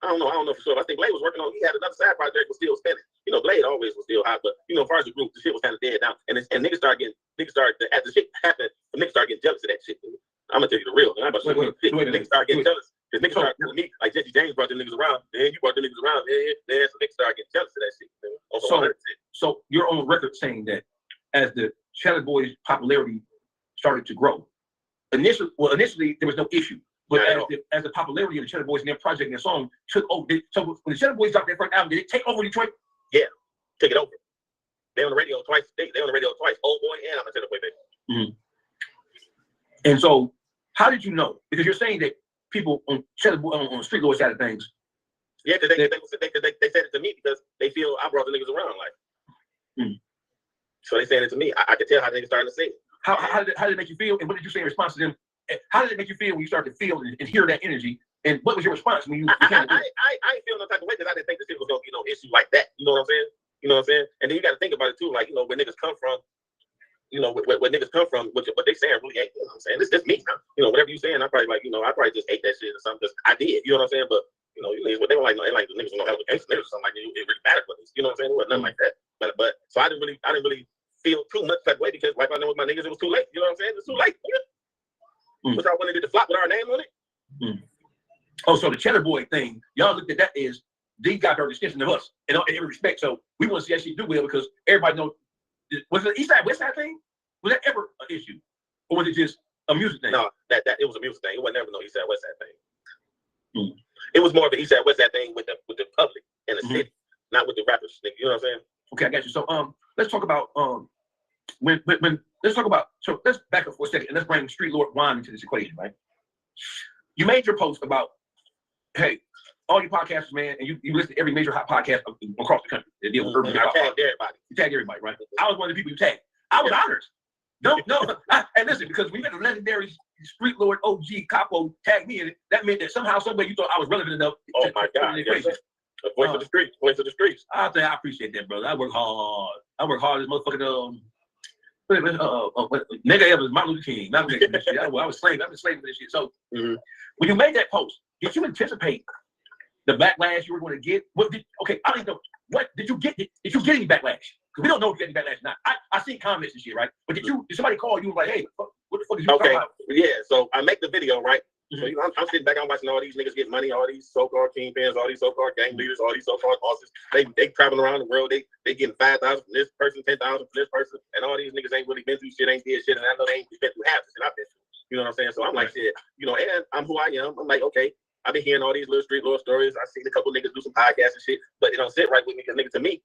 I don't know for sure. I think Blade was working on, he had another side project was still spinning. You know, Blade always was still hot, but you know, as far as the group, the shit was kind of dead down. And niggas started as the shit happened, niggas started getting jealous of that shit. I'm gonna tell you the real. I'm about to niggas started getting jealous. Because niggas started telling me, like Jesse James brought the niggas around, and you brought the niggas around, so niggas started getting jealous of that shit. So you're on record saying that as the Cheddar Boys' popularity started to grow, initially there was no issue. But as the popularity of the Cheddar Boys and their project and their song took over, so when the Cheddar Boys dropped their first album, did it take over Detroit? Yeah, take it over. They on the radio twice. They on the radio twice. Old Boy and I'm a Cheddar Boy baby. And so, how did you know? Because you're saying that people on Cheddar Boy on the Streetlordz side of things. Yeah, because they said it to me because they feel I brought the niggas around, like. So they saying it to me. I could tell how they starting to say it. How did it make you feel? And what did you say in response to them? How did it make you feel when you started to feel and hear that energy? And what was your response when you? I ain't feel no type of way. because I didn't think this shit was gonna be no issue like that. You know what I'm saying? You know what I'm saying? And then you got to think about it too, like, you know, where niggas come from. You know, where niggas come from, what they saying really ain't, you know what I'm saying? This is me now. You know, whatever you saying, I probably like, you know, I probably just ate that shit or something because I did. You know what I'm saying? But you know, what they were like, no, they like the niggas don't have a gangster niggas or something like that. It really mattered for this. You know what I'm saying? It wasn't nothing like that. But so I didn't really feel too much that way because like I know with my niggas, it was too late. You know what I'm saying? It's too late. Which I wanted to flop with our name on it. Oh, so the Cheddar Boy thing, y'all looked at that as they got their extension of us in every respect. So we want to see that shit do well because everybody knows. Was it the East Side West Side thing? Was that ever an issue, or was it just a music thing? No, that it was a music thing. It was never no East Side West Side thing. It was more of an East Side West Side thing with the public and the city, not with the rappers. You know what I'm saying? Okay, I got you. So let's talk about when let's talk about, so let's back up for a second and let's bring Streetlordz Wine into this equation, right? You made your post about, hey, all you podcasters, man, and you listed every major hot podcast across the country that deal with urban. I tagged everybody. You tagged everybody, right? I was one of the people you tagged. I was honored. No, and listen, because we had a legendary Streetlordz OG Capo tag me in it. That meant that somehow, some way you thought I was relevant enough. Oh my God! Yes, the voice of the streets, voice of the streets. I appreciate that, brother. I work hard. I work hard as motherfucking nigga ever Martin Luther King. Not this shit. I was slave. I've been slave for this shit. So when you made that post, did you anticipate the backlash you were going to get? Okay, I don't even know. What did you get? Did you get any backlash? Because we don't know if you get any backlash or not. I see comments and shit, right? But did somebody call you and like, hey, what the fuck is you talking about? Yeah, so I make the video, right? So you know, I'm sitting back, I'm watching all these niggas get money, all these so-called kingpins, all these so-called gang leaders, all these so-called bosses. They traveling around the world. They getting 5,000 from this person, 10,000 from this person, and all these niggas ain't really been through shit, ain't did shit, and I know they ain't been through half the shit I've been through. You know what I'm saying? So I'm like, shit, you know, and I'm who I am. I'm like, okay, I've been hearing all these little Streetlordz stories. I've seen a couple niggas do some podcasts and shit, but it don't sit right with me because nigga, to me,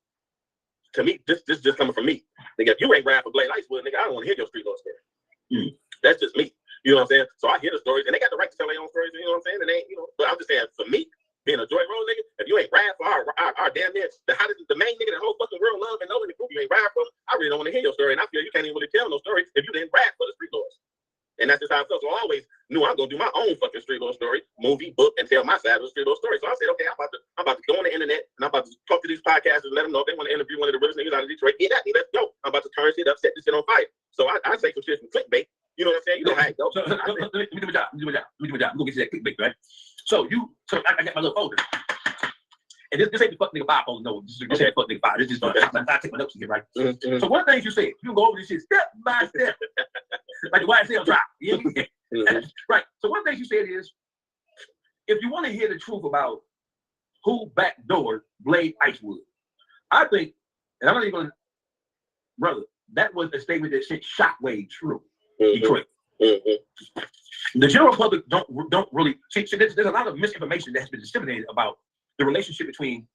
this just coming from me. Nigga, if you ain't rap for Blade Icewood, nigga, I don't want to hear your Streetlordz story. That's just me. You know what I'm saying? So I hear the stories, and they got the right to tell their own stories. You know what I'm saying? And they, you know, but I'm just saying, for me, being a Joy Road nigga, if you ain't rap for our damn near the main nigga the whole fucking world love and know in the group you ain't rap for, I really don't want to hear your story. And I feel you can't even really tell no story if you didn't rap for the Streetlordz. And that's just how I felt. So I always knew I'm gonna do my own fucking Streetlordz story, movie, book, and tell my side of the Streetlordz story. So I said, okay, I'm about to go on the internet and I'm about to talk to these podcasters and let them know if they want to interview one of the realest niggas out of Detroit. Get at me, let's go. I'm about to turn shit up, set this shit on fire. So I say some shit from clickbait. You know what I'm saying? You know how it goes. Let me do my job. Let me go get you that clickbait, right? So I got my little folder. And this ain't the fuck nigga 5 folder, no. This ain't the fuck nigga 5. This is just I take my notes here, right? So one of the things you said, you can go over this shit step by step. Like the YSL drop. You know? Right. So one of the things you said is, if you want to hear the truth about who backdoored Blade Icewood, I think, and I'm not even gonna, brother, that was a statement that sent shockwave through Detroit. The general public don't really see. There's a lot of misinformation that has been disseminated about the relationship between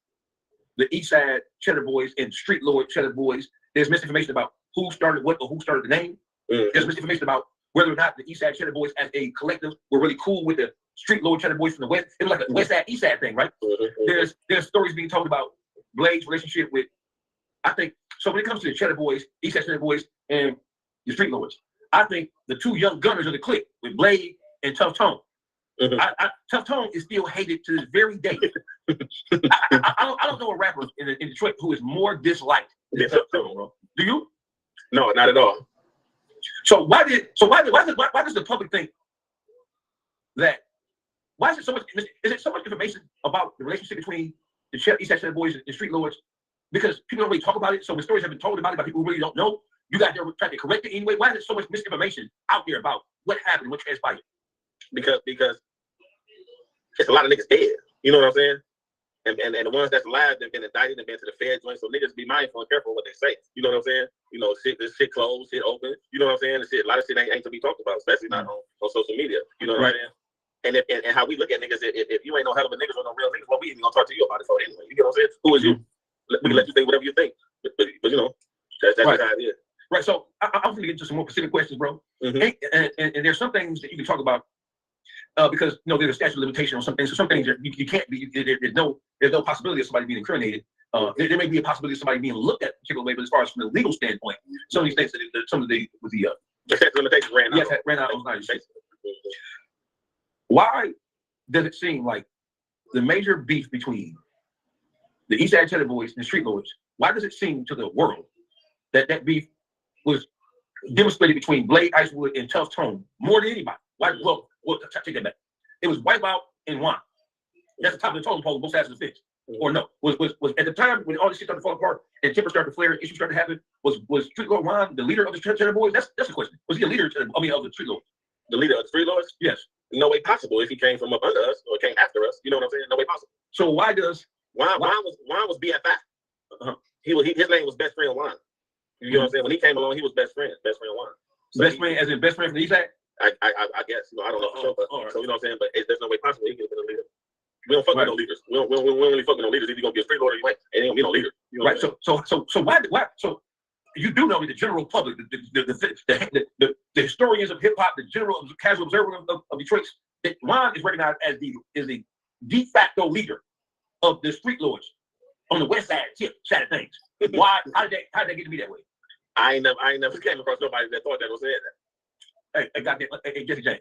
the East Side Cheddar Boys and Streetlordz Cheddar Boys. There's misinformation about who started what or who started the name. There's misinformation about whether or not the East Side Cheddar Boys as a collective were really cool with the Streetlordz Cheddar Boys from the West. It was like a West Side, East Side thing, right? There's stories being told about Blade's relationship with, I think, so when it comes to the Cheddar Boys, East Side Cheddar Boys, and the Streetlordz, I think the two young gunners of the clique with Blade and Tough Tone. Tough Tone is still hated to this very day. I don't know a rapper in Detroit who is more disliked than Tough Tone, bro. Do you? No, not at all. So why does the public think that? Why is it so much? Is it so much information about the relationship between the East Side Cheddar Boys and Streetlordz? Because people don't really talk about it. So when stories have been told about it by people who really don't know, you got there trying to correct it anyway. Why is there so much misinformation out there about what happened, what transpired? Because it's a lot of niggas dead. You know what I'm saying? And the ones that's alive, they've been indicted and been to the Fed joint. So niggas be mindful and careful what they say. You know what I'm saying? You know, this shit closed, shit open. You know what I'm saying? A lot of shit ain't to be talked about, especially not on social media. You know what I'm saying? And how we look at niggas, if you ain't no hell of a niggas or no real niggas, well, we even gonna talk to you about it for anyway. You know what I'm saying? Who is you? We can let you think whatever you think. But you know, that's how it is. Right. So I'm going to get into some more specific questions, bro. And there's some things that you can talk about because you know there's a statute of limitation on some things. So some things you can't be. There's no possibility of somebody being incriminated. There may be a possibility of somebody being looked at a particular way, but as far as from a legal standpoint, some of these things, some of the statute of limitations ran out. Yes, ran out on 90 days. Why does it seem like the major beef between the East Side Cheddar Boys and the Streetlordz, why does it seem to the world that that beef was demonstrated between Blade Icewood and Tough Tone more than anybody? Why? Well, take that back. It was Wipeout and Juan. That's the top of the totem pole on both sides of the fence. Or no? Was at the time when all this shit started to fall apart and tempers started to flare, issues started to happen? Was Streetlord Juan the leader of the Cheddar Boys? That's the question. Was he a leader? Of the Streetlords? The leader of the Streetlords? Yes. No way possible if he came from up under us or came after us. You know what I'm saying? No way possible. So why does Juan was BFI? His name was Best Friend Juan. You know what I'm saying? When he came along, he was best friend Juan. So best friend as in best friend from the East Side? I guess. I don't know for sure, but so you know what I'm saying. But there's no way possible he could have been a leader. We don't fuck with no leaders. We don't really fuck with no leaders. Either you're gonna be a Streetlord or you ain't. It ain't gonna be no leader. You know right. So why? So you do know that the general public, the historians of hip hop, the general casual observer of Detroit, that Juan is recognized as the de facto leader of the Streetlords on the West Side side of things. Why? How did that get to be that way? I ain't never came across nobody that thought that was saying that. Hey, Jesse James,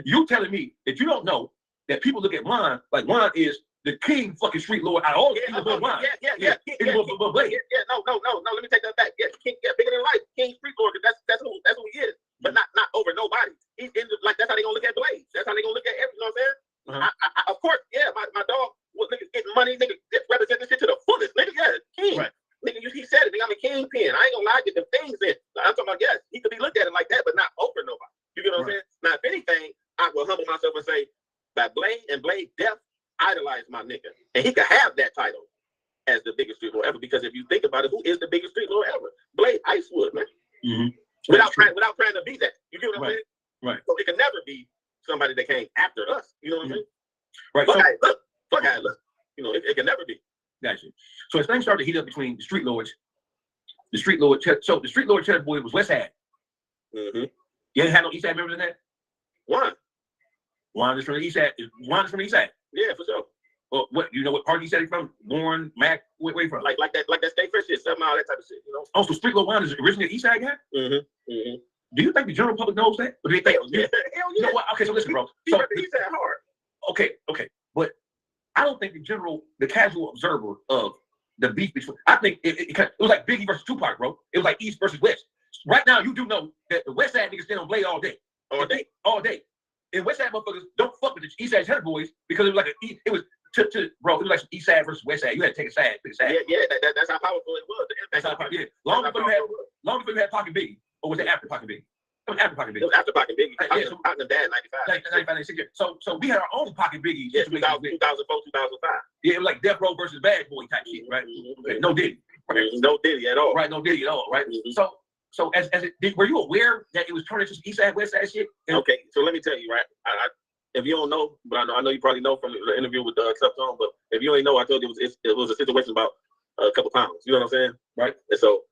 you telling me that you don't know that people look at Juan like Juan is the king fucking Streetlord out of all the people above Juan. Yeah. No. Let me take that back. Yeah, king, bigger than life, King Streetlord. That's who he is. But not over nobody. He's in like that's how they gonna look at Blade. That's how they gonna look at everything. You know what I'm saying? I, of course, yeah. My dog was nigga getting money. Nigga represent this shit to the fullest. Nigga, yeah, king. Right. Nigga, he said it. Nigga, I'm a kingpin. I ain't gonna lie, get them things in. I'm talking about yes, he could be looked at it like that, but not over nobody. You get what I'm saying? Now, if anything, I will humble myself and say that Blade and Blade Death idolized my nigga, and he could have that title as the biggest Streetlord ever. Because if you think about it, who is the biggest Streetlord ever? Blade Icewood, man. Without trying to be that. You get what I'm saying? Right. So it can never be somebody that came after us. You know what I'm saying? Right. Fuck I look. You know, it can never be. Gotcha. So as things started to heat up between the Streetlords, so the Streetlord Cheddar Boy was West Side. You ain't had no East Side members in that? Juan is from the East Side. Juan is from the East Side. Yeah, for sure. Well, what you know what part of the East Side he's from? Warren, Mac, where you from? Like that State Fresh shit, somehow that type of shit, you know. Oh, so Streetlord Juan is originally an East Side guy? Do you think the general public knows that? Or do they think? Hell yeah. You know what? Okay, so listen, bro. So the East Side hard. Okay, but I don't think the casual observer of the beef between, I think it was like Biggie versus Tupac, bro. It was like East versus West. Right now, you do know that the West Side niggas stand on Blade all day. All day. And West Side motherfuckers don't fuck with the East Side Cheddar Boys because it was like it was like some East Side versus West Side. You had to take a side, pick a side. Yeah, that's how powerful it was. That's how powerful. Yeah. Long before you had Pocket Biggie, or was it after Pocket Biggie? It was after Pocket Biggie. It was after Pocket Biggie. Out in Dad 95. 96. So we had our own Pocket Biggie. Yeah, 2004, 2005. Yeah, it was like Death Row versus Bad Boy type shit, right? Okay. No Diddy. Right? No Diddy at all. Right, no Diddy at all, right? So as were you aware that it was turning into East Side, West Side shit? Okay, so let me tell you, right? If you don't know, but I know you probably know from the interview with Tough Tone, but if you ain't know, I told you it was a situation about a couple pounds. You know what I'm saying? Right. And so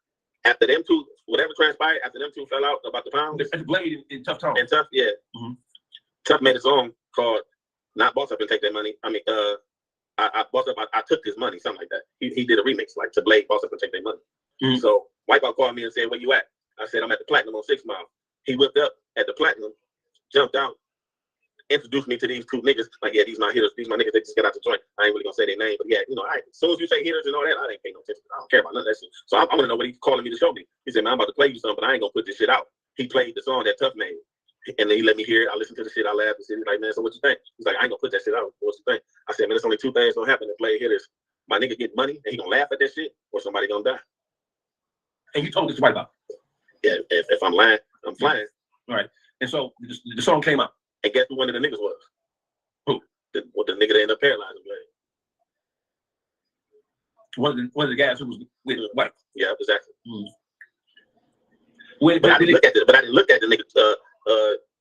after them two, whatever transpired, after them two fell out about the pounds. And Blade and Tough Tone. And Tough, yeah. Tough made a song called Not Boss Up and Take That Money. I mean, I Boss Up, I took this money, something like that. He did a remix, like to Blade, Boss Up and Take That Money. So Wipeout called me and said, where you at? I said, I'm at the Platinum on 6 Mile. He whipped up at the Platinum, jumped out, introduced me to these two niggas. Like, yeah, these my hitters, these my niggas, they just get out the joint. I ain't really gonna say their name, but yeah, you know, as soon as you say hitters and all that, I ain't paying no attention. I don't care about none of that shit. So I'm gonna know what he's calling me to show me. He said, man, I'm about to play you something, but I ain't gonna put this shit out. He played the song that Tough made. And then he let me hear it. I listened to the shit. I laughed and said, he's like, man, so what you think? He's like, I ain't gonna put that shit out. What you think? I said, man, there's only two things gonna happen if Blade hitters. My nigga get money and he gonna laugh at that shit, or somebody gonna die. And you told this to Wipeout? Yeah, if I'm lying, I'm flying. All right. And so the song came out. And guess who one of the niggas was? Who? The nigga that ended up paralyzed. One of the guys who was with White. Yeah, exactly. But I didn't look at the nigga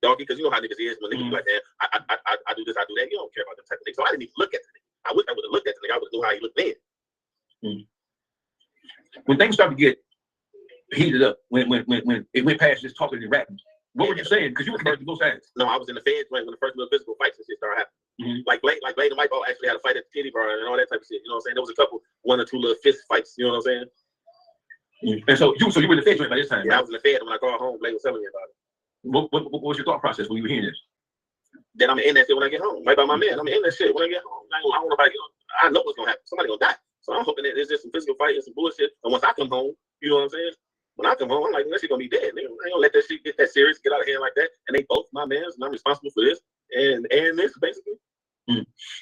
doggy, because you know how niggas is when niggas be like, man, I do this, I do that. You don't care about them type of niggas. So I didn't even look at the nigga. I wish I would have looked at the nigga. I would have knew how he looked then. When things started to get heated up, when it went past just talking and rapping, what were you saying? Because you were connected to both sides. No, I was in the feds when the first little physical fights and shit started happening. Like Blade and Mike actually had a fight at the titty bar and all that type of shit. You know what I'm saying? There was a couple, 1 or 2 little fist fights. You know what I'm saying? And so you were in the feds by this time. Yeah, right? I was in the fed when I called home. Blade was telling me about it. What was your thought process when you were hearing this? Then I'm gonna end that shit when I get home. Right by my man. I'm gonna end that shit when I get home. I don't want nobody. I know what's gonna happen. Somebody gonna die. So I'm hoping that there's just some physical fight and some bullshit. And once I come home, you know what I'm saying? When I come home, I'm like, that shit gonna be dead. Nigga, I ain't gonna let that shit get that serious, get out of hand like that. And they both my mans, and I'm responsible for this and this basically.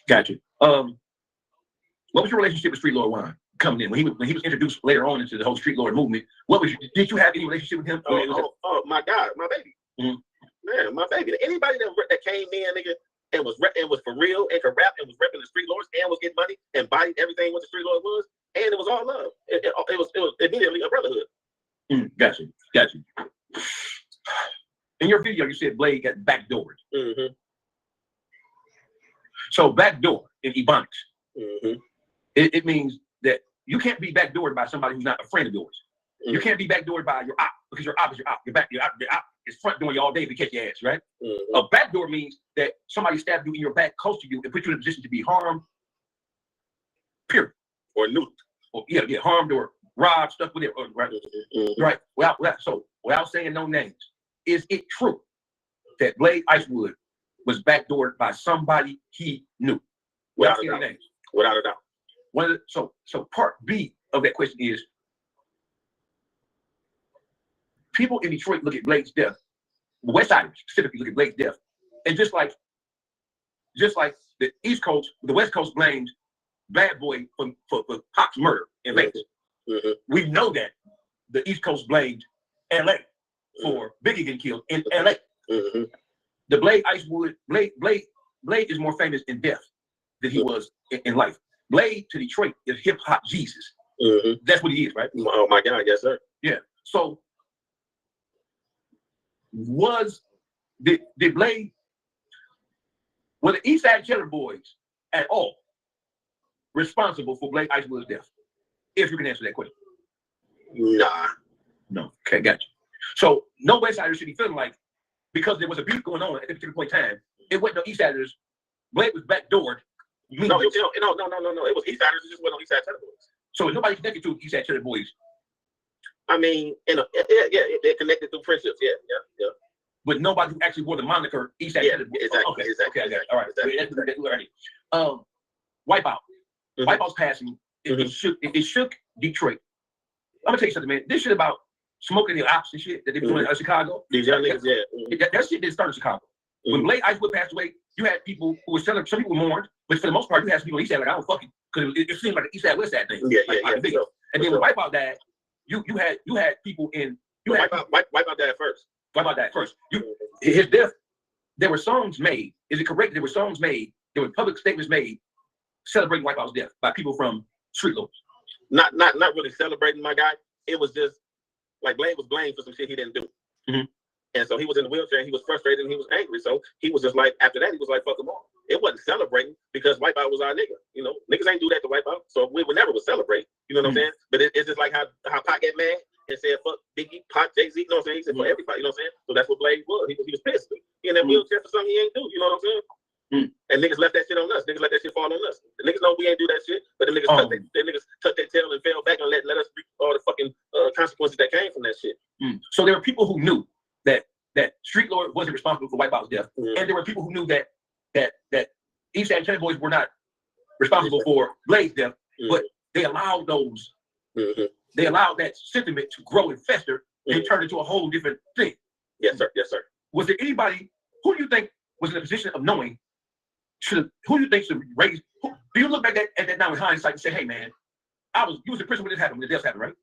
Got you. What was your relationship with Streetlord Wine coming in when he was introduced later on into the whole Streetlord movement? Did you have any relationship with him? Oh my God, my baby. Man, my baby. Anybody that came in, nigga, and was for real and could rap and was repping the Streetlords and was getting money and bodied everything what the Streetlords was, and it was all love. It was immediately a brotherhood. Got you. In your video, you said Blade got backdoored. So backdoor in Ebonics, it means that you can't be backdoored by somebody who's not a friend of yours. You can't be backdoored by your op, because your op is your op. Your op is front door you all day to catch your ass, right? A backdoor means that somebody stabbed you in your back close to you and put you in a position to be harmed, period. Or nuked. Or harmed or robbed, stuff with it, right? Right. Without saying no names, is it true that Blade Icewood was backdoored by somebody he knew? Without a doubt. Without a doubt. So part B of that question is, people in Detroit look at Blade's death, West Siders specifically look at Blade's death, and just like the East Coast, the West Coast blames Bad Boy for Pac's murder in Vegas. We know that the East Coast blamed LA for Biggie getting killed in LA. The Blade Icewood, Blade is more famous in death than he was in life. Blade to Detroit is hip hop Jesus. That's what he is, right? Oh my God, yes sir. Yeah. So did Blade, were the East Side Cheddar Boys at all responsible for Blade Icewood's death? If you can answer that question. Nah. No. Okay, gotcha. So no West Siders should be feeling like, because there was a beef going on at a particular point in time, it wasn't no East Siders. Blade was backdoored. No. It was East Siders. It just wasn't on East Side Cheddar Boys. So nobody connected to East Side Cheddar Boys. I mean, they're connected through friendships. Yeah. But nobody who actually wore the moniker East Side Cheddar Boys. Exactly. Okay, I got it. All right. Exactly. Wipeout. Wipeout's passing. It shook Detroit. I'm gonna tell you something, man. This shit about smoking the ops and shit that they were doing in Chicago. These young niggas, that shit didn't start in Chicago. When Blade Icewood passed away, you had people who were selling. Some people mourned, but for the most part, you had some people on the East Side like, I don't fucking, because it seemed like an East Side West Side thing. And then when Wipeout died, you had people in. Wipeout died first. Wipeout died first. His death. There were songs made. Is it correct? There were songs made. There were public statements made celebrating Wipeout's death by people from Streetlordz. Not really celebrating, my guy. It was just like Blade was blamed for some shit he didn't do. And so he was in the wheelchair and he was frustrated and he was angry. So he was just like, after that, he was like, fuck them all. It wasn't celebrating because Wipeout was our nigga. You know, niggas ain't do that to Wipeout. So we would never celebrate. You know what I'm saying? But it's just like how Pac get mad and said, fuck Biggie, Pac, Jay-Z. You know what I'm saying? He said, for everybody. You know what I'm saying? So that's what Blade was. He was pissed. He in that wheelchair for something he ain't do. You know what I'm saying? And niggas left that shit on us. Niggas let that shit fall on us. The niggas know we ain't do that shit, but the niggas tucked their tail and fell back and let us reap all the fucking consequences that came from that shit. So there were people who knew that Streetlord wasn't responsible for Wipeout's death, and there were people who knew that East Side Cheddar Boys were not responsible for Blade's death, but they allowed those, they allowed that sentiment to grow and fester and turn into a whole different thing. Yes, sir. Yes, sir. Was there anybody who do you think was in a position of knowing? Who do you think should raise? Do you look back at that now in hindsight and say, "Hey, man, you was in prison when this happened, when the death happened, right?"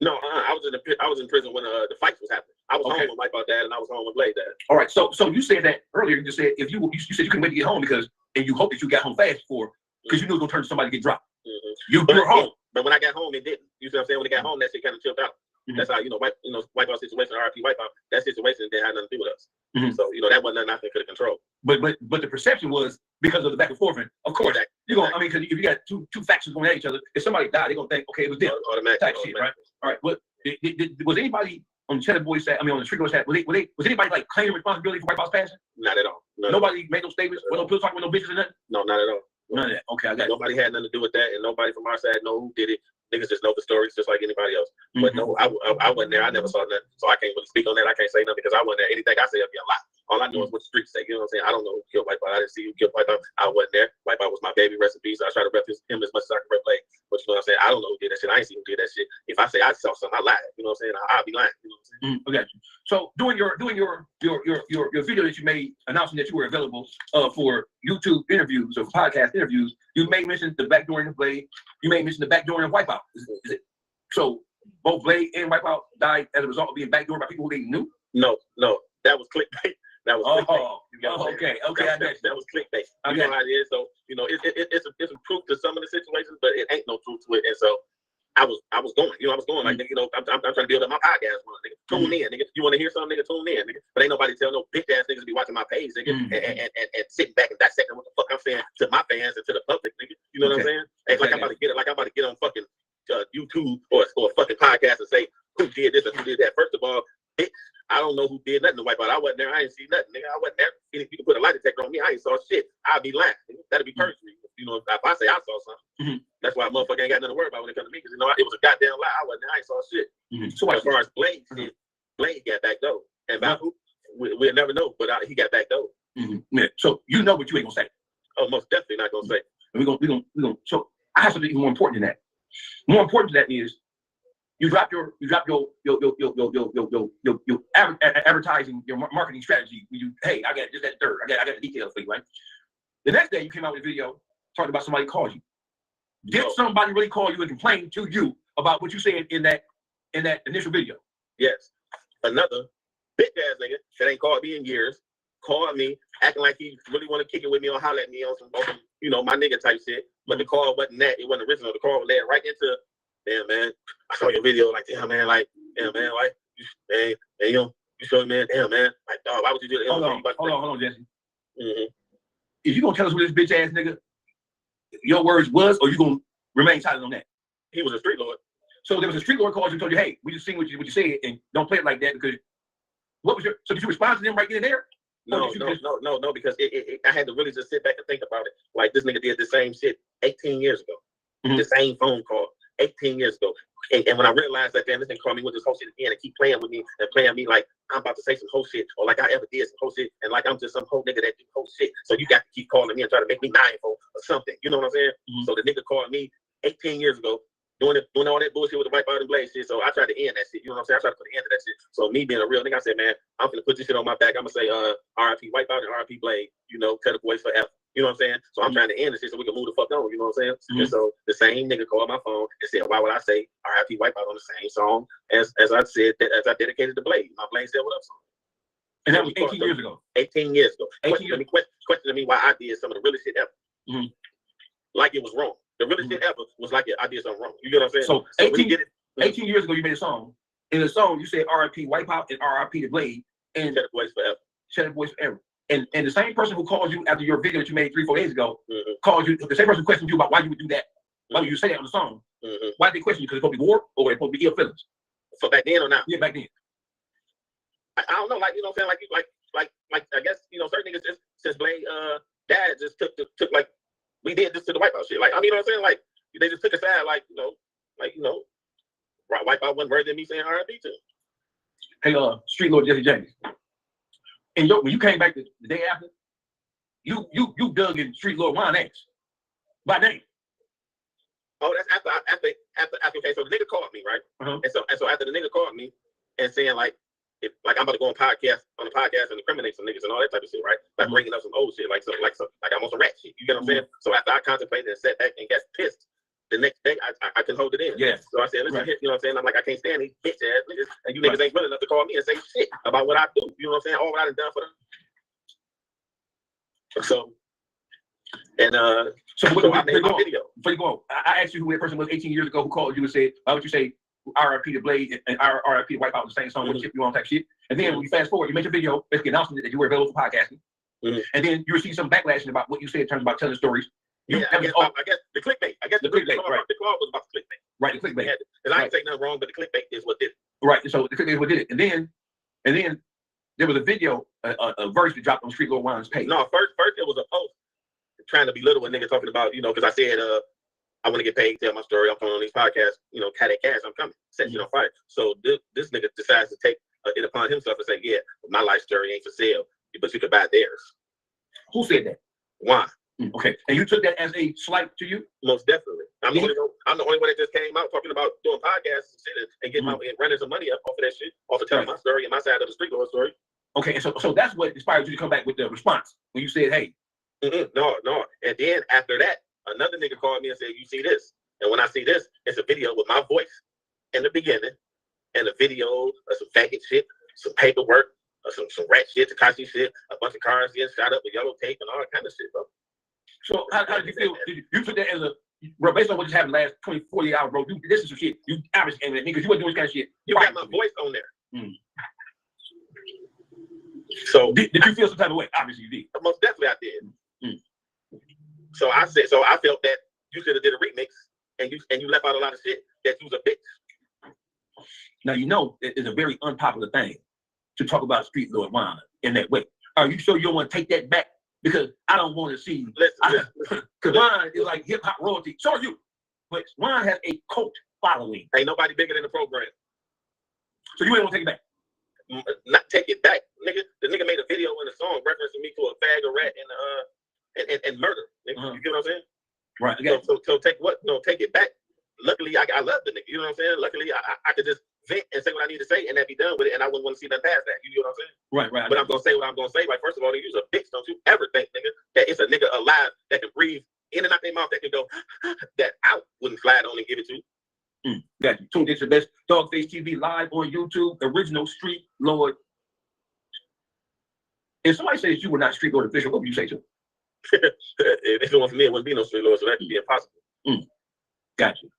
No, I was in prison when the fights was happening. I was home when Wipeout died, and I was home when Blade died. All right, so you said that earlier. You just said you said you couldn't wait to get home and you hoped that you got home fast because you knew it was gonna turn to somebody to get dropped. You were home, but when I got home, it didn't. You see what I'm saying? When I got home, that shit kind of chilled out. That's how Wipeout situation, RIP Wipeout. That situation didn't have nothing to do with us. So that wasn't nothing I could control. But the perception was because of the back and forth. And of course, you're gonna. I mean, because if you got two factions going at each other, if somebody died, they're gonna think, okay, it was them. Type shit, right? All right. But was anybody on the Cheddar Boys side? I mean, on the Streetlordz side, was anybody like claiming responsibility for Wipeout's passing? Not at all. Nobody made no statements. No pills talking with no bitches or nothing. No, not at all. None of that. Okay, I got it. Nobody had nothing to do with that, and nobody from our side know who did it. Niggas just know the stories just like anybody else. But no, I wasn't there. I never saw nothing. So I can't really speak on that. I can't say nothing because I wasn't there. Anything I say will be a lie. All I know is what the streets say. You know what I'm saying? I don't know who killed Wipeout. I didn't see who killed Wipeout. I wasn't there. Wipeout was my baby. Rest in peace. I try to rep him as much as I can rep Blade. But you know, I don't know who did that shit. I ain't seen who did that shit. If I say I saw something, I lied. You know what I'm saying? I'll be lying. You know what I'm saying? Okay. So doing your video that you made announcing that you were available for YouTube interviews or podcast interviews, you made mention the backdooring of Blade. You made mention the backdooring of Wipeout. Is it? So both Blade and Wipeout died as a result of being backdoored by people who they knew? No, that was clickbait. That was clickbait. Okay. That was clickbait. You know how it is. So it's a proof to some of the situations, but it ain't no truth to it. And so I was going. I was going like, nigga, I'm trying to build up my podcast. Nigga, tune in, nigga. You want to hear something, nigga? Tune in, nigga. But ain't nobody tell no bitch ass niggas to be watching my page, nigga, and sitting back and dissecting what the fuck I'm saying to my fans and to the public, nigga. You know what I'm saying? Like I'm about to get on fucking YouTube or a fucking podcast and say who did this or who did that. First of all, bitch, I don't know who did nothing to Wipeout. I wasn't there. I ain't see nothing, nigga. I wasn't there. If you can put a lie detector on me, I ain't saw shit. I'll be lying. That'll be perjury. You know, if I say I saw something, that's why a motherfucker ain't got nothing to worry about when it comes to me, because you know it was a goddamn lie. I wasn't there. I ain't saw shit. So as far as Blade, Blade got backed over, and about who we'll never know, but he got backed over. Yeah. So you know what you ain't gonna say. Oh, most definitely not gonna say. We're gonna. So I have something even more important than that. More important than that is you drop your advertising, your marketing strategy. Hey, I got this, that, third. I got the details for you, right? The next day you came out with a video talking about somebody called you. Did somebody really call you and complain to you about what you said in that initial video? Yes. Another bitch ass nigga that ain't called me in years called me acting like he really want to kick it with me or holler at me on some my nigga type shit. But the call wasn't that. It wasn't original. The call led right into, damn man, I saw your video. Like, damn man, like you showed me, man, damn man, like dog, why would you do that? Hold on, Jesse. If you gonna tell us who this bitch ass nigga, your words was, or you gonna remain silent on that? He was a street lord. So there was a street lord called you and told you, hey, we just seen what you said, and don't play it like that, because so did you respond to them right then and there? No, because I had to really just sit back and think about it. Like, this nigga did the same shit 18 years ago. The same phone call 18 years ago. And when I realized that, damn, this nigga called me with this whole shit again and keep playing with me and playing me like I'm about to say some whole shit, or like I ever did some whole shit, and like I'm just some whole nigga that do whole shit. So you got to keep calling me and try to make me mindful or something. You know what I'm saying? So the nigga called me 18 years ago, doing all that bullshit with the Wipeout and Blade shit. So I tried to end that shit. You know what I'm saying? I tried to put an end to that shit. So me being a real nigga, I said, man, I'm gonna put this shit on my back. I'm gonna say RIP Wipeout and RIP Blade, cut the boys forever. You know what I'm saying? So I'm trying to end this shit so we can move the fuck on. You know what I'm saying? And so the same nigga called my phone and said, why would I say RIP Wipeout on the same song as I said, as I dedicated to Blade? My Blade said, what up song? And that was 18 years ago. 18 years ago. Questioning me why I did some of the realest shit ever. Like it was wrong. The realest shit ever was like I did something wrong. You get what I'm saying? So 18 years ago, you made a song. In the song, you said RIP Wipeout and RIP the Blade. And Shut Up Boys Forever. Shut Up Boys Forever. And the same person who called you after your video that you made 3-4 days ago called you. The same person who questioned you about why you would do that. Why would you say that on the song? Why did they question you? Because it's supposed to be war, or it's supposed to be ill feelings? So back then or now? Yeah, back then. I don't know, like, you know what I'm saying? Like I guess, certain niggas just, since Blade dad just took like, we did this to the Wipeout shit. Like, I mean, you know what I'm saying? Like, they just took a side, Wipeout wasn't worthy of me saying RIP to. Hey, Streetlordz Jesse James. And when you came back the day after, you dug in Streetlordz wine ass by name. Oh, that's after. Okay, so the nigga called me, right? And so after the nigga called me and saying like I'm about to go on the podcast and incriminate some niggas and all that type of shit, right? Like bringing up some old shit, like I'm on some rat shit. You get what I'm saying? So after I contemplated and sat back and got pissed, the next day I couldn't hold it in. Yeah. So I said, listen, you know what I'm saying? I'm like, I can't stand these bitch ass niggas, and you niggas ain't real enough to call me and say shit about what I do. You know what I'm saying? All what I done done for them. So I made my video. Before you go on, I asked you who that person was 18 years ago who called you and said, why would you say RIP the Blade and RIP the Wipeout the same song with shit you on type shit? And then when you fast forward, you make your video basically announcing that you were available for podcasting. And then you receive some backlash about what you said in terms about telling stories. I guess the clickbait. I guess the clickbait. Right. The claw was about the clickbait. Right, the clickbait. Because I ain't saying nothing wrong, but the clickbait is what did it. Right. So the clickbait is what did it. And then there was a video, a verse that dropped on Streetlordz Wine's page. No, first it was a post trying to belittle a nigga talking about, because I said I want to get paid, tell my story, I'm coming on these podcasts, cat that cash, I'm coming, set you on fire. So this nigga decides to take it upon himself and say, yeah, my life story ain't for sale, but you could buy theirs. Who said that? Why? Okay, and you took that as a slight to you? Most definitely. I'm the only one that just came out talking about doing podcasts and shit and getting and running some money up off of that shit, off of telling my story and my side of the Streetlordz story. Okay, and so that's what inspired you to come back with the response when you said, "Hey." No. And then after that, another nigga called me and said, "You see this?" And when I see this, it's a video with my voice in the beginning, and a video of some faggot shit, some paperwork, some rat shit, Takashi shit, a bunch of cars getting shot up with yellow tape and all that kind of shit, bro. So how did you feel? You took that as a, bro, based on what just happened last 40 hours, bro, this is some shit. You obviously came in because you wasn't doing this kind of shit. You got my voice on there. So did you feel some type of way? Obviously you did. Most definitely I did. So I felt that you should have did a remix and you left out a lot of shit that you was a bitch. Now you know it's a very unpopular thing to talk about Streetlordz wine in that way. Are you sure you don't want to take that back? Because I don't want to see, because wine is like hip hop royalty. So are you. But wine has a cult following. Ain't nobody bigger than the program. So you ain't want to take it back? Not take it back, nigga. The nigga made a video in a song referencing me to a fag, a rat, and murder. Nigga. You get what I'm saying? Right. So take what? No, take it back. Luckily, I love the nigga. You know what I'm saying? Luckily, I could just vent and say what I need to say and that be done with it, and I wouldn't want to see nothing past that. You know what I'm saying? Right. But I'm gonna say what I'm gonna say. Like, first of all, you use a bitch. Don't you ever think, nigga, that it's a nigga alive that can breathe in and out their mouth that can go that I wouldn't fly it on and give it to you. Got you. Tuned into the best Dogface TV live on YouTube, original Streetlordz. If somebody says you were not Streetlordz official, what would you say to them? If it wasn't me, it wouldn't be no Streetlordz, so that could be impossible. Got you.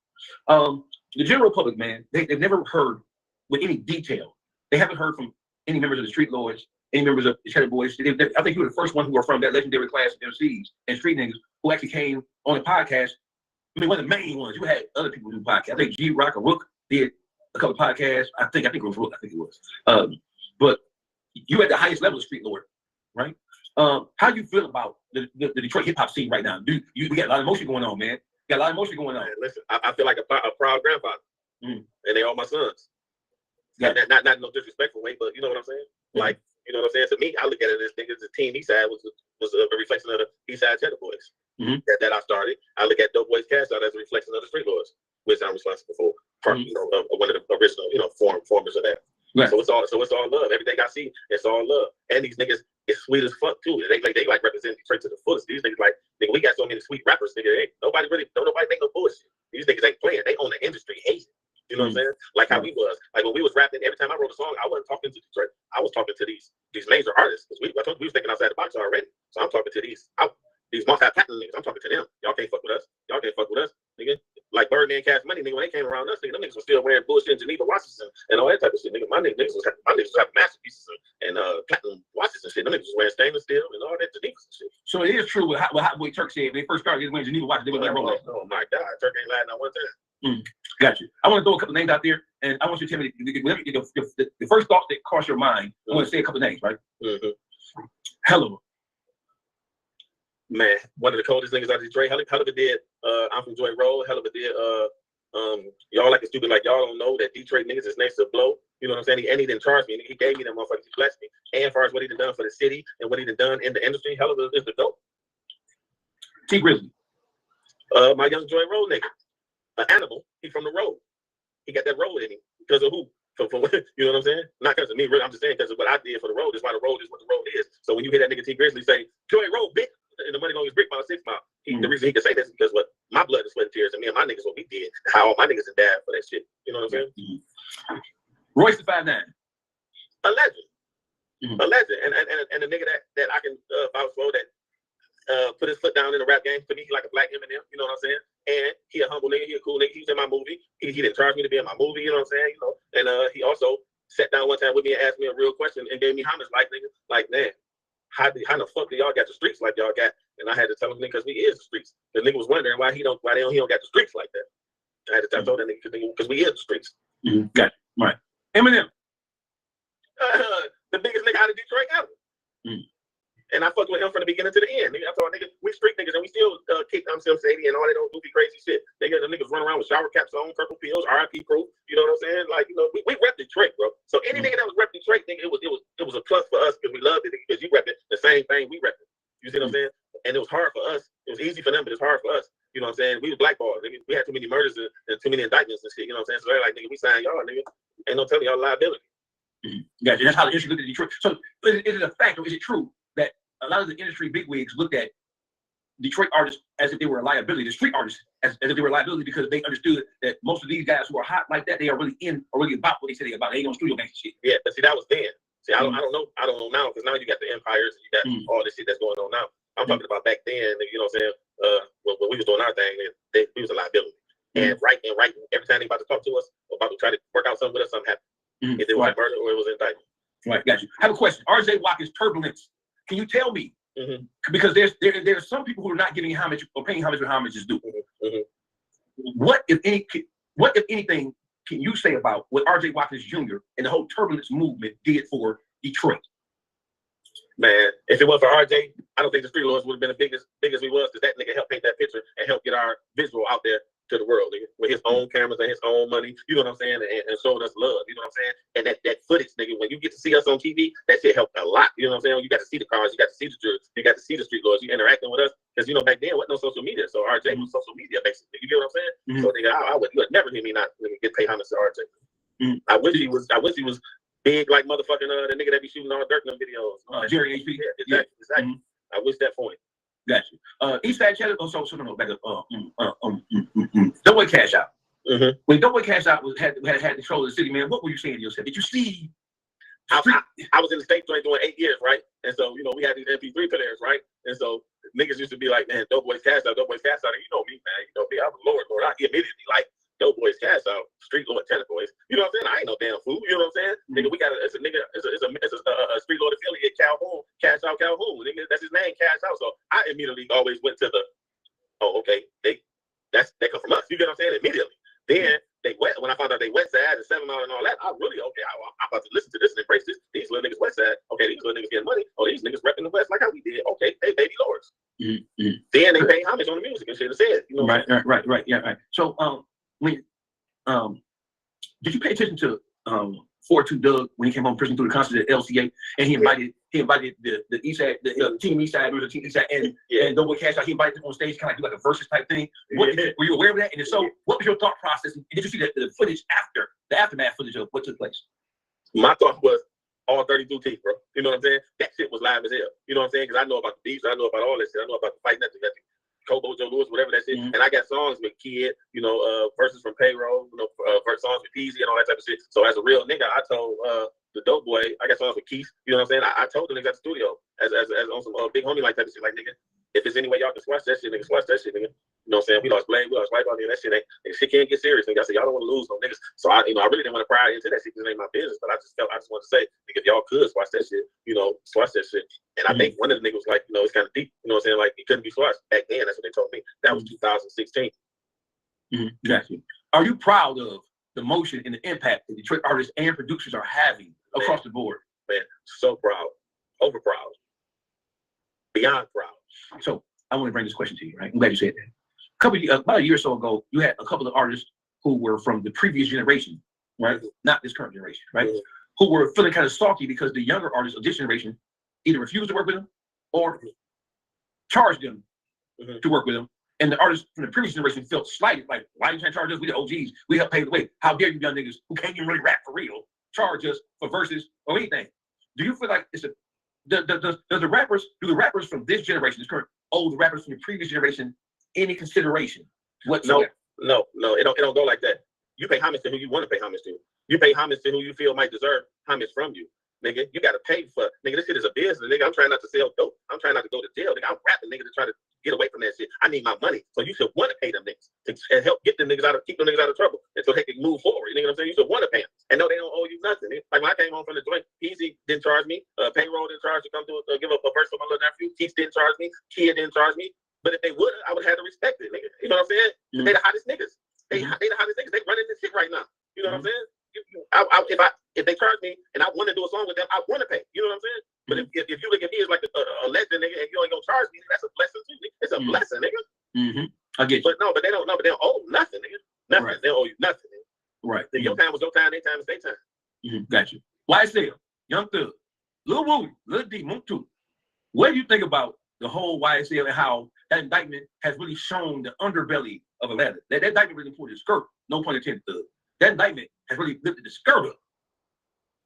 The general public, man, they've never heard with any detail. They haven't heard from any members of the Streetlordz, any members of the Cheddar Boys. I think you were the first one who were from that legendary class of MCs and street niggas who actually came on the podcast. I mean, one of the main ones. You had other people do podcasts. I think G Rock or Rook did a couple of podcasts. I think it was Rook. I think it was. But you at the highest level of Streetlordz, right? How do you feel about the Detroit hip hop scene right now? You got a lot of emotion going on, man. Got a lot of emotion going on. Man, listen, I feel like a proud grandfather, and they all my sons. Yeah. Not no disrespectful way, but you know what I'm saying. Like, you know what I'm saying. To me, I look at it as niggas. The team Eastside was a reflection of the Eastside Cheddar Boys that I started. I look at Dope Boys Cash Out as a reflection of the Streetlordz, which I'm responsible for. You know, one of the original, formers of that. Right. So it's all love. Everything I see, it's all love. And these niggas is sweet as fuck too. They represent Detroit to the fullest. These niggas like, nigga, we got so many sweet rappers, nigga. Hey, don't nobody make no bullshit. These niggas ain't playing. They own the industry, hate it. You know what I'm saying? Like how we was. Like when we was rapping, every time I wrote a song, I wasn't talking to Detroit. I was talking to these major artists because we was thinking outside the box already. So I'm talking to these multi-platinum niggas. I'm talking to them. Y'all can't fuck with us. Y'all can't fuck with us, nigga. Like Birdman, Cash Money, nigga. When they came around us, nigga, them niggas were still wearing bullshit in Geneva watches and all that type of shit, nigga. My niggas was having masterpieces and platinum watches and shit. Them niggas was wearing stainless steel and all that Geneva and shit. So it is true what Hot Boy Turk said. When they first started wearing Geneva watches, they were like Rolex. Oh my God, Turk ain't lying not one time. Got you. I want to throw a couple names out there, and I want you to tell me the first thought that crossed your mind. I want to say a couple names, right? Hell of a man, one of the coldest niggas out of Detroit. Hell of a did. I'm from Joy Road. Hell of a did. Y'all like a stupid, like y'all don't know that Detroit niggas is next to blow. You know what I'm saying? And he didn't charge me. He gave me them motherfuckers. He blessed me. And as far as what he done for the city and what he done in the industry, hell of a is the dope. T Grizzly. My young Joy Road nigga. An animal. He from the road. He got that road in him. Because of who? For you know what I'm saying? Not because of me, really. I'm just saying because of what I did for the road. Is why the road is what the road is. So when you hear that nigga T Grizzly say, Joy Road, bitch, and the money going his brick mile, 6 mile. The reason he can say this is because what my blood is sweat and tears, and me and my niggas what we did, how all my niggas have died for that shit. You know what I'm saying? Royce the 5'9". A legend. A legend. And a nigga that I can vouch for that put his foot down in the rap game. For me, he like a black Eminem, you know what I'm saying? And he a humble nigga, he a cool nigga. He was in my movie. He didn't charge me to be in my movie, you know what I'm saying? You know, and he also sat down one time with me and asked me a real question and gave me homage, like nigga, like man, how the fuck do y'all got the streets like y'all got? And I had to tell him because we is the streets. The nigga was wondering why he don't got the streets like that. I had to tell that nigga because we is the streets. Got it. Right. Eminem. The biggest nigga out of Detroit ever. And I fucked with him from the beginning to the end. Nigga, I told nigga, we street niggas and we still kick Sim Sadie and all that old goofy crazy shit. Nigga, the niggas run around with shower caps on, purple pills, RIP crew. You know what I'm saying? Like, you know, we rep Detroit, bro. So any nigga that was rep Detroit, nigga, it was a plus for us because we loved it because you rep it the same thing we rep it. You see what I'm saying? And it was hard for us hard for us. You know what I'm saying? We was blackballed. Nigga. We had too many murders and too many indictments and shit. You know what I'm saying? So they're like, nigga, we signed y'all, nigga. Ain't no telling y'all liability. Gotcha. That's how the industry looked at Detroit. So is it a fact or is it true that a lot of the industry bigwigs looked at Detroit artists as if they were a liability, the street artists as if they were a liability, because they understood that most of these guys who are hot like that, they are really about what they say they about. They ain't on studio gangster shit. Yeah, but see, that was then. See, I don't know now, because now you got the empires and you got all this shit that's going on now. I'm talking about back then, you know what I'm saying? When we was doing our thing, we was a liability. And right, every time they about to talk to us, or about to try to work out something with us, something happened. If it was a murder or it was an indictment. Right, got you. I have a question. RJ Wack is Turbulence. Can you tell me? Because there's some people who are not giving homage or paying homage when homage is due. What if anything can you say about what RJ Watkins Jr. and the whole Turbulence movement did for Detroit? Man, if it was for RJ, I don't think the Streetlordz would have been as big as we was, because that nigga helped paint that picture and helped get our visual out there to the world, nigga, with his own cameras and his own money, you know what I'm saying, and showing us love, you know what I'm saying, and that footage, nigga, when you get to see us on TV, that shit helped a lot, you know what I'm saying, you got to see the cars, you got to see the drugs, you got to see the Streetlordz, you interacting with us, because, you know, back then, wasn't no social media, so RJ was social media, basically, you get what I'm saying, so, nigga, you would never hear me not get paid homage to RJ. I wish he was big like motherfucking the nigga that be shooting all dirt in them videos. Jerry HP. Yeah, exactly. I wish that for him. Got you. Eastside Cheddar. Oh, so no, back up. Doughboy Cash Out. When Doughboy Cash Out had control of the city, man, what were you saying to yourself? Did you see? I was in the state joint doing 8 years, right? And so, you know, we had these MP3 players, right? And so niggas used to be like, man, Doughboy's Cash Out, Doughboy's Cash Out. And you know me, man. You know me. I'm a Lord. I immediately like Doughboy's Cash Out, Streetlordz Tennis Boys. You know what I'm saying? I ain't no damn fool. You know what I'm saying? Nigga, we got it's a Streetlordz affiliate, Calhoun, Cash Out Calhoun. Nigga, that's his name, Cash Out. So I immediately always went to the, okay, they come from us. You get what I'm saying? Immediately. Then when I found out they West Side and 7 Mile and all that, I really, I'm about to listen to this and embrace this. These little niggas West Side. Okay, these little niggas getting money. Oh, these niggas repping the West like how we did. Okay, they baby lords. Then they pay homage on the music and shit. Said, you know. Right. Yeah, right. So did you pay attention to 4-2 Doug when he came home from prison through the concert at LCA, and he invited the East Side, the Team East Side, Team East Side, and Doughboy Cash Out. He invited them on stage, kind of do like a versus type thing. Were you aware of that? And if so, what was your thought process? And did you see the footage after the aftermath footage of what took place? My thought was all 32 teeth, bro. You know what I'm saying? That shit was live as hell. You know what I'm saying? Because I know about the beats, I know about all that shit. I know about the fight, nothing. Kobo, Joe Lewis, whatever that shit. And I got songs with Kid, you know, verses from Payroll, you know, songs with Peasy and all that type of shit. So as a real nigga, I told the Dope Boy, I got songs with Keith, you know what I'm saying? I told the niggas at the studio, as on some big homie like type of shit, like, nigga, if there's any way y'all can squash that shit, nigga, squash that shit, nigga. You know what I'm saying? We lost Blade, we lost White Body, and that shit can't get serious. Nigga, I said, y'all don't want to lose no niggas. So I really didn't want to pry into that shit because it ain't my business, but I just wanted to say, nigga, if y'all could squash that shit, you know, squash that shit. And I think one of the niggas was like, you know, it's kind of deep, you know what I'm saying? Like, it couldn't be squashed back then. That's what they told me. That was 2016. Got you. Are you proud of the motion and the impact that Detroit artists and producers are having across the board? Man, so proud. Over proud. Beyond proud. So I want to bring this question to you, right? I'm glad you said that. About a year or so ago, you had a couple of artists who were from the previous generation, right? Not this current generation, right? Who were feeling kind of salty because the younger artists of this generation either refused to work with them or charged them to work with them. And the artists from the previous generation felt slighted, like, why are you trying to charge us? We the OGs. We help pave the way. How dare you young niggas who can't even really rap for real charge us for verses or anything? Do you feel like it's do the rappers from this generation, this current, the rappers from the previous generation, any consideration whatsoever? No, it don't go like that. You pay homage to who you want to pay homage to. You pay homage to who you feel might deserve homage from you. Nigga, you gotta pay for, nigga, this shit is a business, nigga. I'm trying not to sell dope. I'm trying not to go to jail, nigga. I'm rapping, nigga, to try to get away from that shit. I need my money. So you should want to pay them niggas to help get them niggas keep them niggas out of trouble until they can move forward. You know what I'm saying? You should want to pay them. And no, they don't owe you nothing. Nigga. Like when I came home from the joint, Peasy didn't charge me. Payroll didn't charge to come to give up a verse for my little nephew. Keith didn't charge me. Kid didn't charge me. But if they would, I would have had to respect it, nigga. You know what I'm saying? They the hottest niggas. They the hottest niggas. They running this shit right now. You know what I'm saying? If they charge me and I want to do a song with them, I want to pay. You know what I'm saying? But if you look at me as like a legend, nigga, and you ain't gonna charge me, that's a blessing too. Nigga. It's a blessing, nigga. I get you. But they don't owe nothing, nigga. Nothing. Right. They don't owe you nothing. Nigga. Right. Your time was your time. Their time is their time. Got you. YSL, Young Thug, Lil Wooey, Lil D, Moon 2. What do you think about the whole YSL and how that indictment has really shown the underbelly of Atlanta. That indictment really pulled the skirt. No pun intended. That indictment has really lifted the skirt up.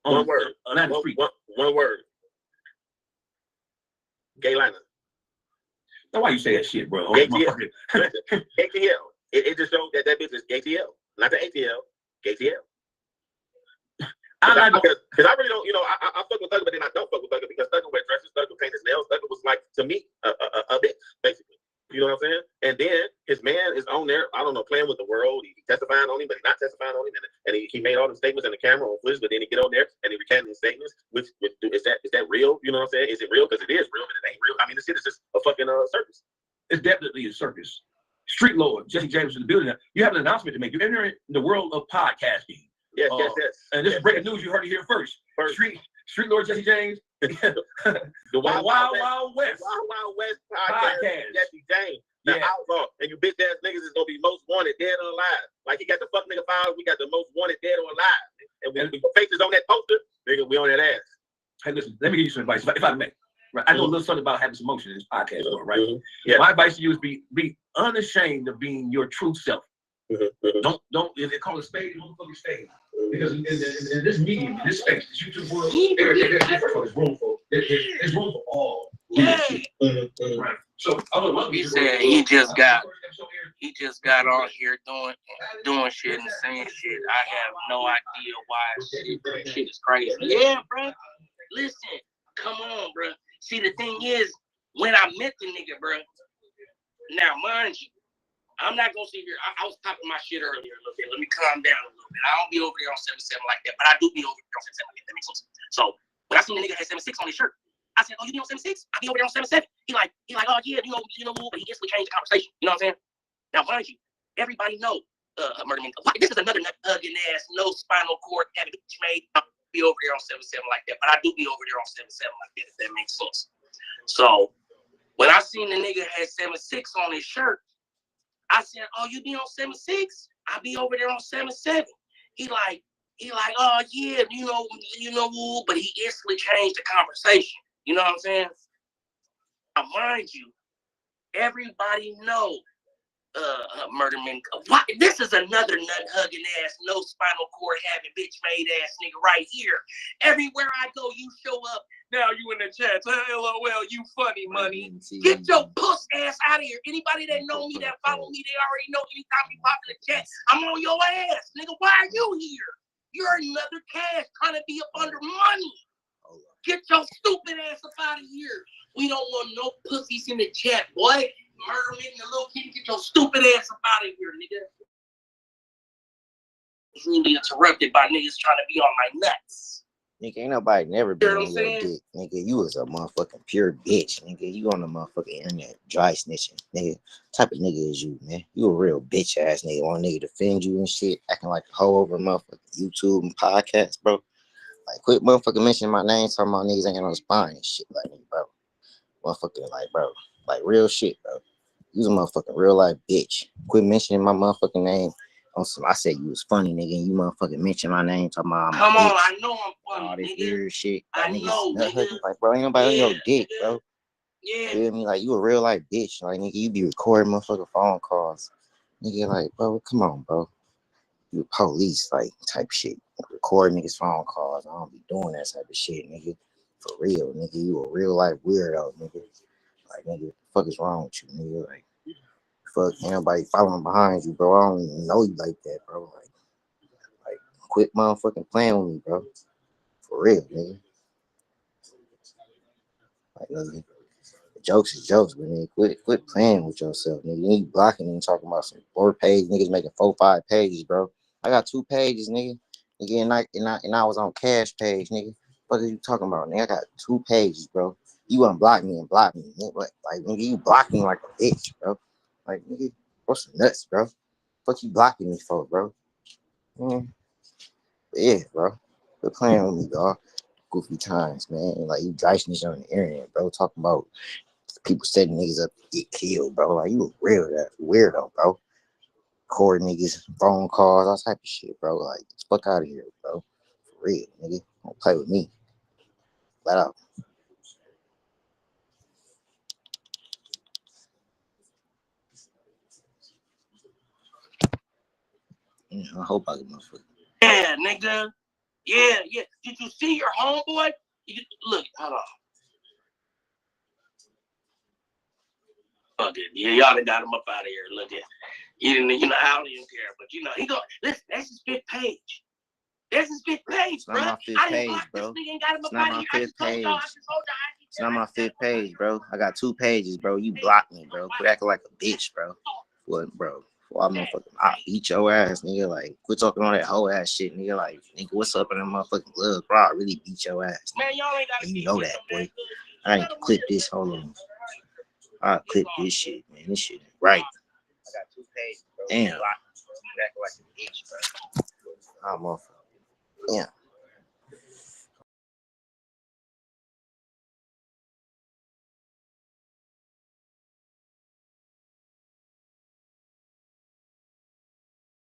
One word. Atlanta street. One word. Gaylina. Now why you say that shit, bro? ATL. ATL. It just showed that bitch is ATL, not the ATL. ATL. Because I really don't, I fuck with Thugger, but then I don't fuck with Thugger because Thugger wear dresses, Thugger paint his nails. Thugger was like, to me, a bitch, basically. You know what I'm saying? And then his man is on there, I don't know, playing with the world. He testifying on him, but he's not testifying on him. And he made all the statements in the camera on Flish, but then he get on there and he recanted his statements. Which is that real? You know what I'm saying? Is it real? Because it is real, but it ain't real. I mean, this shit is just a fucking circus. It's definitely a circus. Streetlordz, Jesse James in the building. You have an announcement to make. You're entering the world of podcasting. Yes. And this is breaking news. You heard it here first. Streetlordz, Jesse James. The Wild West. Wild West podcast. Jesse James. The outlaw. And you bitch ass niggas is gonna be most wanted, dead or alive. Like he got the fuck nigga files, we got the most wanted, dead or alive. And when we put faces on that poster, nigga, we on that ass. Hey, listen, let me give you some advice, if I may. Right? I know a little something about having some emotion in this podcast, right? Yeah. My advice to you is be unashamed of being your true self. Don't if they call it spade, don't fucking spade. Because in this medium, in this space, this YouTube world, there's room for all. Right. So he said he just got on here doing shit and saying shit. I have no idea why shit is crazy. Yeah, bro. Listen, come on, bro. See, the thing is, when I met the nigga, bro. Now, mind you, I'm not gonna sit here. I was popping my shit earlier a little bit. Let me calm down a little bit. I don't be over there on 7-7 like that, but I do be over there on 7-7 like that. That makes sense. So when I seen the nigga had 7-6 on his shirt, I said, "Oh, you be on 7-6? I be over there on 7-7." He like, "Oh yeah, you know, but he instantly changed the conversation." You know what I'm saying? Now, mind you, everybody know, Murdamittentv. This is another hugging ass, no spinal cord having bitch made. I be over there on 7-7 like that, but I do be over there on 7-7 like that. If that makes sense. So when I seen the nigga had 7-6 on his shirt, I said, "Oh, you be on 7-6? I be over there on 7-7." He like, "Oh yeah, you know, but he instantly changed the conversation. You know what I'm saying?" Now, mind you, everybody know Murdamittentv. This is another nut hugging ass, no spinal cord having bitch made ass nigga right here. Everywhere I go, you show up. Now you in the chat. LOL, you funny money. Get your puss ass out of here. Anybody that know me, that follow me, they already know anytime you pop in the chat, I'm on your ass. Nigga, why are you here? You're another cash trying to be up under money. Get your stupid ass up out of here. We don't want no pussies in the chat, boy. Murdamittentv, the little kid, get your stupid ass up out of here, nigga. It's really interrupted by niggas trying to be on my nuts. Nigga, ain't nobody never been on your dick. Nigga, you was a motherfucking pure bitch. Nigga, you on the motherfucking internet dry snitching. Nigga, type of nigga is you, man? You a real bitch ass nigga. Want a nigga to defend you and shit, acting like a hoe over motherfucking YouTube and podcasts, bro. Like, quit motherfucking mentioning my name, talking about niggas ain't got no spine and shit like me, bro. Motherfucking, like, bro. Like, real shit, bro. You was a motherfucking real life bitch. Quit mentioning my motherfucking name. I said you was funny, nigga, and you motherfucking mention my name, talking about Come on, I know I'm funny, all this nigga. weird shit. I know, nigga. Like, bro, ain't nobody on your dick, bro. Yeah. Feel me? Like, you a real life bitch. Like, nigga, you be recording motherfucking phone calls. Nigga, like, bro, come on, bro. You police, like, type shit. Recording niggas' phone calls. I don't be doing that type of shit, nigga. For real, nigga. You a real life weirdo, nigga. Like, nigga, what the fuck is wrong with you, nigga? Like, fuck, ain't nobody following behind you, bro. I don't even know you like that, bro. Like, quit motherfucking playing with me, bro. For real, nigga. Like, nigga, jokes is jokes, but nigga, quit playing with yourself, nigga. You blocking and talking about some 4 pages, niggas making 4-5 pages, bro. I got 2 pages, nigga. Nigga, and I was on cash page, nigga. What are you talking about, nigga? I got 2 pages, bro. You unblock me and block me, nigga. Like, nigga, you blocking me like a bitch, bro. Like, nigga, what's some nuts, bro? What you blocking me for, bro? Yeah, bro. Quit playing with me, dog. Goofy times, man. Like, you dry snitch on the internet, bro. Talking about people setting niggas up to get killed, bro. Like, you a weirdo, bro. Record niggas, phone calls, all type of shit, bro. Like, get the fuck out of here, bro. For real, nigga. Don't play with me. Flat out. I hope I get my foot. Yeah, nigga. Yeah. Did you see your homeboy? Look, hold on. Fuck it. Yeah, y'all done got him up out of here. Look at I don't even care, but he go. Listen, that's his 5th page. That's his 5th page, bro. Not my 5th page, bro. It's not my 5th page. It's not my 5th page, bro. I got 2 pages, bro. You blocked me, bro. Quit acting like a bitch, bro. What, bro? I'll beat your ass, nigga. Like, quit talking all that whole ass shit, nigga. Like, nigga, what's up in that motherfucking glove, bro? I really beat your ass. Man, y'all ain't gotta You know that, boy. I ain't clip this. Hold on. I'll clip this shit, man. This shit ain't right. I got 2 pages, bro. Damn. I'm off. Yeah.